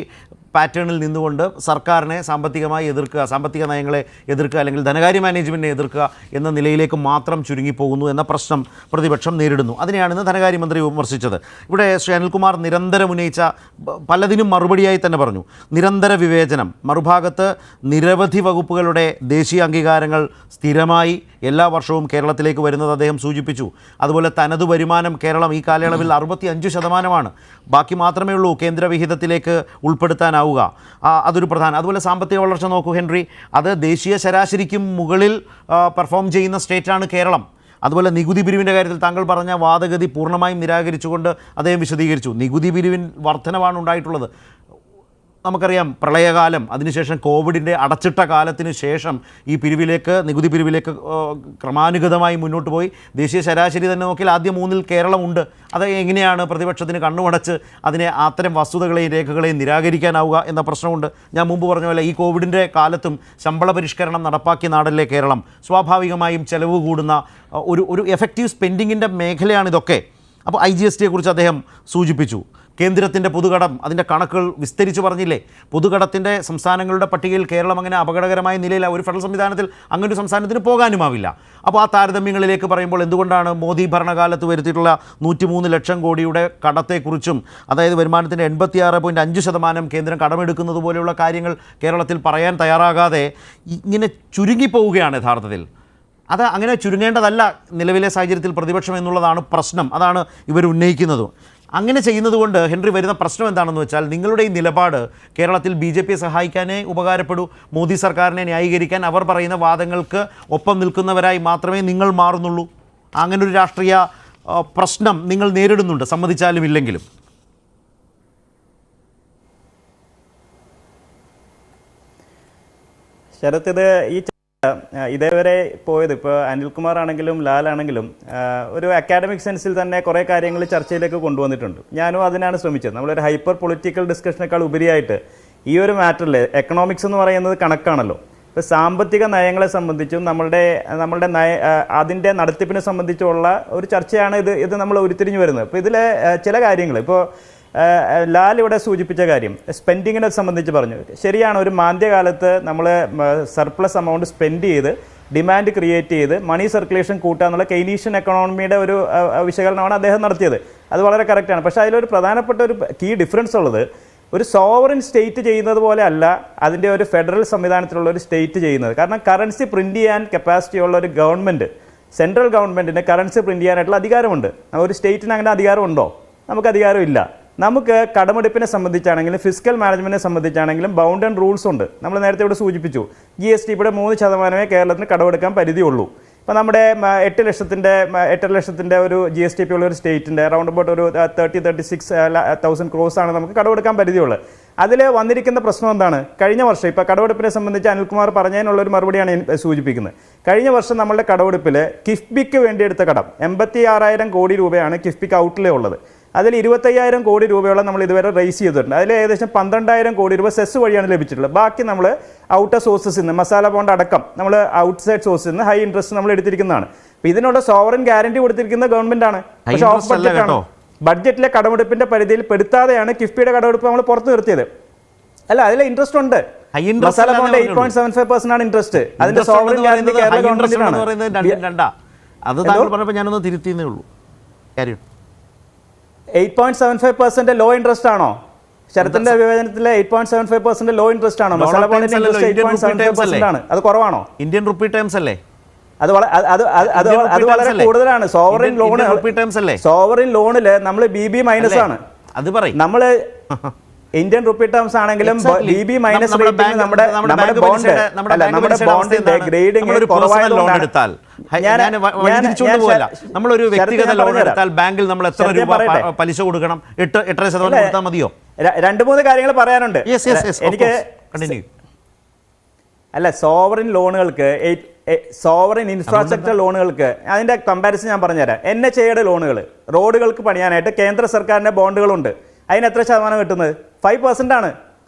പാറ്റേണിൽ നിന്നുകൊണ്ട് സർക്കാരിനെ സാമ്പത്തികമായി എതിർക്കുക, സാമ്പത്തിക നയങ്ങളെ എതിർക്കുക, അല്ലെങ്കിൽ ധനകാര്യ മാനേജ്മെൻറ്റിനെ എതിർക്കുക എന്ന നിലയിലേക്ക് മാത്രം ചുരുങ്ങിപ്പോകുന്നു എന്ന പ്രശ്നം പ്രതിപക്ഷം നേരിടുന്നു. അതിനെയാണ് ഇന്ന് ധനകാര്യമന്ത്രി വിമർശിച്ചത്. ഇവിടെ ശ്രീ അനിൽകുമാർ നിരന്തരം ഉന്നയിച്ച പലതിനും മറുപടിയായി തന്നെ പറഞ്ഞു, നിരന്തര വിവേചനം, മറുഭാഗത്ത് നിരവധി വകുപ്പുകളുടെ ദേശീയ അംഗീകാരങ്ങൾ സ്ഥിരമായി എല്ലാ വർഷവും കേരളത്തിലേക്ക് വരുന്നത് അദ്ദേഹം സൂചിപ്പിച്ചു. അതുപോലെ തനതു വരുമാനം കേരളം ഈ കാലയളവിൽ 65%, ബാക്കി മാത്രമേ ഉള്ളൂ കേന്ദ്ര വിഹിതത്തിലേക്ക് ഉൾപ്പെടുത്താനാവുക. അതൊരു പ്രധാനം. അതുപോലെ സാമ്പത്തിക വളർച്ച നോക്കൂ ഹെൻറി, അത് ദേശീയ ശരാശരിക്കും മുകളിൽ പെർഫോം ചെയ്യുന്ന സ്റ്റേറ്റാണ് കേരളം. അതുപോലെ നികുതി പിരിവിൻ്റെ കാര്യത്തിൽ താങ്കൾ പറഞ്ഞ വാദഗതി പൂർണ്ണമായും നിരാകരിച്ചുകൊണ്ട് അദ്ദേഹം വിശദീകരിച്ചു. നികുതി പിരിവിൻ വർധനവാണ് ഉണ്ടായിട്ടുള്ളത്. നമുക്കറിയാം പ്രളയകാലം, അതിനുശേഷം കോവിഡിൻ്റെ അടച്ചിട്ട കാലത്തിന് ശേഷം ഈ നികുതി പിരിവിലേക്ക് ക്രമാനുഗതമായി മുന്നോട്ട് പോയി. ദേശീയ ശരാശരി തന്നെ നോക്കിയാൽ ആദ്യം 3-ൽ കേരളമുണ്ട്. അത് എങ്ങനെയാണ് പ്രതിപക്ഷത്തിന് കണ്ണുമടച്ച് അതിനെ അത്തരം വസ്തുതകളെയും രേഖകളെയും നിരാകരിക്കാനാവുക എന്ന പ്രശ്നമുണ്ട്. ഞാൻ മുമ്പ് പറഞ്ഞ പോലെ ഈ കോവിഡിൻ്റെ കാലത്തും ശമ്പള പരിഷ്കരണം നടപ്പാക്കിയ നാടല്ലേ കേരളം. സ്വാഭാവികമായും ചെലവ് കൂടുന്ന ഒരു എഫക്റ്റീവ് സ്പെൻഡിങ്ങിൻ്റെ മേഖലയാണിതൊക്കെ. അപ്പോൾ IGST അദ്ദേഹം സൂചിപ്പിച്ചു. കേന്ദ്രത്തിൻ്റെ പൊതുകടം, അതിൻ്റെ കണക്കുകൾ വിസ്തരിച്ച് പറഞ്ഞില്ലേ. പൊതുകടത്തിൻ്റെ സംസ്ഥാനങ്ങളുടെ പട്ടികയിൽ കേരളം അങ്ങനെ അപകടകരമായ നിലയിൽ ഒരു ഫെഡറൽ സംവിധാനത്തിൽ അങ്ങനെ ഒരു സംസ്ഥാനത്തിന് പോകാനുമാവില്ല. അപ്പോൾ ആ താരതമ്യങ്ങളിലേക്ക് പറയുമ്പോൾ എന്തുകൊണ്ടാണ് മോദി ഭരണകാലത്ത് വരുത്തിയിട്ടുള്ള 103 ലക്ഷം കോടിയുടെ കടത്തെക്കുറിച്ചും, അതായത് വരുമാനത്തിൻ്റെ 86.5% കേന്ദ്രം കടമെടുക്കുന്നത് പോലെയുള്ള കാര്യങ്ങൾ കേരളത്തിൽ പറയാൻ തയ്യാറാകാതെ ഇങ്ങനെ ചുരുങ്ങിപ്പോവുകയാണ് യഥാർത്ഥത്തിൽ? അത് അങ്ങനെ ചുരുങ്ങേണ്ടതല്ല നിലവിലെ സാഹചര്യത്തിൽ പ്രതിപക്ഷം എന്നുള്ളതാണ് പ്രശ്നം. അതാണ് ഇവർ ഉന്നയിക്കുന്നത്. അങ്ങനെ ചെയ്യുന്നത് കൊണ്ട് ഹെൻറി വരുന്ന പ്രശ്നം എന്താണെന്ന് വെച്ചാൽ, നിങ്ങളുടെ ഈ നിലപാട് കേരളത്തിൽ BJPയെ സഹായിക്കാനേ ഉപകാരപ്പെടൂ. മോദി സർക്കാരിനെ ന്യായീകരിക്കാൻ അവർ പറയുന്ന വാദങ്ങൾക്ക് ഒപ്പം നിൽക്കുന്നവരായി മാത്രമേ നിങ്ങൾ മാറുന്നുള്ളൂ. അങ്ങനൊരു രാഷ്ട്രീയ പ്രശ്നം നിങ്ങൾ നേരിടുന്നുണ്ട്, സമ്മതിച്ചാലും ഇല്ലെങ്കിലും. ശരത്, ഇതേവരെ പോയത് ഇപ്പോൾ അനിൽകുമാർ ആണെങ്കിലും ലാലാണെങ്കിലും ഒരു അക്കാഡമിക് സെൻസിൽ തന്നെ കുറേ കാര്യങ്ങൾ ചർച്ചയിലേക്ക് കൊണ്ടുവന്നിട്ടുണ്ട്. ഞാനും അതിനാണ് ശ്രമിച്ചത്. നമ്മളൊരു ഹൈപ്പർ പൊളിറ്റിക്കൽ ഡിസ്കഷനേക്കാൾ ഉപരിയായിട്ട് ഈ ഒരു മാറ്ററിൽ എക്കണോമിക്സ് എന്ന് പറയുന്നത് കണക്കാണല്ലോ. ഇപ്പോൾ സാമ്പത്തിക നയങ്ങളെ സംബന്ധിച്ചും നമ്മളുടെ അതിൻ്റെ നടത്തിപ്പിനെ സംബന്ധിച്ചുള്ള ഒരു ചർച്ചയാണ് ഇത് നമ്മൾ ഉരുത്തിരിഞ്ഞു വരുന്നത്. ഇപ്പോൾ ഇതിലെ ചില കാര്യങ്ങൾ, ഇപ്പോൾ ലാൽ ഇവിടെ സൂചിപ്പിച്ച കാര്യം സ്പെൻഡിങ്ങിനെ സംബന്ധിച്ച് പറഞ്ഞു. ശരിയാണ്, ഒരു മാന്ദ്യകാലത്ത് നമ്മൾ സർപ്ലസ് എമൗണ്ട് സ്പെൻഡ് ചെയ്ത് ഡിമാൻഡ് ക്രിയേറ്റ് ചെയ്ത് മണി സർക്കുലേഷൻ കൂട്ടുക എന്നുള്ള കെയ്നീഷ്യൻ എക്കണോമിയുടെ ഒരു വിശകലനമാണ് അദ്ദേഹം നടത്തിയത്. അത് വളരെ കറക്റ്റാണ്. പക്ഷേ അതിലൊരു പ്രധാനപ്പെട്ട ഒരു കീ ഡിഫറൻസ് ഉള്ളത്, ഒരു സോവറിൻ സ്റ്റേറ്റ് ചെയ്യുന്നത് പോലെ അല്ല അതിൻ്റെ ഒരു ഫെഡറൽ സംവിധാനത്തിലുള്ള ഒരു സ്റ്റേറ്റ് ചെയ്യുന്നത്. കാരണം കറൻസി പ്രിൻറ്റ് ചെയ്യാൻ കപ്പാസിറ്റി ഉള്ള ഒരു ഗവൺമെൻറ്, സെൻട്രൽ ഗവൺമെൻറ്റിന് കറൻസി പ്രിൻറ്റ് ചെയ്യാനായിട്ടുള്ള അധികാരമുണ്ട്. ഒരു സ്റ്റേറ്റിന് അങ്ങനെ അധികാരമുണ്ടോ? നമുക്ക് അധികാരമില്ല. നമുക്ക് കടമെടുപ്പിനെ സംബന്ധിച്ചാണെങ്കിലും ഫിസ്ക്കൽ മാനേജ്മെൻറ്റിനെ സംബന്ധിച്ചാണെങ്കിലും ബൗണ്ട് ആൻഡ് റൂൾസ് ഉണ്ട്. നമ്മൾ നേരത്തെ ഇവിടെ സൂചിപ്പിച്ചു, GST ഇവിടെ 3% കേരളത്തിന് കടമെടുക്കാൻ പരിധിയുള്ളൂ. ഇപ്പോൾ നമ്മുടെ 8 ലക്ഷത്തിൻ്റെ ഒരു GST ഉള്ള ഒരു സ്റ്റേറ്റിൻ്റെ അറൗണ്ട് അബൌട്ട് ഒരു 36,000 crores ആണ് നമുക്ക് കടമെടുക്കാൻ പരിധിയുള്ളത്. അതിൽ വന്നിരിക്കുന്ന പ്രശ്നം എന്താണ്? കഴിഞ്ഞ വർഷം ഇപ്പോൾ കടമെടുപ്പിനെ സംബന്ധിച്ച് അനിൽകുമാർ പറഞ്ഞതിനുള്ളൊരു മറുപടിയാണ് സൂചിപ്പിക്കുന്നത്. കഴിഞ്ഞ വർഷം നമ്മളുടെ കടമെടുപ്പിൽ കിഫ്ബിക്ക് വേണ്ടി എടുത്ത കടം 86,000 കോടി രൂപയാണ് കിഫ്ബിക്ക് ഔട്ട്ലേ ഉള്ളത്. അതിൽ 25,000 കോടി രൂപയോളം നമ്മൾ ഇതുവരെ റേസ് ചെയ്തിട്ടുണ്ട്. അതിൽ ഏകദേശം 12,000 കോടി രൂപ സെസ് വഴിയാണ് ലഭിച്ചിട്ടുള്ളത്. ബാക്കി നമ്മൾ ഔട്ടർ സോഴ്സസിൽ നിന്ന്, മസാല ബോണ്ട് അടക്കം നമ്മൾ ഔട്ട്സൈഡ് സോഴ്സിൽ നിന്ന് ഹൈ ഇൻട്രസ്റ്റ് നമ്മൾ എടുത്തിരിക്കുന്നതാണ്. അപ്പോൾ ഇതിനുള്ള സോവറിൻ ഗ്യാരണ്ടി കൊടുത്തിരിക്കുന്നത് ഗവൺമെന്റ് ആണ്. പക്ഷേ ഓഫ് ബഡ്ജറ്റാണ്. ബഡ്ജറ്റിലെ കടമെടുപ്പിന്റെ പരിധിയിൽ പെടുത്താതെയാണ് കിഫ്ബിയുടെ കടമെടുപ്പ് നമ്മൾ പുറത്തു നിർത്തിയത്. അല്ല, അതിലെ ഇൻട്രസ്റ്റ് ഉണ്ട്. മസാല ബോണ്ട് 8.75% ആണ് ഇൻട്രസ്റ്റ്. അതിന്റെ സോവറിൻ ഗ്യാരണ്ടി കേരള ഗവൺമെന്റിനാണ്. അത് താങ്കൾ പറഞ്ഞപ്പോൾ ഞാനൊന്ന് തിരുത്തിയേ ഉള്ളൂ. കാര്യം 8.75% ലോ ഇൻട്രസ്റ്റ് ആണോ? ശരത്തിന്റെ വിവേചനത്തിലെ 8.75% ലോ ഇൻട്രസ്റ്റ് ആണോ? മസാല ബോണ്ടിന്റെ ഇൻട്രസ്റ്റ് 8.75% ആണ്. അത് കുറവാണോ? ഇന്ത്യൻ റുപ്പി ടേംസ് അല്ലേ? അത് വളരെ കൂടുതലാണ്. സോവറിൻ ലോണിൽ നമ്മൾ BB മൈനസ് ആണ്. അത് പറയും. നമ്മള് ഇന്ത്യൻ റുപ്പി ടേംസ് ആണെങ്കിലും BB മൈനസ് നമ്മുടെ ബോണ്ടിന്റെ ഗ്രേഡിംഗ് നമ്മളൊരു വ്യക്തിഗത ലോൺ എടുത്താൽ ബാങ്കിൽ നമ്മൾ എത്ര രൂപ പലിശ കൊടുക്കണം? 8.5% കൊടുത്താൽ മതിയോ? 2-3 കാര്യങ്ങൾ പറയാനുണ്ട് എനിക്ക്. അല്ല, സോവറിൻ ലോണുകൾക്ക്, സോവറിൻ ഇൻഫ്രാസ്ട്രക്ചർ ലോണുകൾക്ക് അതിന്റെ കമ്പാരിസൺ ഞാൻ പറഞ്ഞുതരാം. NHAയുടെ ലോണുകൾ, റോഡുകൾക്ക് പണിയാനായിട്ട് കേന്ദ്ര സർക്കാരിന്റെ ബോണ്ടുകളുണ്ട്. അതിന് എത്ര ശതമാനം കിട്ടുന്നത്? 5% ആണ്.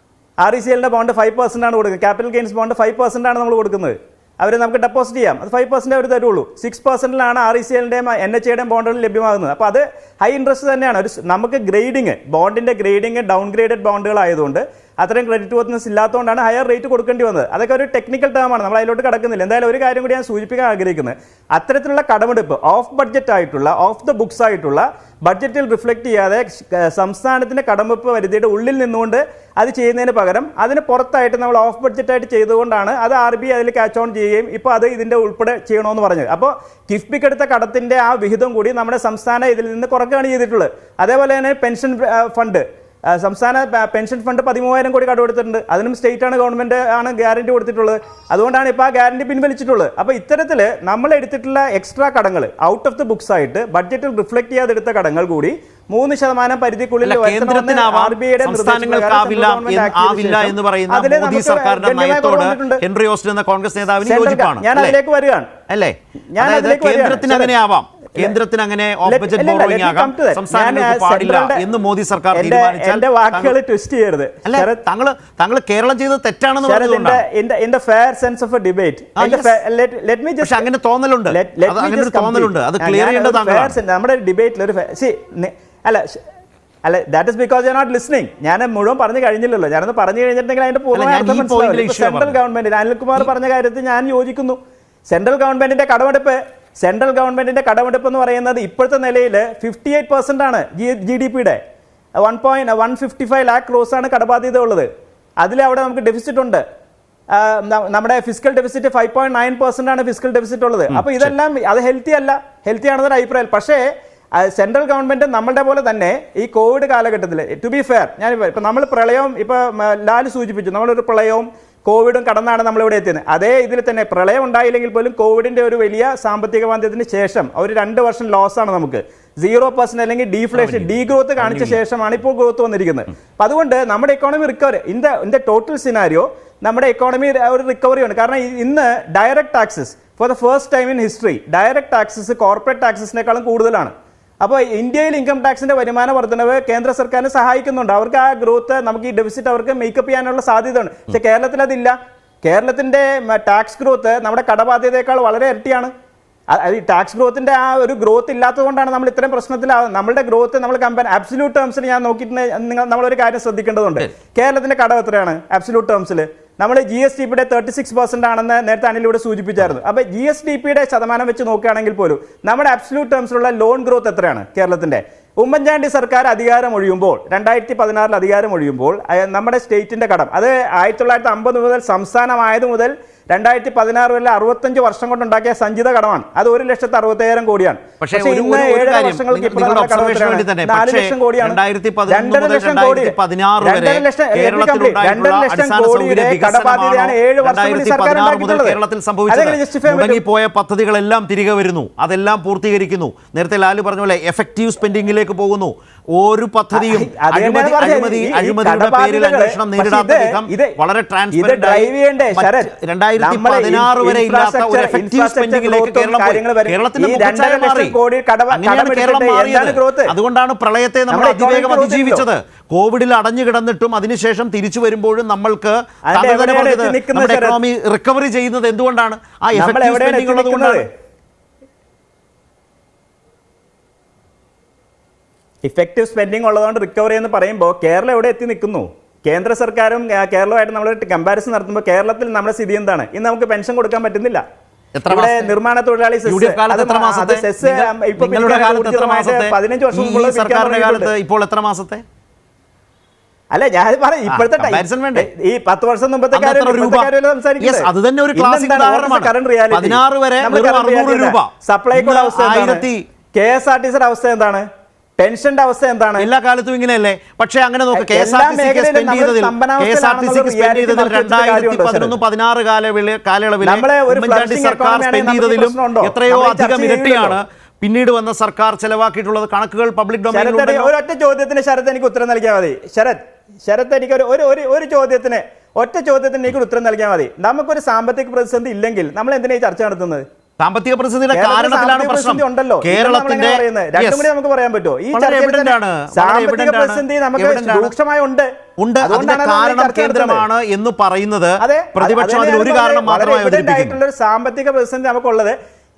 RECLന്റെ ബോണ്ട് 5% ആണ് കൊടുക്കുന്നത്. ക്യാപിറ്റൽ ഗെയിൻസ് ബോണ്ട് 5% ആണ് നമ്മൾ കൊടുക്കുന്നത്. അവർ നമുക്ക് ഡെപ്പോസിറ്റ് ചെയ്യാം. അത് 5% അവർ തരുള്ളൂ. 6%ലാണ് RECLന്റെയും NHAയുടെയും ബോണ്ടുകൾ ലഭ്യമാകുന്നത്. അപ്പോൾ അത് ഹൈ ഇൻട്രസ്റ്റ് തന്നെയാണ്. നമുക്ക് ഗ്രേഡിങ്, ബോണ്ടിന്റെ ഗ്രേഡിങ് ഡൗൺഗ്രേഡഡ് ബോണ്ടുകൾ ആയതുകൊണ്ട് അത്രയും ക്രെഡിറ്റ് വർത്തിനെസ് ഇല്ലാത്തതുകൊണ്ടാണ് ഹയർ റേറ്റ് കൊടുക്കേണ്ടി വന്നത്. അതൊക്കെ ഒരു ടെക്നിക്കൽ ടേമാണ്, നമ്മൾ അതിലോട്ട് കിടക്കുന്നില്ല. എന്തായാലും ഒരു കാര്യം കൂടി ഞാൻ സൂചിപ്പിക്കാൻ ആഗ്രഹിക്കുന്നത്, അത്തരത്തിലുള്ള കടമെടുപ്പ് ഓഫ് ബഡ്ജറ്റ് ആയിട്ടുള്ള, ഓഫ് ദ ബുക്സ് ആയിട്ടുള്ള, ബഡ്ജറ്റിൽ റിഫ്ലക്ട് ചെയ്യാതെ സംസ്ഥാനത്തിന്റെ കടമെടുപ്പ് പരിധിയുടെ ഉള്ളിൽ നിന്നുകൊണ്ട് അത് ചെയ്യുന്നതിന് പകരം അതിന് പുറത്തായിട്ട് നമ്മൾ ഓഫ് ബഡ്ജറ്റായിട്ട് ചെയ്തുകൊണ്ടാണ് അത് RBI അതിൽ ക്യാച്ച് ഓൺ ചെയ്യുകയും ഇപ്പോൾ അത് ഇതിന്റെ ഉൾപ്പെടെ ചെയ്യണമെന്ന് പറഞ്ഞത്. അപ്പോൾ കിഫ്ബിക്ക് എടുത്ത കടത്തിന്റെ ആ വിഹിതം കൂടി നമ്മുടെ സംസ്ഥാനം ഇതിൽ നിന്ന് കുറയ്ക്കുകയാണ് ചെയ്തിട്ടുള്ളത്. അതേപോലെ തന്നെ പെൻഷൻ ഫണ്ട് സംസ്ഥാന പെൻഷൻ ഫണ്ട് 13,000 കോടി കടമെടുത്തിട്ടുണ്ട്. അതിനും സ്റ്റേറ്റാണ് ഗവൺമെൻറ് ആണ് ഗ്യാരണ്ടി കൊടുത്തിട്ടുള്ളത്. അതുകൊണ്ടാണ് ഇപ്പോൾ ആ ഗ്യാരണ്ടി പിൻവലിച്ചിട്ടുള്ളത്. അപ്പോൾ ഇത്തരത്തിൽ നമ്മൾ എടുത്തിട്ടുള്ള എക്സ്ട്രാ കടങ്ങൾ ഔട്ട് ഓഫ് ദി ബുക്സ് ആയിട്ട് ബഡ്ജറ്റിൽ റിഫ്ലക്ട് ചെയ്യാതെടുത്ത കടങ്ങൾ കൂടി 3% പരിധിക്കുള്ളിൽ എന്ന് പറയുന്ന മോദി സർക്കാരിന്റെ നയത്തോട് ഹെൻറി ഓസ്റ്റൻ എന്ന കോൺഗ്രസ് നേതാവിന് യോജിപ്പാണ്. ഞാൻ അതിലേക്ക് വരികയാണ് അല്ലേ? കേന്ദ്രത്തിന് അങ്ങനെ ആവാം, കേന്ദ്രത്തിന് അങ്ങനെ ഓഫ് ബജറ്റ് ബോറോയിങ് ആകാം, സംസ്ഥാനങ്ങൾക്ക് പാടില്ല എന്ന് മോദി സർക്കാർ തീരുമാനിച്ചാൽ എന്റെ വാക്കുകൾ ട്വിസ്റ്റ് ചെയ്യരുത്. താങ്കൾ കേരളം ചെയ്തത് തെറ്റാണെന്ന് പറഞ്ഞുകൊണ്ടാണ്. അങ്ങനെ തോന്നലുണ്ട്, അത് ക്ലിയർ ചെയ്യേണ്ടത് നമ്മുടെ ഡിബേറ്റിൽ ഒരു അല്ല that is because you are not listening. ഞാൻ മുഴുവൻ പറഞ്ഞു കഴിഞ്ഞില്ലല്ലോ. ഞാനത് പറഞ്ഞു കഴിഞ്ഞിട്ടുണ്ടെങ്കിൽ അതിന്റെ പൂർണ്ണ സെൻട്രൽ ഗവൺമെന്റ് അനിൽകുമാർ പറഞ്ഞ കാര്യത്തിൽ ഞാൻ യോജിക്കുന്നു. സെൻട്രൽ ഗവൺമെന്റിന്റെ കടമെടുപ്പ് എന്ന് പറയുന്നത് ഇപ്പോഴത്തെ നിലയിൽ 58% ആണ് GDP-യുടെ. 1.155 lakh crores ആണ് കടബാധ്യത ഉള്ളത്. അവിടെ നമുക്ക് ഡെഫിസിറ്റ് ഉണ്ട്. നമ്മുടെ ഫിസിക്കൽ ഡെഫിസിറ്റ് 5.9% ആണ് ഫിസിക്കൽ ഡെഫിസിറ്റ് ഉള്ളത്. അപ്പോൾ ഇതെല്ലാം അത് ഹെൽത്തി ആണെന്നൊരു അഭിപ്രായം. പക്ഷേ സെൻട്രൽ ഗവൺമെന്റ് നമ്മളുടെ പോലെ തന്നെ ഈ കോവിഡ് കാലഘട്ടത്തിൽ ടു ബി ഫെയർ, ഇപ്പം നമ്മൾ പ്രളയവും ലാൽ സൂചിപ്പിച്ചു, നമ്മളൊരു പ്രളയവും കോവിഡും കടന്നാണ് നമ്മളിവിടെ എത്തിയത്. അതേ ഇതിൽ തന്നെ പ്രളയം ഉണ്ടായില്ലെങ്കിൽ പോലും കോവിഡിന്റെ ഒരു വലിയ സാമ്പത്തിക മാന്ദ്യത്തിന് ശേഷം ഒരു 2 വർഷം ലോസാണ് നമുക്ക്. 0% അല്ലെങ്കിൽ ഡീഫ്ലേഷൻ ഡീഗ്രോത്ത് കാണിച്ച ശേഷമാണ് ഇപ്പോൾ ഗ്രോത്ത് വന്നിരിക്കുന്നത്. അപ്പം അതുകൊണ്ട് നമ്മുടെ economy recovery in the total scenario നമ്മുടെ എക്കോണമി ഒരു റിക്കവറിയാണ്. കാരണം ഇന്ന് direct taxes for the first time in history direct taxes corporate ടാക്സസിനേക്കാളും കൂടുതലാണ്. അപ്പോൾ ഇന്ത്യയിൽ ഇൻകം ടാക്സിന്റെ വരുമാന വർധനവ് കേന്ദ്ര സർക്കാരിനെ സഹായിക്കുന്നുണ്ട്. അവർക്ക് ആ ഗ്രോത്ത് നമുക്ക് ഈ ഡെഫിസിറ്റ് അവർക്ക് മേക്കപ്പ് ചെയ്യാനുള്ള സാധ്യത ഉണ്ട്. പക്ഷെ കേരളത്തിൽ അതില്ല. കേരളത്തിന്റെ ടാക്സ് ഗ്രോത്ത് നമ്മുടെ കടബാധ്യതയേക്കാൾ വളരെ ഇരട്ടിയാണ്. ഈ ടാക്സ് ഗ്രോത്തിന്റെ ആ ഒരു ഗ്രോത്ത് ഇല്ലാത്തതുകൊണ്ടാണ് നമ്മൾ ഇത്രയും പ്രശ്നത്തിലാവുന്നത്. നമ്മളുടെ ഗ്രോത്ത് നമ്മൾ അബ്സല്യൂട്ട് ടേംസിൽ ഞാൻ നോക്കിയിട്ട് നമ്മളൊരു കാര്യം ശ്രദ്ധിക്കേണ്ടതുണ്ട്. കേരളത്തിന്റെ കടം എത്രയാണ് അബ്സല്യൂട്ട് ടേംസിൽ? നമ്മൾ GSDP-യുടെ 36% ആണെന്ന് നേരത്തെ അനിലൂടെ സൂചിപ്പിച്ചായിരുന്നു. അപ്പോൾ GSDP-യുടെ ശതമാനം വെച്ച് നോക്കുകയാണെങ്കിൽ പോലും നമ്മുടെ അബ്സല്യൂട്ട് ടേംസിലുള്ള ലോൺ ഗ്രോത്ത് എത്രയാണ് കേരളത്തിന്റെ? ഉമ്മൻചാണ്ടി സർക്കാർ അധികാരം ഒഴിയുമ്പോൾ 2016 അധികാരം ഒഴിയുമ്പോൾ നമ്മുടെ സ്റ്റേറ്റിന്റെ കടം അത് 1950 മുതൽ സംസ്ഥാനമായത് മുതൽ 2016 വരെ 65 വർഷം കൊണ്ടുണ്ടാക്കിയ സഞ്ചിത കടമാണ്. അത് 1,60,60,000 കോടിയാണ്. പക്ഷേ ഇന്ന് 7 വർഷങ്ങൾക്ക് ഇപ്പോൾ 4 ലക്ഷം കോടിയാണ്. 2 ലക്ഷം കോടിയുടെ കടബാധ്യതയാണ് 7 വർഷം സർക്കാർ കേരളത്തിൽ സംഭവിച്ചത്. പോയ പദ്ധതികളെല്ലാം തിരികെ വരുന്നു, അതെല്ലാം പൂർത്തീകരിക്കുന്നു. നേരത്തെ ലാലു പറഞ്ഞ പോലെ എഫക്റ്റീവ് സ്പെൻഡിംഗിലേക്ക് പോകുന്നു. ഒരു പദ്ധതിയും അഴിമതിയുടെ പേരിൽ അന്വേഷണം നേരിടാത്ത വിധം വളരെ ട്രാൻസ്പെറന്റ് 2016 വരെ ഇല്ലാത്ത ഒരു എഫക്റ്റീവ് സ്പെൻഡിംഗിലേക്ക് കേരളത്തിന്റെ അതുകൊണ്ടാണ് പ്രളയത്തെ നമ്മൾ അതിവേഗം അതിജീവിച്ചത്. കോവിഡിൽ അടഞ്ഞു കിടന്നിട്ടും അതിനുശേഷം തിരിച്ചു വരുമ്പോഴും നമ്മൾക്ക് നമ്മുടെ എക്കണോമി റിക്കവറി ചെയ്യുന്നത് എന്തുകൊണ്ടാണ്? ആ എഫക്റ്റീവ് സ്പെൻഡിംഗ് ഉള്ളതുകൊണ്ടാണ്. ഇഫക്റ്റീവ് സ്പെൻഡിംഗ് ഉള്ളതുകൊണ്ട് റിക്കവറി എന്ന് പറയുമ്പോൾ കേരളം എവിടെ എത്തി നിൽക്കുന്നു? കേന്ദ്ര സർക്കാരും കേരളമായിട്ട് നമ്മൾ കമ്പാരിസൺ നടത്തുമ്പോൾ കേരളത്തിൽ നമ്മുടെ സ്ഥിതി എന്താണ്? ഇന്ന് നമുക്ക് പെൻഷൻ കൊടുക്കാൻ പറ്റുന്നില്ല. ഇവിടെ നിർമ്മാണ തൊഴിലാളി 15 വർഷം ഇപ്പോൾ എത്ര മാസത്തെ? അല്ല ഞാൻ പറയാം ഇപ്പോഴത്തെ ഈ 10 വർഷം മുമ്പത്തെ സപ്ലൈകോയുടെ അവസ്ഥ എന്താണ്? KSRTCയുടെ അവസ്ഥ എന്താണ്? പെൻഷന്റെ അവസ്ഥ എന്താണ്? എല്ലാ കാലത്തും ഇങ്ങനെയല്ലേ? പക്ഷേ അങ്ങനെ നോക്ക്, KSRTC സ്പെൻഡ് ചെയ്തതിൽ 2011-16 കാലയളവിൽ ഉമ്മൻചാണ്ടി സർക്കാർ സ്പെൻഡ് ചെയ്തതിലും എത്രയോ അധികം ഇരട്ടിയാണ് പിന്നീട് വന്ന സർക്കാർ ചെലവാക്കിയിട്ടുള്ളത്. കണക്കുകൾ പബ്ലിക് ഡൊമൈനിൽ. ഒരൊറ്റ ചോദ്യത്തിന് ശരത് എനിക്ക് ഉത്തരം നൽകിയാൽ മതി. ശരത് എനിക്ക് ഒരു ചോദ്യത്തിന് എനിക്ക് ഉത്തരം നൽകിയാൽ മതി. നമുക്കൊരു സാമ്പത്തിക പ്രതിസന്ധി ഇല്ലെങ്കിൽ നമ്മൾ എന്തിനാ ചർച്ച നടത്തുന്നത്? സാമ്പത്തിക പ്രതിസന്ധിയുടെ കാരണത്തിലാണ് പ്രശ്നം. കേരളത്തിന്റെ നമുക്ക് പറയാൻ പറ്റുമോ? ഈ സാമ്പത്തിക പ്രതിസന്ധി നമുക്ക് രൂക്ഷമായി ഉണ്ട്. അതിന്റെ കാരണം കേന്ദ്രമാണ് എന്ന് പറയുന്നത് പ്രതിപക്ഷം അതിന് ഒരു കാരണം മാത്രമായി അവതരിപ്പിക്കുന്നു. ഒരു സാമ്പത്തിക പ്രതിസന്ധി നമുക്കുള്ളത്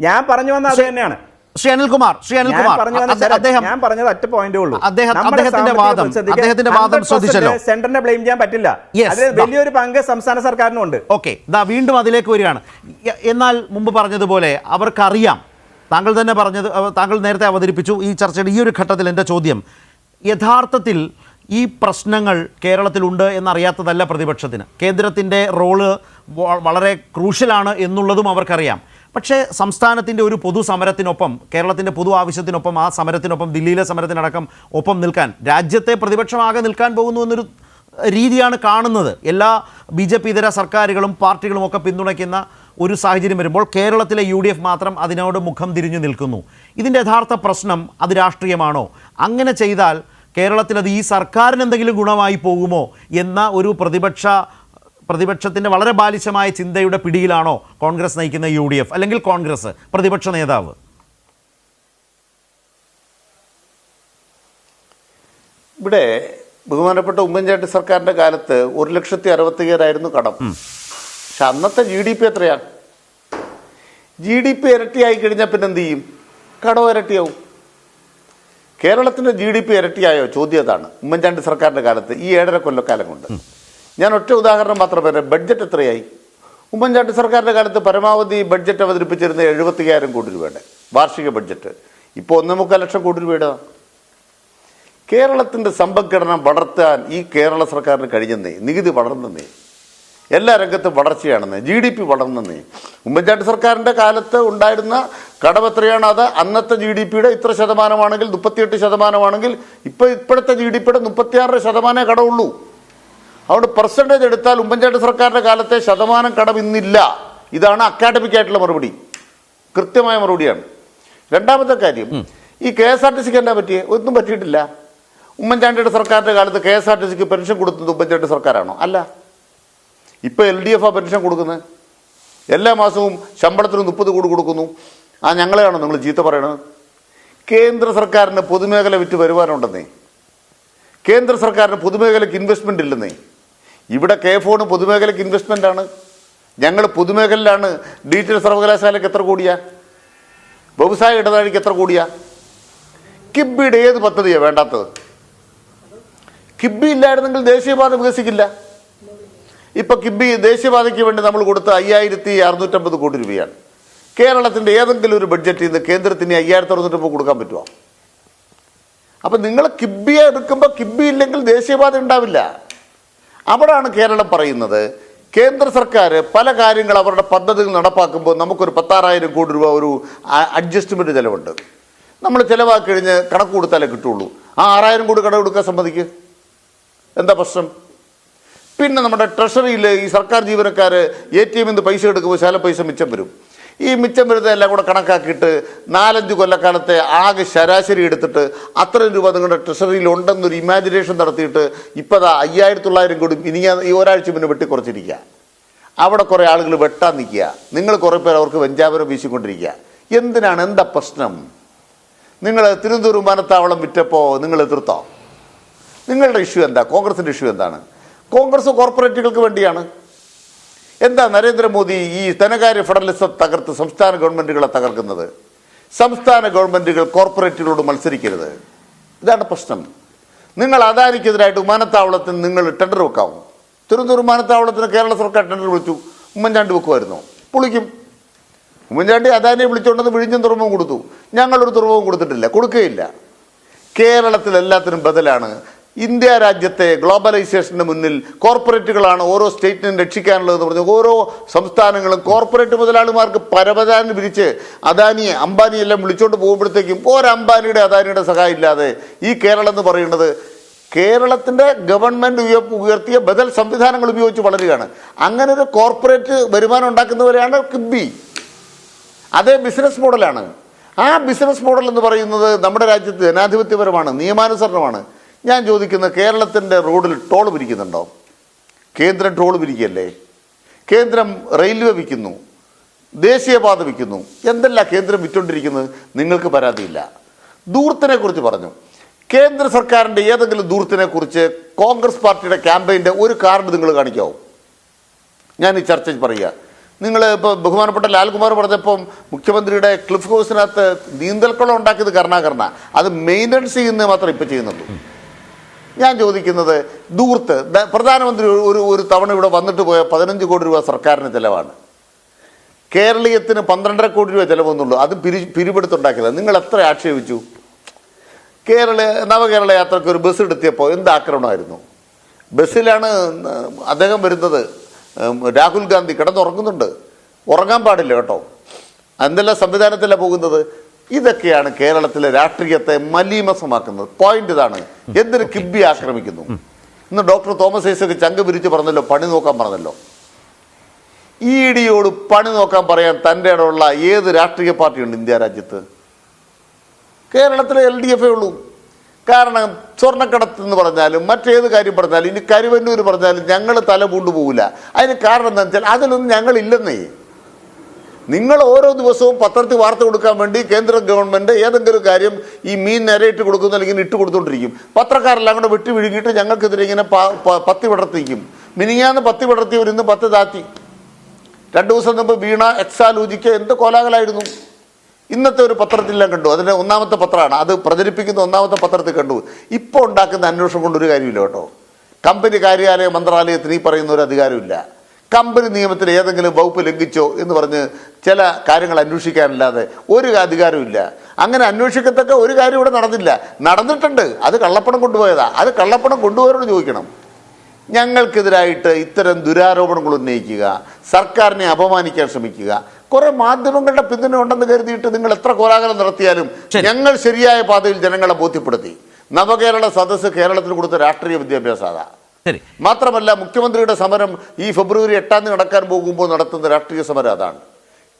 ഞാൻ പറഞ്ഞു വന്ന അത് തന്നെയാണ്. ശ്രീ അനിൽകുമാർ ഞാൻ പറഞ്ഞത് ഒറ്റ പോയിന്റേ ഉള്ളൂ. അദ്ദേഹത്തിന്റെ വാദം ശ്രദ്ധിച്ചല്ലോ. സെന്ററിനെ ബ്ലെയിം ചെയ്യാൻ പറ്റില്ല. വലിയൊരു പങ്ക് സംസ്ഥാന സർക്കാരിനുണ്ട്. ഓക്കെ, വീണ്ടും അതിലേക്ക് വരികയാണ്. എന്നാൽ മുമ്പ് പറഞ്ഞതുപോലെ അവർക്കറിയാം, താങ്കൾ നേരത്തെ അവതരിപ്പിച്ചു ഈ ചർച്ചയുടെ ഈ ഒരു ഘട്ടത്തിൽ. എൻ്റെ ചോദ്യം, യഥാർത്ഥത്തിൽ ഈ പ്രശ്നങ്ങൾ കേരളത്തിലുണ്ട് എന്നറിയാത്തതല്ല പ്രതിപക്ഷത്തിന്. കേന്ദ്രത്തിൻ്റെ റോള് വളരെ ക്രൂഷ്യലാണ് എന്നുള്ളതും അവർക്കറിയാം. പക്ഷേ സംസ്ഥാനത്തിൻ്റെ ഒരു പൊതു സമരത്തിനൊപ്പം, കേരളത്തിൻ്റെ പൊതു ആവശ്യത്തിനൊപ്പം, ആ സമരത്തിനൊപ്പം, ദില്ലിയിലെ സമരത്തിനടക്കം ഒപ്പം നിൽക്കാൻ, രാജ്യത്തെ പ്രതിപക്ഷമാകെ നിൽക്കാൻ പോകുന്നു എന്നൊരു രീതിയാണ് കാണുന്നത്. എല്ലാ BJP ഇതര സർക്കാരുകളും പാർട്ടികളും ഒക്കെ പിന്തുണയ്ക്കുന്ന ഒരു സാഹചര്യം വരുമ്പോൾ കേരളത്തിലെ UDF മാത്രം അതിനോട് മുഖം തിരിഞ്ഞു നിൽക്കുന്നു. ഇതിൻ്റെ യഥാർത്ഥ പ്രശ്നം അത് രാഷ്ട്രീയമാണോ? അങ്ങനെ ചെയ്താൽ കേരളത്തിൽ ഈ സർക്കാരിന് എന്തെങ്കിലും ഗുണമായി പോകുമോ എന്ന ഒരു പ്രതിപക്ഷത്തിൻ്റെ വളരെ ബാലിശമായ ചിന്തയുടെ പിടിയിലാണോ കോൺഗ്രസ് നയിക്കുന്ന UDF, അല്ലെങ്കിൽ കോൺഗ്രസ് പ്രതിപക്ഷ നേതാവ്? ഇവിടെ ബഹുമാനപ്പെട്ട ഉമ്മൻചാണ്ടി സർക്കാരിൻ്റെ കാലത്ത് 1,60,60,000 കടം. പക്ഷെ അന്നത്തെ GDP എത്രയാണ്? GDP ഇരട്ടിയായി കഴിഞ്ഞാൽ പിന്നെ എന്ത് ചെയ്യും? കടം ഇരട്ടിയാവും. കേരളത്തിൻ്റെ GDP ഇരട്ടിയായോ? ചോദ്യം അതാണ്. ഉമ്മൻചാണ്ടി സർക്കാരിൻ്റെ കാലത്ത് ഈ 7.5 കൊല്ലക്കാലം കൊണ്ട്. ഞാൻ ഒറ്റ ഉദാഹരണം മാത്രം പറയാം. ബഡ്ജറ്റ് എത്രയായി? ഉമ്മൻചാണ്ടി സർക്കാരിൻ്റെ കാലത്ത് പരമാവധി ബഡ്ജറ്റ് അവതരിപ്പിച്ചിരുന്നത് 70,000 കോടി രൂപയുടെ വാർഷിക ബഡ്ജറ്റ്. ഇപ്പോൾ 1.25 ലക്ഷം കോടി രൂപയുടെ. കേരളത്തിൻ്റെ സമ്പദ്ഘടന വളർത്താൻ ഈ കേരള സർക്കാരിന് കഴിഞ്ഞെന്നേ. നികുതി വളർന്നേ, എല്ലാ രംഗത്തും വളർച്ചയാണെന്ന്, GDP വളർന്നേ. ഉമ്മൻചാണ്ടി സർക്കാരിൻ്റെ കാലത്ത് ഉണ്ടായിരുന്ന കടം എത്രയാണ്? അത് അന്നത്തെ GDP-യുടെ ഇത്ര ശതമാനമാണെങ്കിൽ, 38% ഇപ്പോഴത്തെ GDP-യുടെ 36% കടമുള്ളൂ. അതുകൊണ്ട് പെർസെൻറ്റേജ് എടുത്താൽ ഉമ്മൻചാണ്ടി സർക്കാരിൻ്റെ കാലത്തെ ശതമാനം കടം ഇന്നില്ല. ഇതാണ് അക്കാഡമിക് ആയിട്ടുള്ള മറുപടി, കൃത്യമായ മറുപടിയാണ്. രണ്ടാമത്തെ കാര്യം, ഈ KSRTCക്ക് എന്താ പറ്റിയേ? ഒന്നും പറ്റിയിട്ടില്ല. ഉമ്മൻചാണ്ടിയുടെ സർക്കാരിൻ്റെ കാലത്ത് KSRTCക്ക് പെൻഷൻ കൊടുത്തത് ഉമ്മൻചാണ്ടി സർക്കാരാണോ? അല്ല. ഇപ്പോൾ LDF പെൻഷൻ കൊടുക്കുന്നത്. എല്ലാ മാസവും ശമ്പളത്തിന് 30 കോടി കൊടുക്കുന്നു. ഞങ്ങളെയാണോ നിങ്ങൾ ചീത്ത പറയണത്? കേന്ദ്ര സർക്കാരിന് പൊതുമേഖല വിറ്റ് വരുവാനുണ്ടെന്നേ. കേന്ദ്ര സർക്കാരിന് പൊതുമേഖലയ്ക്ക് ഇൻവെസ്റ്റ്മെൻ്റ് ഇല്ലെന്നേ. ഇവിടെ KFOണ് പൊതുമേഖലയ്ക്ക് ഇൻവെസ്റ്റ്മെൻ്റാണ്. ഞങ്ങൾ പൊതുമേഖലയിലാണ്. ഡിജിറ്റൽ സർവകലാശാലയ്ക്ക് എത്ര കോടിയാ? വ്യവസായ ഇടനാഴിക്ക് എത്ര കോടിയാ? കിബിയുടെ ഏത് പദ്ധതിയാണ് വേണ്ടാത്തത്? കിബി ഇല്ലായിരുന്നെങ്കിൽ ദേശീയപാത വികസിക്കില്ല. ഇപ്പം കിബി ദേശീയപാതയ്ക്ക് വേണ്ടി നമ്മൾ കൊടുത്ത 5,650 കോടി രൂപയാണ്. കേരളത്തിൻ്റെ ഏതെങ്കിലും ഒരു ബഡ്ജറ്റിൽ നിന്ന് കേന്ദ്രത്തിന് 5,650 കൊടുക്കാൻ പറ്റുമോ? അപ്പം നിങ്ങൾ കിബിയെ എടുക്കുമ്പോൾ കിബി ഇല്ലെങ്കിൽ ദേശീയപാത ഉണ്ടാവില്ല. അവിടാണ് കേരളം പറയുന്നത്, കേന്ദ്ര സർക്കാർ പല കാര്യങ്ങൾ അവരുടെ പദ്ധതികൾ നടപ്പാക്കുമ്പോൾ നമുക്കൊരു 16,000 കോടി രൂപ ഒരു അഡ്ജസ്റ്റ്മെൻറ്റ് ചിലവുണ്ട്. നമ്മൾ ചിലവാക്കി കഴിഞ്ഞ് കണക്ക് കൊടുത്താലേ കിട്ടുള്ളൂ. ആ 6,000 കോടി കടം കൊടുക്കാൻ സമ്മതിക്ക്. എന്താ പ്രശ്നം? പിന്നെ നമ്മുടെ ട്രഷറിയിൽ ഈ സർക്കാർ ജീവനക്കാർ ATM-ൽ നിന്ന് പൈസ എടുക്കുമ്പോൾ ശാല പൈസ മിച്ചം വരും. ഈ മിച്ചം വരുന്നത് എല്ലാം കൂടെ കണക്കാക്കിയിട്ട് 4-5 കൊല്ലക്കാലത്തെ ആകെ ശരാശരി എടുത്തിട്ട് അത്രയും രൂപ നിങ്ങളുടെ ട്രഷറിയിൽ ഉണ്ടെന്നൊരു ഇമാജിനേഷൻ നടത്തിയിട്ട് ഇപ്പോൾ 5,900 കോടി ഇനി ഈ ഒരാഴ്ച മുന്നേ വെട്ടിക്കുറച്ചിരിക്കുക. അവിടെ കുറേ ആളുകൾ വെട്ടാൻ നിൽക്കുക. നിങ്ങൾ കുറേ പേർ അവർക്ക് വെഞ്ചാപനം വീശിക്കൊണ്ടിരിക്കുക. എന്തിനാണ്? എന്താ പ്രശ്നം? നിങ്ങൾ തിരുവനന്തപുരം വിമാനത്താവളം വിറ്റപ്പോൾ നിങ്ങൾ എതിർത്തോ? നിങ്ങളുടെ ഇഷ്യൂ എന്താ? കോൺഗ്രസിൻ്റെ ഇഷ്യൂ എന്താണ്? കോൺഗ്രസ് കോർപ്പറേറ്റുകൾക്ക് വേണ്ടിയാണ്. എന്താ നരേന്ദ്രമോദി ഈ ധനകാര്യ ഫെഡറലിസം തകർത്ത് സംസ്ഥാന ഗവൺമെൻറ്റുകളെ തകർക്കുന്നത്? സംസ്ഥാന ഗവൺമെൻറ്റുകൾ കോർപ്പറേറ്റുകളോട് മത്സരിക്കരുത്. ഇതാണ് പ്രശ്നം. നിങ്ങൾ അദാനിക്കെതിരായിട്ട് വിമാനത്താവളത്തിന് നിങ്ങൾ ടെൻഡർ വെക്കാവും. തിരുവനന്തപുരം വിമാനത്താവളത്തിന് കേരള സർക്കാർ ടെൻഡർ വിളിച്ചു. ഉമ്മൻചാണ്ടി വെക്കുമായിരുന്നോ? പൊളിക്കും. ഉമ്മൻചാണ്ടി അദാനിയെ വിളിച്ചുകൊണ്ടെന്ന് വിഴിഞ്ഞം തുറമുഖം കൊടുത്തു. ഞങ്ങളൊരു തുറമുഖം കൊടുത്തിട്ടില്ല, കൊടുക്കുകയില്ല. കേരളത്തിൽ എല്ലാത്തിനും ബദലാണ്. ഇന്ത്യ രാജ്യത്തെ ഗ്ലോബലൈസേഷന് മുന്നിൽ കോർപ്പറേറ്റുകളാണ് ഓരോ സ്റ്റേറ്റിനും രക്ഷിക്കാനുള്ളതെന്ന് പറഞ്ഞു ഓരോ സംസ്ഥാനങ്ങളും കോർപ്പറേറ്റ് മുതലാളിമാർക്ക് പരവതാനി വിരിച്ച് അദാനിയെ അംബാനിയെല്ലാം വിളിച്ചുകൊണ്ട് പോകുമ്പോഴത്തേക്കും ഒരംബാനിയുടെ അദാനിയുടെ സഹായം ഇല്ലാതെ ഈ കേരളം എന്ന് പറയുന്നത് കേരളത്തിൻ്റെ ഗവൺമെൻറ് ഉയർത്തിയ ബദൽ സംവിധാനങ്ങൾ ഉപയോഗിച്ച് വളരുകയാണ്. അങ്ങനെ ഒരു കോർപ്പറേറ്റ് വരുമാനം ഉണ്ടാക്കുന്നവരെയാണ് കിബി. അതേ ബിസിനസ് മോഡലാണ്. ആ ബിസിനസ് മോഡൽ എന്ന് പറയുന്നത് നമ്മുടെ രാജ്യത്ത് ജനാധിപത്യപരമാണ്, നിയമാനുസരണമാണ്. ഞാൻ ചോദിക്കുന്നത്, കേരളത്തിൻ്റെ റോഡിൽ ടോൾ പിരിക്കുന്നുണ്ടോ? കേന്ദ്രം ടോൾ പിരിക്കുകയല്ലേ? കേന്ദ്രം റെയിൽവേ വിൽക്കുന്നു, ദേശീയപാത വിൽക്കുന്നു, എന്തെല്ലാം കേന്ദ്രം വിറ്റുകൊണ്ടിരിക്കുന്നത്? നിങ്ങൾക്ക് പരാതിയില്ല. ദൂർത്തിനെ കുറിച്ച് പറഞ്ഞു. കേന്ദ്ര സർക്കാരിൻ്റെ ഏതെങ്കിലും ദൂർത്തിനെ കുറിച്ച് കോൺഗ്രസ് പാർട്ടിയുടെ ക്യാമ്പയിൻ്റെ ഒരു കാർഡ് നിങ്ങൾ കാണിക്കാവും? ഞാൻ ഈ ചർച്ച പറയുക. നിങ്ങൾ ഇപ്പോൾ ബഹുമാനപ്പെട്ട ലാൽകുമാർ പറഞ്ഞപ്പം മുഖ്യമന്ത്രിയുടെ ക്ലിഫ് ഹൗസിനകത്ത് നീന്തൽക്കുളം ഉണ്ടാക്കിയത് കരുണാകരന, അത് മെയിൻ്റനൻസ് ചെയ്യുന്നത് മാത്രമേ ഇപ്പോൾ ചെയ്യുന്നുള്ളൂ. ഞാൻ ചോദിക്കുന്നത്, ദൂർത്ത് പ്രധാനമന്ത്രി ഒരു തവണ ഇവിടെ വന്നിട്ട് പോയ 15 കോടി രൂപ സർക്കാരിന് ചിലവാണ്. കേരളീയത്തിന് 12.5 കോടി രൂപ ചിലവൊന്നുള്ളൂ. അത് പിരിവെടുത്തുണ്ടാക്കിയത്. നിങ്ങൾ എത്ര ആക്ഷേപിച്ചു? നവകേരള യാത്രയ്ക്ക് ഒരു ബസ് എടുത്തിയപ്പോൾ എന്ത് ആക്രമണമായിരുന്നു? ബസ്സിലാണ് അദ്ദേഹം വരുന്നത്. രാഹുൽ ഗാന്ധി കിടന്നുറങ്ങുന്നുണ്ട്. ഉറങ്ങാൻ പാടില്ല കേട്ടോ. എന്തെല്ലാം സംവിധാനത്തിലാണ് പോകുന്നത്? ഇതൊക്കെയാണ് കേരളത്തിലെ രാഷ്ട്രീയത്തെ മലീമസമാക്കുന്നത്. പോയിന്റ് ഇതാണ്. എന്തിന് കിബി ആക്രമിക്കുന്നു? ഇന്ന് ഡോക്ടർ തോമസ് ഐസക് ചങ്ക് പിരിച്ച് പറഞ്ഞല്ലോ, പണി നോക്കാൻ പറഞ്ഞല്ലോ. ED യോട് പണി നോക്കാൻ പറയാൻ തൻ്റെ ഇടമുള്ള ഏത് രാഷ്ട്രീയ പാർട്ടിയുണ്ട് ഇന്ത്യ രാജ്യത്ത്? കേരളത്തിലെ LDF ഉള്ളൂ. കാരണം സ്വർണ്ണക്കടത്ത് എന്ന് പറഞ്ഞാലും മറ്റേത് കാര്യം പറഞ്ഞാലും, ഇനി കരുവന്നൂർ പറഞ്ഞാലും ഞങ്ങൾ തല കൊണ്ടുപോകില്ല. അതിന് കാരണം എന്താണെന്ന് വെച്ചാൽ അതിലൊന്നും ഞങ്ങളില്ലെന്നേ. നിങ്ങൾ ഓരോ ദിവസവും പത്രത്തിൽ വാർത്ത കൊടുക്കാൻ വേണ്ടി കേന്ദ്ര ഗവൺമെൻറ് ഏതെങ്കിലും കാര്യം ഈ മീൻ നിരയിട്ട് കൊടുക്കുന്ന അല്ലെങ്കിൽ ഇട്ട് കൊടുത്തുകൊണ്ടിരിക്കും. പത്രക്കാരെല്ലാം കൂടെ വെട്ടി വിഴുങ്ങിയിട്ട് ഞങ്ങൾക്കെതിരെ ഇങ്ങനെ പത്തി വിടർത്തിക്കും. മിനിങ്ങാന്ന് 10 വിടർത്തിയവർ ഇന്ന് 10 താത്തി. 2 ദിവസം മുമ്പ് വീണ എക്സാലൂജിക്ക് എന്ത് കോലാഹലമായിരുന്നു. ഇന്നത്തെ ഒരു പത്രത്തിലെല്ലാം കണ്ടു. അതിൻ്റെ ഒന്നാമത്തെ പത്രമാണ് അത് പ്രചരിപ്പിക്കുന്ന ഒന്നാമത്തെ പത്രത്തിൽ കണ്ടു. ഇപ്പോൾ ഉണ്ടാക്കുന്ന അന്വേഷണം കൊണ്ടൊരു കാര്യമില്ല കേട്ടോ. കമ്പനി കാര്യാലയ മന്ത്രാലയത്തിന് ഈ പറയുന്ന ഒരു അധികാരമില്ല. കമ്പനി നിയമത്തിൽ ഏതെങ്കിലും വകുപ്പ് ലംഘിച്ചോ എന്ന് പറഞ്ഞ് ചില കാര്യങ്ങൾ അന്വേഷിക്കാനല്ലാതെ ഒരു അധികാരമില്ല. അങ്ങനെ അന്വേഷിക്കത്തക്ക ഒരു കാര്യം ഇവിടെ നടന്നില്ല. നടന്നിട്ടുണ്ട്, അത് കള്ളപ്പണം കൊണ്ടുപോയതാ. അത് കള്ളപ്പണം കൊണ്ടുപോയവരോട് ചോദിക്കണം. ഞങ്ങൾക്കെതിരായിട്ട് ഇത്തരം ദുരാരോപണങ്ങൾ ഉന്നയിക്കുക, സർക്കാരിനെ അപമാനിക്കാൻ ശ്രമിക്കുക, കുറെ മാധ്യമങ്ങളുടെ പിന്തുണ ഉണ്ടെന്ന് കരുതിയിട്ട് നിങ്ങൾ എത്ര കോലാഹലം നടത്തിയാലും ഞങ്ങൾ ശരിയായ പാതയിൽ ജനങ്ങളെ ബോധ്യപ്പെടുത്തി. നവകേരള സദസ്സ് കേരളത്തിൽ കൊടുത്ത രാഷ്ട്രീയ വിദ്യാഭ്യാസത. മാത്രമല്ല, മുഖ്യമന്ത്രിയുടെ സമരം ഈ ഫെബ്രുവരി 8 നടക്കാൻ പോകുമ്പോൾ നടത്തുന്ന രാഷ്ട്രീയ സമരം അതാണ്.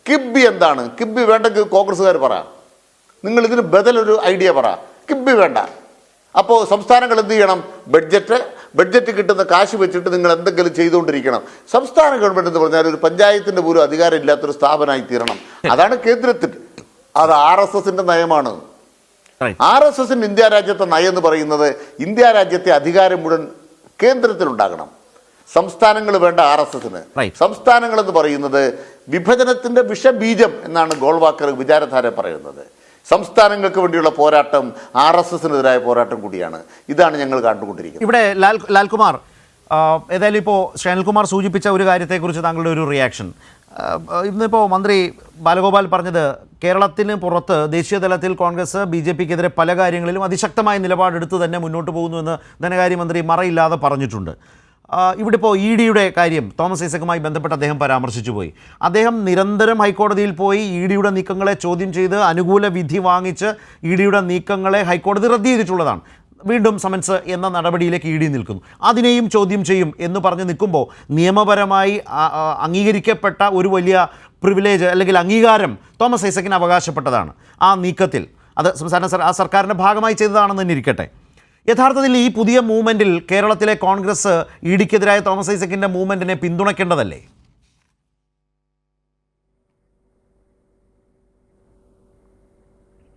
കിബി എന്താണ്? കിബി വേണ്ടെങ്കിൽ കോൺഗ്രസ്സുകാർ പറ. നിങ്ങൾ ഇതിന് ബദലൊരു ഐഡിയ പറ. കിബി വേണ്ട. അപ്പോൾ സംസ്ഥാനങ്ങൾ എന്ത് ചെയ്യണം? ബഡ്ജറ്റ് കിട്ടുന്ന കാശ് വെച്ചിട്ട് നിങ്ങൾ എന്തെങ്കിലും ചെയ്തുകൊണ്ടിരിക്കണം. സംസ്ഥാന ഗവൺമെൻറ് എന്ന് പറഞ്ഞാൽ ഒരു പഞ്ചായത്തിൻ്റെ പോലും അധികാരം ഇല്ലാത്തൊരു സ്ഥാപനമായി തീരണം. അതാണ് കേന്ദ്രത്തിൽ. അത് RSSന്റെ നയമാണ്. RSSന്റെ ഇന്ത്യ രാജ്യത്തെ നയം എന്ന് പറയുന്നത് ഇന്ത്യ രാജ്യത്തെ അധികാരം മുഴുവൻ കേന്ദ്രത്തിലുണ്ടാകണം. സംസ്ഥാനങ്ങൾ വേണ്ട RSSന്. സംസ്ഥാനങ്ങൾ എന്ന് പറയുന്നത് വിഭജനത്തിന്റെ വിഷബീജം എന്നാണ് ഗോൾവാക്കർ വിചാരധാര പറയുന്നത്. സംസ്ഥാനങ്ങൾക്ക് വേണ്ടിയുള്ള പോരാട്ടം RSSനെതിരായ പോരാട്ടം കൂടിയാണ്. ഇതാണ് ഞങ്ങൾ കണ്ടുകൊണ്ടിരിക്കുന്നത്. ഇവിടെ ലാൽകുമാർ, ഏതായാലും ഇപ്പോൾ ശ്രീനിൽകുമാർ സൂചിപ്പിച്ച ഒരു കാര്യത്തെക്കുറിച്ച് താങ്കളുടെ ഒരു റിയാക്ഷൻ. ഇന്നിപ്പോൾ മന്ത്രി ബാലഗോപാൽ പറഞ്ഞത് കേരളത്തിന് പുറത്ത് ദേശീയ തലത്തിൽ കോൺഗ്രസ് BJPക്കെതിരെ പല കാര്യങ്ങളിലും അതിശക്തമായ നിലപാടെടുത്ത് തന്നെ മുന്നോട്ട് പോകുന്നുവെന്ന് ധനകാര്യമന്ത്രി മറയില്ലാതെ പറഞ്ഞിട്ടുണ്ട്. ഇവിടെ ഇപ്പോൾ EDയുടെ കാര്യം തോമസ് ഐസക്കുമായി ബന്ധപ്പെട്ട് അദ്ദേഹം പരാമർശിച്ചു പോയി. അദ്ദേഹം നിരന്തരം ഹൈക്കോടതിയിൽ പോയി EDയുടെ നീക്കങ്ങളെ ചോദ്യം ചെയ്ത് അനുകൂല വിധി വാങ്ങിച്ച് EDയുടെ നീക്കങ്ങളെ ഹൈക്കോടതി റദ്ദ് ചെയ്തിട്ടുള്ളതാണ്. വീണ്ടും സമൻസ് എന്ന നടപടിയിലേക്ക് ED നിൽക്കുന്നു. അതിനെയും ചോദ്യം ചെയ്യും എന്ന് പറഞ്ഞ് നിൽക്കുമ്പോൾ നിയമപരമായി അംഗീകരിക്കപ്പെട്ട ഒരു വലിയ പ്രിവിലേജ് അല്ലെങ്കിൽ അംഗീകാരം തോമസ് ഐസക്കിന് അവകാശപ്പെട്ടതാണ്. ആ നീക്കത്തിൽ അത് ആ സർക്കാരിൻ്റെ ഭാഗമായി ചെയ്തതാണെന്ന് തന്നെ ഇരിക്കട്ടെ. യഥാർത്ഥത്തിൽ ഈ പുതിയ മൂവ്മെൻറ്റിൽ കേരളത്തിലെ കോൺഗ്രസ് EDക്കെതിരായ തോമസ് ഐസക്കിൻ്റെ മൂവ്മെൻറ്റിനെ പിന്തുണയ്ക്കേണ്ടതല്ലേ?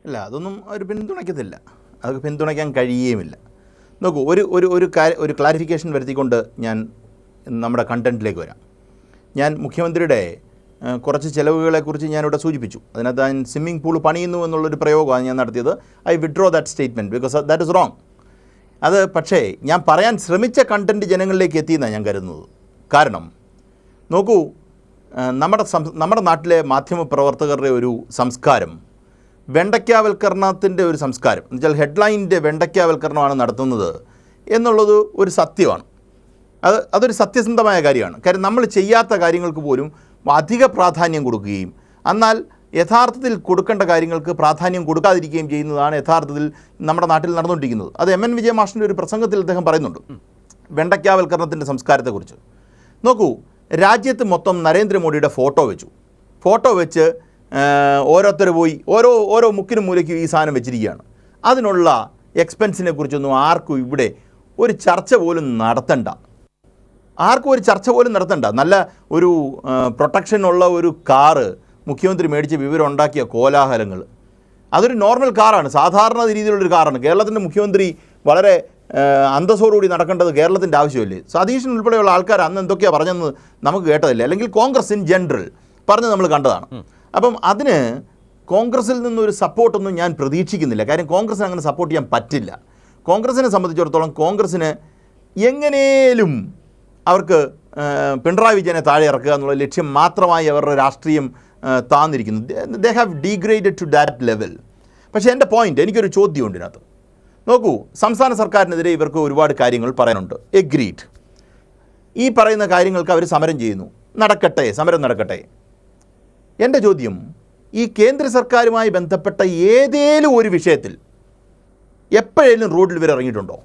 അല്ല, അതൊന്നും അവർ പിന്തുണയ്ക്കത്തില്ല. അത് പിന്തുണയ്ക്കാൻ കഴിയുകയുമില്ല. നോക്കൂ, ഒരു ക്ലാരിഫിക്കേഷൻ വരുത്തിക്കൊണ്ട് ഞാൻ നമ്മുടെ കണ്ടൻറ്റിലേക്ക് വരാം. ഞാൻ മുഖ്യമന്ത്രിയുടെ കുറച്ച് ചിലവുകളെക്കുറിച്ച് ഞാനിവിടെ സൂചിപ്പിച്ചു. അതിനകത്ത് ഞാൻ സ്വിമ്മിംഗ് പൂൾ പണിയുന്നു എന്നുള്ളൊരു പ്രയോഗമാണ് ഞാൻ നടത്തിയത്. I withdraw that statement because that is wrong. അത് പക്ഷേ ഞാൻ പറയാൻ ശ്രമിച്ച കണ്ടൻറ്റ് ജനങ്ങളിലേക്ക് എത്തിയെന്നാണ് ഞാൻ കരുതുന്നത്. കാരണം നോക്കൂ, നമ്മുടെ നാട്ടിലെ മാധ്യമപ്രവർത്തകരുടെ ഒരു സംസ്കാരം വെണ്ടയ്ക്കാവൽക്കരണത്തിൻ്റെ ഒരു സംസ്കാരം എന്ന് വെച്ചാൽ ഹെഡ്ലൈനിൻ്റെ വെണ്ടയ്ക്കാവൽക്കരണമാണ് നടത്തുന്നത് എന്നുള്ളത് ഒരു സത്യമാണ്. അതൊരു സത്യസന്ധമായ കാര്യമാണ്. കാര്യം നമ്മൾ ചെയ്യാത്ത കാര്യങ്ങൾക്ക് പോലും അധിക പ്രാധാന്യം കൊടുക്കുകയും എന്നാൽ യഥാർത്ഥത്തിൽ കൊടുക്കേണ്ട കാര്യങ്ങൾക്ക് പ്രാധാന്യം കൊടുക്കാതിരിക്കുകയും ചെയ്യുന്നതാണ് യഥാർത്ഥത്തിൽ നമ്മുടെ നാട്ടിൽ നടന്നുകൊണ്ടിരിക്കുന്നത്. അത് MN വിജയമാഷിൻ്റെ ഒരു പ്രസംഗത്തിൽ അദ്ദേഹം പറയുന്നുണ്ട് വെണ്ടയ്ക്കാവൽക്കരണത്തിൻ്റെ സംസ്കാരത്തെക്കുറിച്ച്. നോക്കൂ, രാജ്യത്ത് മൊത്തം നരേന്ദ്രമോദിയുടെ ഫോട്ടോ വെച്ച് ഓരോരുത്തർ പോയി ഓരോ മുക്കിനും മൂലയ്ക്കും ഈ സാധനം വെച്ചിരിക്കുകയാണ്. അതിനുള്ള എക്സ്പെൻസിനെ കുറിച്ചൊന്നും ആർക്കും ഇവിടെ ഒരു ചർച്ച പോലും നടത്തണ്ട. നല്ല ഒരു പ്രൊട്ടക്ഷനുള്ള ഒരു കാറ് മുഖ്യമന്ത്രി മേടിച്ച് വിവരം ഉണ്ടാക്കിയ കോലാഹലങ്ങൾ. അതൊരു നോർമൽ കാറാണ്, സാധാരണ രീതിയിലുള്ളൊരു കാറാണ്. കേരളത്തിൻ്റെ മുഖ്യമന്ത്രി വളരെ അന്തസ്സോടുകൂടി നടക്കേണ്ടത് കേരളത്തിൻ്റെ ആവശ്യമല്ലേ? സതീശൻ ഉൾപ്പെടെയുള്ള ആൾക്കാർ അന്ന് എന്തൊക്കെയാണ് പറഞ്ഞതെന്ന് നമുക്ക് കേട്ടതല്ലേ? അല്ലെങ്കിൽ കോൺഗ്രസ് ഇൻ ജനറൽ പറഞ്ഞ് നമ്മൾ കണ്ടതാണ്. അപ്പം അതിന് കോൺഗ്രസിൽ നിന്നൊരു സപ്പോർട്ടൊന്നും ഞാൻ പ്രതീക്ഷിക്കുന്നില്ല. കാര്യം കോൺഗ്രസിന് അങ്ങനെ സപ്പോർട്ട് ചെയ്യാൻ പറ്റില്ല. കോൺഗ്രസിനെ സംബന്ധിച്ചിടത്തോളം കോൺഗ്രസ്സിന് എങ്ങനെയും അവർക്ക് പിണറായി വിജയനെ താഴെ ഇറക്കുക എന്നുള്ള ലക്ഷ്യം മാത്രമായി അവരുടെ രാഷ്ട്രീയം താന്നിരിക്കുന്നു. They have degraded to that level. പക്ഷേ എൻ്റെ പോയിൻ്റ്, എനിക്കൊരു ചോദ്യമുണ്ട് ഇതിനകത്ത്. നോക്കൂ, സംസ്ഥാന സർക്കാരിനെതിരെ ഇവർക്ക് ഒരുപാട് കാര്യങ്ങൾ പറയാനുണ്ട്. എഗ്രീഡ്. ഈ പറയുന്ന കാര്യങ്ങൾക്ക് അവർ സമരം ചെയ്യുന്നു. സമരം നടക്കട്ടെ. എൻ്റെ ചോദ്യം, ഈ കേന്ദ്ര സർക്കാരുമായി ബന്ധപ്പെട്ട ഏതേലും ഒരു വിഷയത്തിൽ എപ്പോഴേലും റോഡിൽ ഇവർ ഇറങ്ങിയിട്ടുണ്ടോ?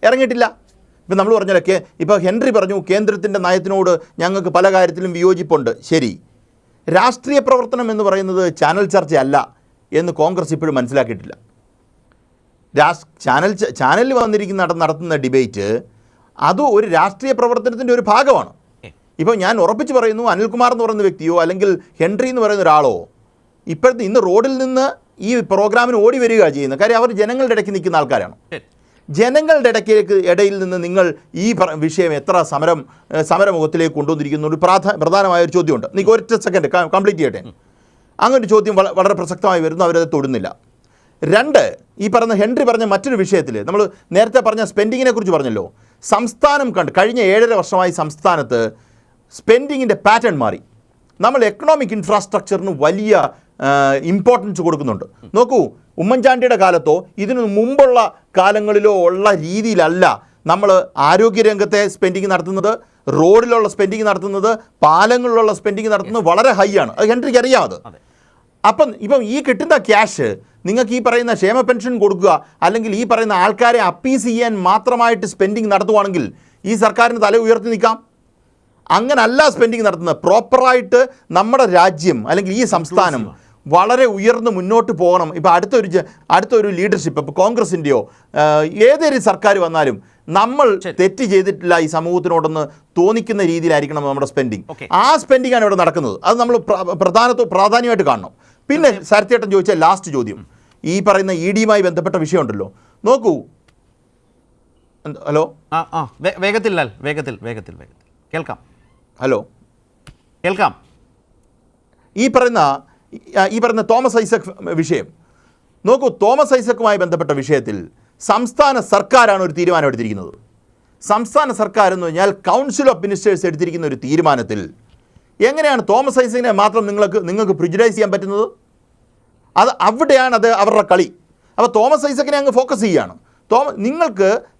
ഇറങ്ങിയിട്ടില്ല. ഇപ്പം നമ്മൾ പറഞ്ഞാലൊക്കെ ഇപ്പോൾ ഹെൻറി പറഞ്ഞു കേന്ദ്രത്തിൻ്റെ നയത്തിനോട് ഞങ്ങൾക്ക് പല കാര്യത്തിലും വിയോജിപ്പുണ്ട്. ശരി, രാഷ്ട്രീയ പ്രവർത്തനം എന്ന് പറയുന്നത് ചാനൽ ചർച്ചയല്ല എന്ന് കോൺഗ്രസ് ഇപ്പോഴും മനസ്സിലാക്കിയിട്ടില്ല. ചാനലിൽ നടത്തുന്ന ഡിബേറ്റ് അത് ഒരു രാഷ്ട്രീയ പ്രവർത്തനത്തിൻ്റെ ഒരു ഭാഗമാണ്. ഇപ്പോൾ ഞാൻ ഉറപ്പിച്ച് പറയുന്നു, അനിൽകുമാർ എന്ന് പറയുന്ന വ്യക്തിയോ അല്ലെങ്കിൽ ഹെൻറി എന്ന് പറയുന്ന ഒരാളോ ഇന്ന് റോഡിൽ നിന്ന് ഈ പ്രോഗ്രാമിന് ഓടി വരിക ചെയ്യുന്നത്. കാര്യം അവർ ജനങ്ങളുടെ ഇടയ്ക്ക് നിൽക്കുന്ന ആൾക്കാരാണ്. ജനങ്ങളുടെ ഇടയിൽ നിന്ന് നിങ്ങൾ ഈ വിഷയം എത്ര സമരമുഖത്തിലേക്ക് കൊണ്ടുവന്നിരിക്കുന്ന ഒരു പ്രധാനമായൊരു ചോദ്യമുണ്ട്. നിങ്ങൾക്ക് ഒരൊറ്റ സെക്കൻഡ് കംപ്ലീറ്റ് ചെയ്യട്ടെ. അങ്ങനെ ഒരു ചോദ്യം വളരെ പ്രസക്തമായി വരുന്നു, അവരത് തൊടുന്നില്ല. രണ്ട്, ഈ പറഞ്ഞ ഹെൻറി പറഞ്ഞ മറ്റൊരു വിഷയത്തിൽ നമ്മൾ നേരത്തെ പറഞ്ഞ സ്പെൻഡിങ്ങിനെ കുറിച്ച് പറഞ്ഞല്ലോ. സംസ്ഥാനം കഴിഞ്ഞ 7.5 വർഷമായി സംസ്ഥാനത്ത് സ്പെൻഡിങ്ങിൻ്റെ പാറ്റേൺ മാറി. നമ്മൾ എക്കണോമിക് ഇൻഫ്രാസ്ട്രക്ചറിന് വലിയ ഇമ്പോർട്ടൻസ് കൊടുക്കുന്നുണ്ട്. നോക്കൂ, ഉമ്മൻചാണ്ടിയുടെ കാലത്തോ ഇതിനു മുമ്പുള്ള കാലങ്ങളിലോ ഉള്ള രീതിയിലല്ല നമ്മൾ ആരോഗ്യരംഗത്തെ സ്പെൻഡിങ് നടത്തുന്നത്, റോഡിലുള്ള സ്പെൻഡിങ് നടത്തുന്നത്, പാലങ്ങളിലുള്ള സ്പെൻഡിങ് നടത്തുന്നത് വളരെ ഹൈ ആണ്. അത് ഹെൻറിക്ക് അറിയാം. അത് ഇപ്പം ഈ കിട്ടുന്ന ക്യാഷ് നിങ്ങൾക്ക് ഈ പറയുന്ന ക്ഷേമ പെൻഷൻ കൊടുക്കുക അല്ലെങ്കിൽ ഈ പറയുന്ന ആൾക്കാരെ അപ്പീസ് ചെയ്യാൻ മാത്രമായിട്ട് സ്പെൻഡിങ് നടത്തുവാണെങ്കിൽ ഈ സർക്കാരിന് തല ഉയർത്തി നിൽക്കാം. അങ്ങനല്ല സ്പെൻഡിങ് നടത്തുന്നത്. പ്രോപ്പറായിട്ട് നമ്മുടെ രാജ്യം അല്ലെങ്കിൽ ഈ സംസ്ഥാനം വളരെ ഉയർന്ന് മുന്നോട്ട് പോകണം. ഇപ്പോൾ അടുത്തൊരു ലീഡർഷിപ്പ്, ഇപ്പോൾ കോൺഗ്രസിൻ്റെയോ ഏതൊരു സർക്കാർ വന്നാലും നമ്മൾ തെറ്റ് ചെയ്തിട്ടില്ല ഈ സമൂഹത്തിനോടൊന്ന് തോന്നിക്കുന്ന രീതിയിലായിരിക്കണം നമ്മുടെ സ്പെൻഡിങ്. ആ സ്പെൻഡിങ് ആണ് ഇവിടെ നടക്കുന്നത്. അത് നമ്മൾ പ്രാധാന്യമായിട്ട് കാണണം. പിന്നെ സരത്തേട്ടൻ ചോദിച്ച ലാസ്റ്റ് ചോദ്യം, ഈ പറയുന്ന ED-യുമായി ബന്ധപ്പെട്ട വിഷയമുണ്ടല്ലോ. നോക്കൂ, ഹലോ, വേഗത്തിൽ കേൾക്കാം. ഹലോ, കേൾക്കാം. ഈ പറയുന്ന തോമസ് ഐസക് വിഷയം നോക്കൂ. തോമസ് ഐസക്കുമായി ബന്ധപ്പെട്ട വിഷയത്തിൽ സംസ്ഥാന സർക്കാരാണ് ഒരു തീരുമാനം എടുത്തിരിക്കുന്നത്. സംസ്ഥാന സർക്കാർ എന്ന് പറഞ്ഞാൽ കൗൺസിൽ ഓഫ് മിനിസ്റ്റേഴ്സ് എടുത്തിരിക്കുന്ന ഒരു തീരുമാനത്തിൽ എങ്ങനെയാണ് തോമസ് ഐസക്കിനെ മാത്രം നിങ്ങൾക്ക് പ്രിജുഡൈസ് ചെയ്യാൻ പറ്റുന്നത്? അവിടെയാണ് അവരുടെ കളി. അപ്പോൾ തോമസ് ഐസക്കിനെ അങ്ങ് ഫോക്കസ് ചെയ്യുകയാണ്.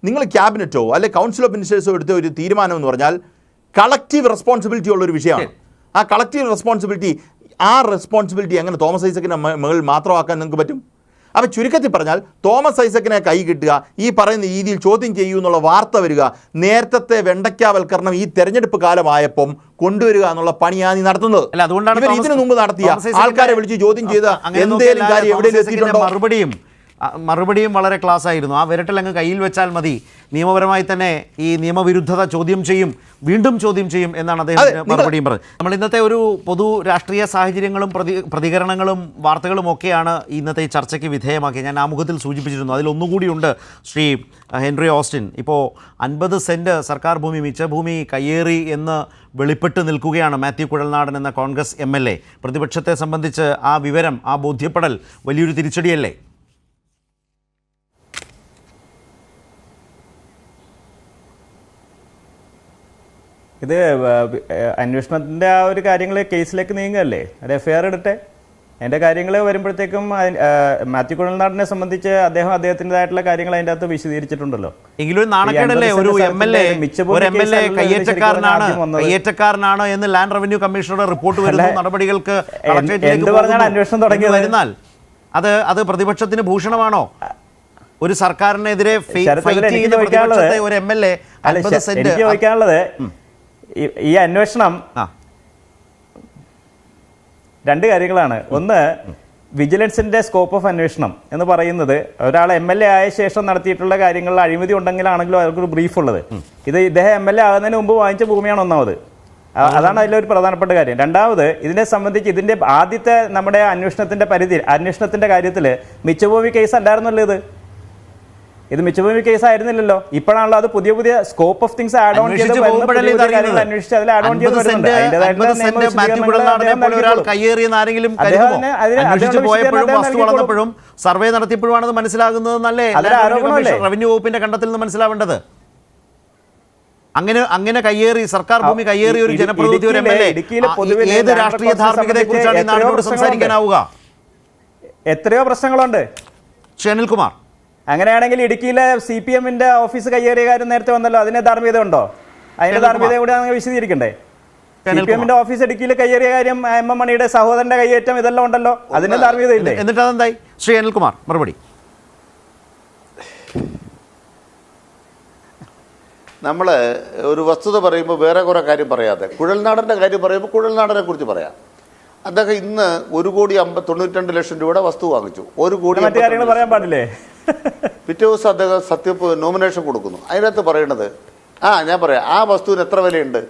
നിങ്ങൾ ക്യാബിനറ്റോ അല്ലെ കൗൺസിൽ ഓഫ് മിനിസ്റ്റേഴ്സോ എടുത്ത ഒരു തീരുമാനം എന്ന് പറഞ്ഞാൽ കളക്റ്റീവ് റെസ്പോൺസിബിലിറ്റി ഉള്ളൊരു വിഷയമാണ്. ആ കളക്റ്റീവ് റെസ്പോൺസിബിലിറ്റി എങ്ങനെ തോമസ് ഐസക്കിനെ മുകളിൽ മാത്രമാക്കാൻ നിങ്ങൾക്ക് പറ്റും? അപ്പോൾ ചുരുക്കത്തിൽ പറഞ്ഞാൽ തോമസ് ഐസക്കിനെ കൈ കിട്ടുക, ഈ പറയുന്ന രീതിയിൽ ചോദ്യം ചെയ്യൂ എന്നുള്ള വാർത്ത വരിക, നേരത്തെ വെണ്ടയ്ക്കാവൽക്കരണം ഈ തെരഞ്ഞെടുപ്പ് കാലമായപ്പം കൊണ്ടുവരിക എന്നുള്ള പണിയാണ് ഈ നടത്തുന്നത്. ഇതിനു മുമ്പ് നടത്തിയ ആൾക്കാരെ വിളിച്ച് ചോദ്യം ചെയ്ത എന്തെങ്കിലും കാര്യം എവിടെയും എത്തിയിട്ടുണ്ടോ? മറുപടിയും വളരെ ക്ലാസ് ആയിരുന്നു. ആ വിരട്ടലങ്ങ് കയ്യിൽ വെച്ചാൽ മതി, നിയമപരമായി തന്നെ ഈ നിയമവിരുദ്ധത വീണ്ടും ചോദ്യം ചെയ്യും എന്നാണ് അദ്ദേഹം മറുപടിയും പറഞ്ഞത്. നമ്മൾ ഇന്നത്തെ ഒരു പൊതു രാഷ്ട്രീയ സാഹചര്യങ്ങളും പ്രതികരണങ്ങളും വാർത്തകളും ഒക്കെയാണ് ഇന്നത്തെ ഈ ചർച്ചയ്ക്ക് വിധേയമാക്കിയത്. ഞാൻ ആമുഖത്തിൽ സൂചിപ്പിച്ചിരുന്നു. അതിലൊന്നുകൂടിയുണ്ട് ശ്രീ ഹെൻറി ഓസ്റ്റിൻ. ഇപ്പോൾ 50 സെൻറ്റ് സർക്കാർ ഭൂമി, മിച്ചഭൂമി കയ്യേറി എന്ന് വെളിപ്പെട്ട് നിൽക്കുകയാണ് മാത്യു കുഴൽനാടൻ എന്ന കോൺഗ്രസ് MLA. പ്രതിപക്ഷത്തെ സംബന്ധിച്ച് ആ വിവരം, ആ ബോധ്യപ്പെടൽ വലിയൊരു തിരിച്ചടിയല്ലേ? ഇത് അന്വേഷണത്തിൻ്റെ ആ ഒരു കാര്യങ്ങൾ കേസിലേക്ക് നീങ്ങുകയല്ലേ, ഒരു FIR ഇടട്ടെ. അതിൻ്റെ കാര്യങ്ങൾ വരുമ്പോഴത്തേക്കും മാത്യു കുഴൽനാടിനെ സംബന്ധിച്ച് അദ്ദേഹത്തിൻ്റെതായിട്ടുള്ള കാര്യങ്ങൾ അതിൻ്റെ അകത്ത് വിശദീകരിച്ചിട്ടുണ്ടല്ലോ. എങ്കിലും നാണക്കേടല്ലേ ഒരു MLA കയ്യേറ്റക്കാരനാണ് എന്ന് ലാൻഡ് റവന്യൂ കമ്മീഷണറുടെ റിപ്പോർട്ട് വരുന്ന നടപടികൾക്ക് അന്വേഷണം തുടങ്ങി വരുന്നാൽ അത് പ്രതിപക്ഷത്തിന് ഭൂഷണമാണോ? ഒരു സർക്കാരിനെതിരെ ഒരു MLA ചോദിക്കാനുള്ളത്, ഈ അന്വേഷണം 2 കാര്യങ്ങളാണ്. ഒന്ന്, വിജിലൻസിന്റെ സ്കോപ്പ് ഓഫ് അന്വേഷണം എന്ന് പറയുന്നത് ഒരാൾ MLA ആയ ശേഷം നടത്തിയിട്ടുള്ള കാര്യങ്ങളിൽ അഴിമതി ഉണ്ടെങ്കിലാണെങ്കിലും അവർക്കൊരു ബ്രീഫ് ഉള്ളത്. ഇദ്ദേഹം MLA ആകുന്നതിന് മുമ്പ് വാങ്ങിച്ച ഭൂമിയാണ് ഒന്നാമത്. അതാണ് അതിലൊരു പ്രധാനപ്പെട്ട കാര്യം. രണ്ടാമത്, ഇതിനെ സംബന്ധിച്ച് ഇതിന്റെ ആദ്യത്തെ നമ്മുടെ അന്വേഷണത്തിന്റെ കാര്യത്തിൽ മിച്ചഭൂമി കേസ് അല്ലായിരുന്നല്ലോ. ഇത് മിച്ചഭൂമി കേസ് ആയിരുന്നില്ലല്ലോ. ഇപ്പോഴാണല്ലോ അത് പുതിയ scope of things add on ചെയ്ത് അന്വേഷിച്ച് അതിൽ ആഡ് ഓൺ ചെയ്ത് വരുന്നുണ്ട്. സർവേ നടത്തിയപ്പോഴും അത് മനസ്സിലാകുന്നതെന്നല്ലേ റവന്യൂ വകുപ്പിന്റെ കണ്ടെത്തൽ നിന്ന് മനസ്സിലാവേണ്ടത്? അങ്ങനെ കയ്യേറി സർക്കാർ ഭൂമി കയ്യേറി ഒരു ജനപ്രതിനിധി, ഒരു MLA, ഏത് രാഷ്ട്രീയ ധാർമ്മികതയെ കുറിച്ചാണ് ഈ നാടിനോട് സംസാരിക്കാനാവുക? എത്രയോ പ്രശ്നങ്ങളുണ്ട്. അനിൽകുമാർ, അങ്ങനെയാണെങ്കിൽ ഇടുക്കിയിലെ CPM-ന്റെ ഓഫീസ് കയ്യേറിയ കാര്യം നേരത്തെ വന്നല്ലോ. അതിന് ധാർമ്മികത ഉണ്ടോ? അതിന്റെ ധാർമ്മികത കൂടെ വിശദീകരിക്കണ്ടേ? CPM-ന്റെ ഓഫീസ് ഇടുക്കിയിൽ കയ്യേറിയ കാര്യം, എം എം മണിയുടെ സഹോദരന്റെ കയ്യേറ്റം, ഇതെല്ലാം ഉണ്ടല്ലോ. അതിന്റെ ധാർമ്മികതയില്ലേ? എന്നിട്ട് അതെന്തായി? ശ്രീ അനിൽകുമാർ മറുപടി. നമ്മൾ ഒരു വസ്തുത പറയുമ്പോൾ വേറെ കുറേ കാര്യം പറയാതെ കുഴൽനാടൻ്റെ കാര്യം പറയുമ്പോൾ കുഴൽനാടനെ കുറിച്ച് പറയാം. അദ്ദേഹം ഇന്ന് 1,92,00,000 രൂപയുടെ വസ്തു വാങ്ങിച്ചു. 1,00,00,000 കാര്യങ്ങൾ പറയാൻ പാടില്ലേ? പിറ്റേ ദിവസം അദ്ദേഹം നോമിനേഷൻ കൊടുക്കുന്നു. അതിനകത്ത് പറയണത് ഞാൻ പറയാം, ആ വസ്തുവിന് എത്ര വിലയുണ്ട്,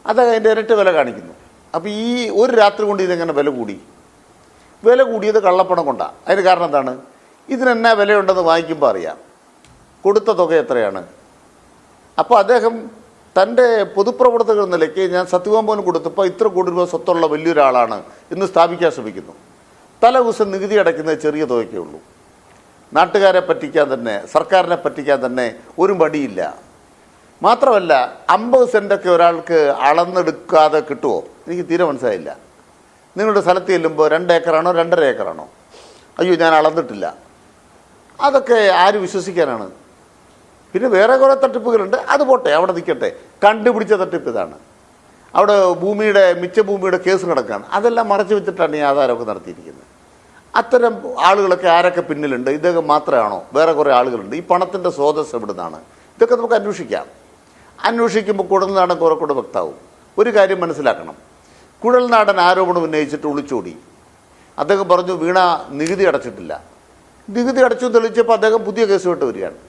അദ്ദേഹം അതിൻ്റെ ഇരട്ടി വില കാണിക്കുന്നു. അപ്പോൾ ഈ ഒരു രാത്രി കൊണ്ട് ഇതെങ്ങനെ വില കൂടി? വില കൂടിയത് കള്ളപ്പണം കൊണ്ടാണ്. അതിന് കാരണം എന്താണ്? ഇതിനെന്നാ വിലയുണ്ടെന്ന് വാങ്ങിക്കുമ്പോൾ അറിയാം കൊടുത്ത തുക എത്രയാണ്. അപ്പോൾ അദ്ദേഹം തൻ്റെ പൊതുപ്രവർത്തകർ എന്ന നിലയ്ക്ക് ഞാൻ സത്യവാങ്മൂലം കൊടുത്തപ്പോൾ ഇത്ര കോടി രൂപ സ്വത്തുള്ള വലിയൊരാളാണ് എന്ന് സ്ഥാപിക്കാൻ ശ്രമിക്കുന്നു. തല ദിവസം നികുതി അടയ്ക്കുന്നത് ചെറിയ തുകയ്ക്കേ ഉള്ളൂ. നാട്ടുകാരെ പറ്റിക്കാൻ തന്നെ, സർക്കാരിനെ പറ്റിക്കാൻ തന്നെ ഒരു മടിയില്ല. മാത്രമല്ല 50 സെൻറ്റൊക്കെ ഒരാൾക്ക് അളന്നെടുക്കാതെ കിട്ടുമോ? എനിക്ക് തീരെ മനസ്സിലായില്ല. നിങ്ങളുടെ സ്ഥലത്ത് ചെല്ലുമ്പോൾ 2 ഏക്കറാണോ 2.5 ഏക്കറാണോ? അയ്യോ ഞാൻ അളന്നിട്ടില്ല. അതൊക്കെ ആര് വിശ്വസിക്കാനാണ്? പിന്നെ വേറെ കുറേ തട്ടിപ്പുകളുണ്ട്, അത് പോട്ടെ, അവിടെ നിൽക്കട്ടെ. കണ്ടുപിടിച്ച തട്ടിപ്പ് ഇതാണ്. അവിടെ മിച്ച ഭൂമിയുടെ കേസ് കിടക്കുകയാണ്. അതെല്ലാം മറച്ചു വെച്ചിട്ടാണ് ഈ ആധാരമൊക്കെ നടത്തിയിരിക്കുന്നത്. അത്തരം ആളുകളൊക്കെ ആരൊക്കെ പിന്നിലുണ്ട്? ഇദ്ദേഹം മാത്രമാണോ? വേറെ കുറേ ആളുകളുണ്ട്. ഈ പണത്തിൻ്റെ സ്രോതസ് എവിടുന്നാണ്? ഇതൊക്കെ നമുക്ക് അന്വേഷിക്കാം. അന്വേഷിക്കുമ്പോൾ കുഴൽനാടൻ കുറെ കൂടെ വ്യക്തമാവും. ഒരു കാര്യം മനസ്സിലാക്കണം, കുഴൽനാടൻ ആരോപണം ഉന്നയിച്ചിട്ട് ഒളിച്ചോടി. അദ്ദേഹം പറഞ്ഞു വീണ നികുതി അടച്ചിട്ടില്ല. നികുതി അടച്ചു തെളിയിച്ചപ്പോൾ അദ്ദേഹം പുതിയ കേസ് വിട്ട് വരികയാണ്.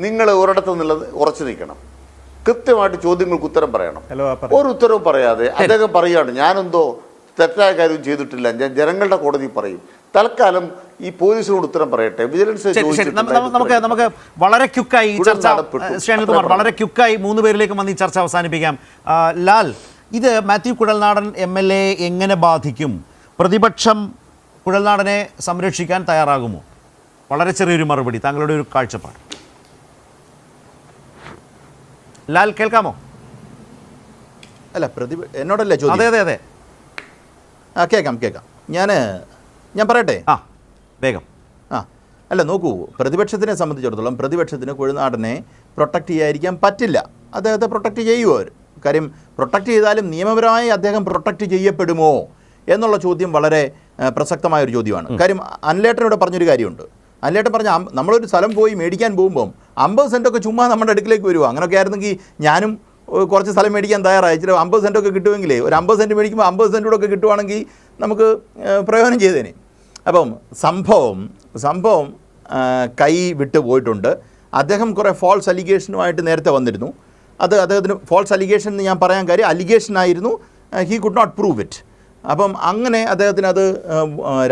നിങ്ങൾ ഒരിടത്ത് നിന്നുള്ളത് ഉറച്ചു നിൽക്കണം, കൃത്യമായിട്ട് ചോദ്യങ്ങൾക്ക് ഉത്തരം പറയണം. ഒരു ഉത്തരവും പറയാതെ അദ്ദേഹം പറയുകയാണ് ഞാനെന്തോ തെറ്റായ കാര്യം ചെയ്തിട്ടില്ല, ഞാൻ ജനങ്ങളുടെ കോടതി പറയും. തൽക്കാലം ഈ പോലീസിനോട് ഉത്തരം പറയട്ടെ, വിജിലൻസ്. നമുക്ക് വളരെ ക്യുക്കായി ചർച്ച, ശ്രീ അനിൽകുമാർ വളരെ ക്യുക്കായി 3 പേരിലേക്കും വന്ന് ഈ ചർച്ച അവസാനിപ്പിക്കാം. ലാൽ, ഇത് മാത്യു കുഴൽനാടൻ MLA എങ്ങനെ ബാധിക്കും? പ്രതിപക്ഷം കുഴൽനാടനെ സംരക്ഷിക്കാൻ തയ്യാറാകുമോ? വളരെ ചെറിയൊരു മറുപടി, താങ്കളുടെ ഒരു കാഴ്ചപ്പാട്. ലാൽ കേൾക്കാമോ? അല്ല, എന്നോടല്ലേ ചോദ്യം? അതെ അതെ അതെ, കേൾക്കാം. ഞാൻ പറയട്ടെ? വേഗം. അല്ല, നോക്കൂ, പ്രതിപക്ഷത്തിനെ സംബന്ധിച്ചിടത്തോളം പ്രതിപക്ഷത്തിന് കുഴൽനാടനെ പ്രൊട്ടക്റ്റ് ചെയ്യാതിരിക്കാൻ പറ്റില്ല. അദ്ദേഹത്തെ പ്രൊട്ടക്റ്റ് ചെയ്യുമോ അവർ? കാര്യം പ്രൊട്ടക്റ്റ് ചെയ്താലും നിയമപരമായി അദ്ദേഹം പ്രൊട്ടക്റ്റ് ചെയ്യപ്പെടുമോ എന്നുള്ള ചോദ്യം വളരെ പ്രസക്തമായൊരു ചോദ്യമാണ്. കാര്യം അനിലേട്ടനോട് പറഞ്ഞൊരു കാര്യമുണ്ട്. അനിലേട്ടൻ പറഞ്ഞ നമ്മളൊരു സ്ഥലം പോയി മേടിക്കാൻ പോകുമ്പം 50 സെൻറ്റൊക്കെ ചുമ്മാ നമ്മുടെ അടുക്കിലേക്ക് വരുമോ? അങ്ങനെയൊക്കെ ആയിരുന്നെങ്കിൽ ഞാനും കുറച്ച് സ്ഥലം മേടിക്കാൻ തയ്യാറായി. ചില 50 സെൻറ്റൊക്കെ കിട്ടുമെങ്കിലേ, ഒരു 50 സെൻറ്റ് മേടിക്കുമ്പോൾ 50 സെൻറ്റൂടെ ഒക്കെ കിട്ടുവാണെങ്കിൽ നമുക്ക് പ്രയോജനം ചെയ്തേനെ. അപ്പം സംഭവം കൈ വിട്ടു പോയിട്ടുണ്ട്. അദ്ദേഹം കുറേ ഫോൾസ് അലിഗേഷനുമായിട്ട് നേരത്തെ വന്നിരുന്നു. അദ്ദേഹത്തിന് ഫോൾസ് അലിഗേഷൻ എന്ന് ഞാൻ പറയാൻ കാര്യം അലിഗേഷനായിരുന്നു. He could not prove it. അപ്പം അങ്ങനെ അദ്ദേഹത്തിന് അത്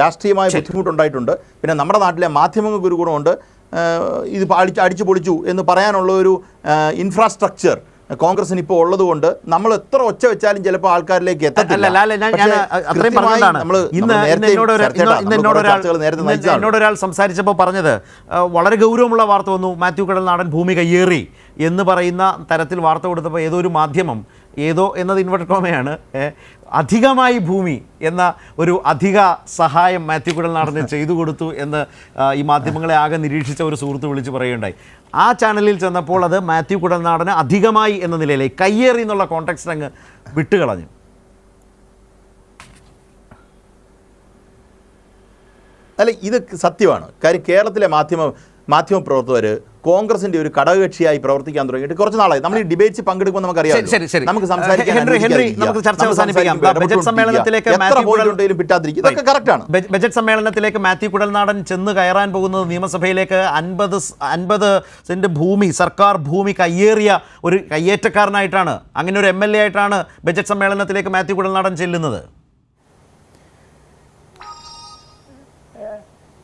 രാഷ്ട്രീയമായ ബുദ്ധിമുട്ടുണ്ടായിട്ടുണ്ട്. പിന്നെ നമ്മുടെ നാട്ടിലെ മാധ്യമങ്ങൾക്ക് ഒരു ഗുണമുണ്ട്, ഇത് അടിച്ചു പൊളിച്ചു എന്ന് പറയാനുള്ള ഒരു ഇൻഫ്രാസ്ട്രക്ചർ കോൺഗ്രസിന് ഇപ്പോൾ ഉള്ളതുകൊണ്ട് നമ്മൾ എത്ര ഒച്ച വെച്ചാലും ചിലപ്പോൾ ആൾക്കാരിലേക്ക് എത്തത്തില്ല. എന്നോടൊരാൾ സംസാരിച്ചപ്പോൾ പറഞ്ഞത് വളരെ ഗൗരവമുള്ള വാർത്ത വന്നു, മാത്യു കുഴൽനാടൻ ഭൂമി കയ്യേറി എന്ന് പറയുന്ന തരത്തിൽ വാർത്ത കൊടുത്തപ്പോൾ ഏതോ ഒരു മാധ്യമം, ഏതോ എന്നത് ഇൻവെർട്ടഡ് കോമയാണ്, അധികമായി ഭൂമി എന്ന ഒരു അധിക സഹായം മാത്യു കുഴൽനാടന് ചെയ്തു കൊടുത്തു എന്ന് ഈ മാധ്യമങ്ങളെ ആകെ നിരീക്ഷിച്ച ഒരു സുഹൃത്ത് വിളിച്ച് പറയുകയുണ്ടായി. ആ ചാനലിൽ ചെന്നപ്പോൾ അത് മാത്യു കുഴൽനാടന് അധികമായി എന്ന നിലയിലേക്ക് കയ്യേറി എന്നുള്ള കോണ്ടെക്സ്റ്റ് അങ്ങ് വിട്ടുകളഞ്ഞു. അല്ല, ഇത് സത്യമാണ്. കാര്യം കേരളത്തിലെ മാധ്യമപ്രവർത്തകർ കോൺഗ്രസിന്റെ ഒരു ഘടകകക്ഷിയായി പ്രവർത്തിക്കാൻ തുടങ്ങിയിട്ട് കുറച്ച് നാളായി. നമ്മൾ ഈ ഡിബേറ്റ്സ് പങ്കെടുക്കുമ്പോൾ നമുക്കറിയാം, നമുക്ക് സംസാരിക്കാൻ ബജറ്റ് സമ്മേളനത്തിലേക്ക് മാത്യു കുഴൽനാടൻ ചെന്ന് കയറാൻ പോകുന്നത് നിയമസഭയിലേക്ക് 50 സെന്റ് ഭൂമി, സർക്കാർ ഭൂമി കയ്യേറിയ ഒരു കയ്യേറ്റക്കാരനായിട്ടാണ്, അങ്ങനെ ഒരു MLA ആയിട്ടാണ് ബജറ്റ് സമ്മേളനത്തിലേക്ക് മാത്യു കുഴൽനാടൻ ചെല്ലുന്നത്.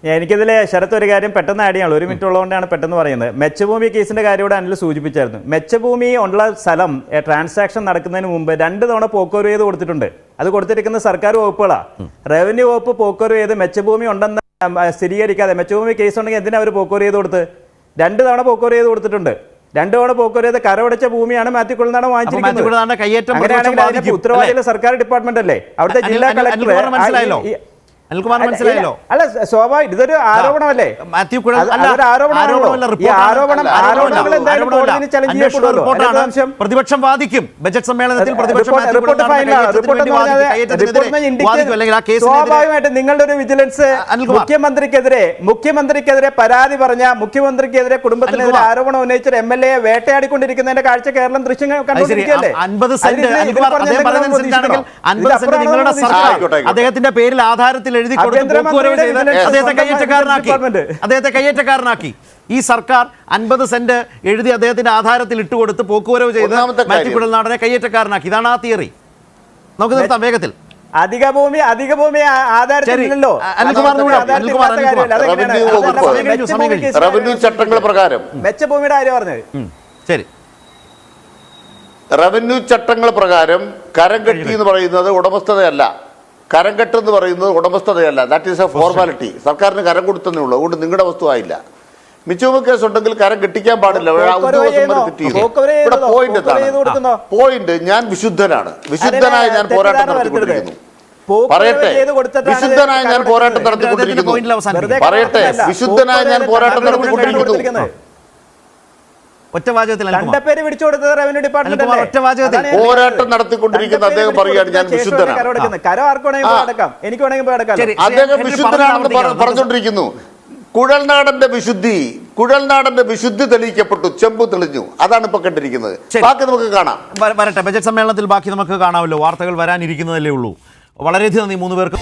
എനിക്കിതിലെ ശരത്ത് ഒരു കാര്യം പെട്ടെന്ന് ആഡ് ചെയ്യാനുള്ളൂ, 1 മിനിറ്റ് ഉള്ളതുകൊണ്ടാണ് പെട്ടെന്ന് പറയുന്നത്. മെച്ചഭൂമി കേസിന്റെ കാര്യം ഇവിടെ അനിൽ സൂചിപ്പിച്ചായിരുന്നു. മെച്ചഭൂമി ഉള്ള സ്ഥലം ട്രാൻസാക്ഷൻ നടക്കുന്നതിന് മുമ്പ് 2 തവണ പോക്കോരു ചെയ്ത് കൊടുത്തിട്ടുണ്ട്. അത് കൊടുത്തിരിക്കുന്ന സർക്കാർ വകുപ്പുകളാണ്. റവന്യൂ വകുപ്പ് പോക്കോരു ചെയ്ത് മെച്ചഭൂമി ഉണ്ടെന്ന് സ്ഥിരീകരിക്കാതെ, മെച്ചഭൂമി കേസ് ഉണ്ടെങ്കിൽ എന്തിനാ അവർ പോക്കോരു ചെയ്ത് കൊടുത്ത്? 2 തവണ പോക്കോരു ചെയ്ത് കൊടുത്തിട്ടുണ്ട്. 2 തവണ പോക്കോരു ചെയ്ത് കരമടച്ച ഭൂമിയാണ് മാത്യു കുഴൽനാടൻ വാങ്ങിച്ചിരിക്കുന്നത്. അങ്ങനെയാണെങ്കിൽ അതിന്റെ ഉത്തരവാദിയുള്ള സർക്കാർ ഡിപ്പാർട്ട്മെന്റ് അല്ലേ? അവിടുത്തെ ജില്ലാ കളക്ടർ അനിൽകുമാറിന് മനസ്സിലായല്ലോ. അല്ല സ്വാഭാവികം ഇതൊരു ആരോപണമല്ലേ? മാത്യു കുഴൽ അത് അല്ല, അതൊരു ആരോപണമാണല്ലോ. ആരോപണമല്ല, ഈ റിപ്പോർട്ടാണ്. ആരോപണങ്ങൾ എന്തായാലും കോടതിയിൽ challenge അന്വേഷണ ചെയ്യപ്പെടുമല്ലോ. റിപ്പോർട്ടാണ്. അതിന്റെ അംശം പ്രതിപക്ഷം വാദിക്കും. ബജറ്റ് സമ്മേളനത്തിൽ പ്രതിപക്ഷം റിപ്പോർട്ട് മാത്യു കുഴൽ ഫൈനലാണ്. നടത്തിയ റിപ്പോർട്ട് എന്ന് കയ്യേറ്റത്തിനെതിരെ പറഞ്ഞാൽ കയ്യേറ്റത്തിനെതിരെ വാദിക്കും. അല്ലെങ്കിൽ ആ കേസിനെതിരെ സ്വാഭാവികമായിട്ട് നിങ്ങളുടെ ഒരു വിജിലൻസ് അനിൽകുമാർ. മുഖ്യമന്ത്രിക്കെതിരെ പരാതി പറഞ്ഞ മുഖ്യമന്ത്രിക്കെതിരെ കുടുംബത്തിനെതിരെ അനിൽകുമാർ. ആരോപണം ഉന്നയിച്ച MLA വേട്ടയാടിക്കൊണ്ടിരിക്കുന്നതിന്റെ കാഴ്ച കേരളം ദൃശ്യം കണ്ടുകൊണ്ടിരിക്കുകയല്ലേ? 50 സെന്റ് അനിൽകുമാർ അദ്ദേഹം പറയുന്നത് അനുസരിച്ചാണെങ്കിൽ 50 സെന്റ് നിങ്ങളുടെ സർക്കാർ അദ്ദേഹത്തിന്റെ പേരിൽ ആധാരത്തിൽ എഴുതി കൊടുത്ത് പോക്കുവരവ് ചെയ്ത് അദ്ദേഹത്തെ കയ്യേറ്റക്കാരനാക്കി. ഈ സർക്കാർ 50 സെന്റ് എഴുതി അദ്ദേഹത്തിന്റെ ആധാരത്തിൽ ഇട്ടുകൊടുത്ത് പോക്കുവരവ് ചെയ്ത് മാത്യു കുഴൽനാടനെ കയ്യേറ്റക്കാരനാക്കി. ഇതാണ് ആ തിയറി. നമുക്ക് നിർത്താം വേഗത്തിൽ. അധിക ഭൂമി ആധാരത്തിലില്ലല്ലോ. റവന്യൂ ചട്ടങ്ങൾ പ്രകാരം വെച്ച ഭൂമിയുടെ കാര്യം പറഞ്ഞത്. ശരി, റവന്യൂ ചട്ടങ്ങൾ പ്രകാരം കരം കെട്ടി എന്ന് പറയുന്നത് ഉടമസ്ഥതയല്ല. കരം കെട്ടെന്ന് പറയുന്നത് ഉടമസ്ഥതയല്ല. That is a formality. സർക്കാരിന് കരം കൊടുത്തതേ ഉള്ളൂ. അതുകൊണ്ട് നിങ്ങളുടെ വസ്തു ആയില്ല. മിച്ചവും കേസ് ഉണ്ടെങ്കിൽ കരം കെട്ടിക്കാൻ പാടില്ല. ഇവിടെ പോയിന്റ് ഞാൻ വിശുദ്ധനാണ്. വിശുദ്ധനായി ഞാൻ പോരാട്ടം നടത്തിക്കൊണ്ടിരിക്കുന്നു. പറയട്ടെ, വിശുദ്ധനായി ഞാൻ പോരാട്ടം നടത്തിക്കൊണ്ടിരിക്കുന്നു. പറയട്ടെ, വിശുദ്ധനായി ഞാൻ പോരാട്ടം നടത്തിക്കൊണ്ടിരിക്കുന്നു. പോരാട്ടം നടത്തിക്കൊണ്ടിരിക്കുന്ന അദ്ദേഹം പറയുകയാണ് ഞാൻ വിശുദ്ധനാണ്. അദ്ദേഹം വിശുദ്ധനാണെന്ന് പറഞ്ഞുകൊണ്ടിരിക്കുന്നു. കുഴൽനാടന്റെ വിശുദ്ധി തെളിയിക്കപ്പെട്ടു. ചെമ്പ് തെളിഞ്ഞു. അതാണ് ഇപ്പൊ കണ്ടിരിക്കുന്നത്. ബാക്കി നമുക്ക് കാണാം. വരട്ടെ, ബജറ്റ് സമ്മേളനത്തിൽ ബാക്കി നമുക്ക് കാണാമല്ലോ. വാർത്തകൾ വരാനിരിക്കുന്നതല്ലേ ഉള്ളൂ. വളരെയധികം നന്ദി 3 പേർക്കും.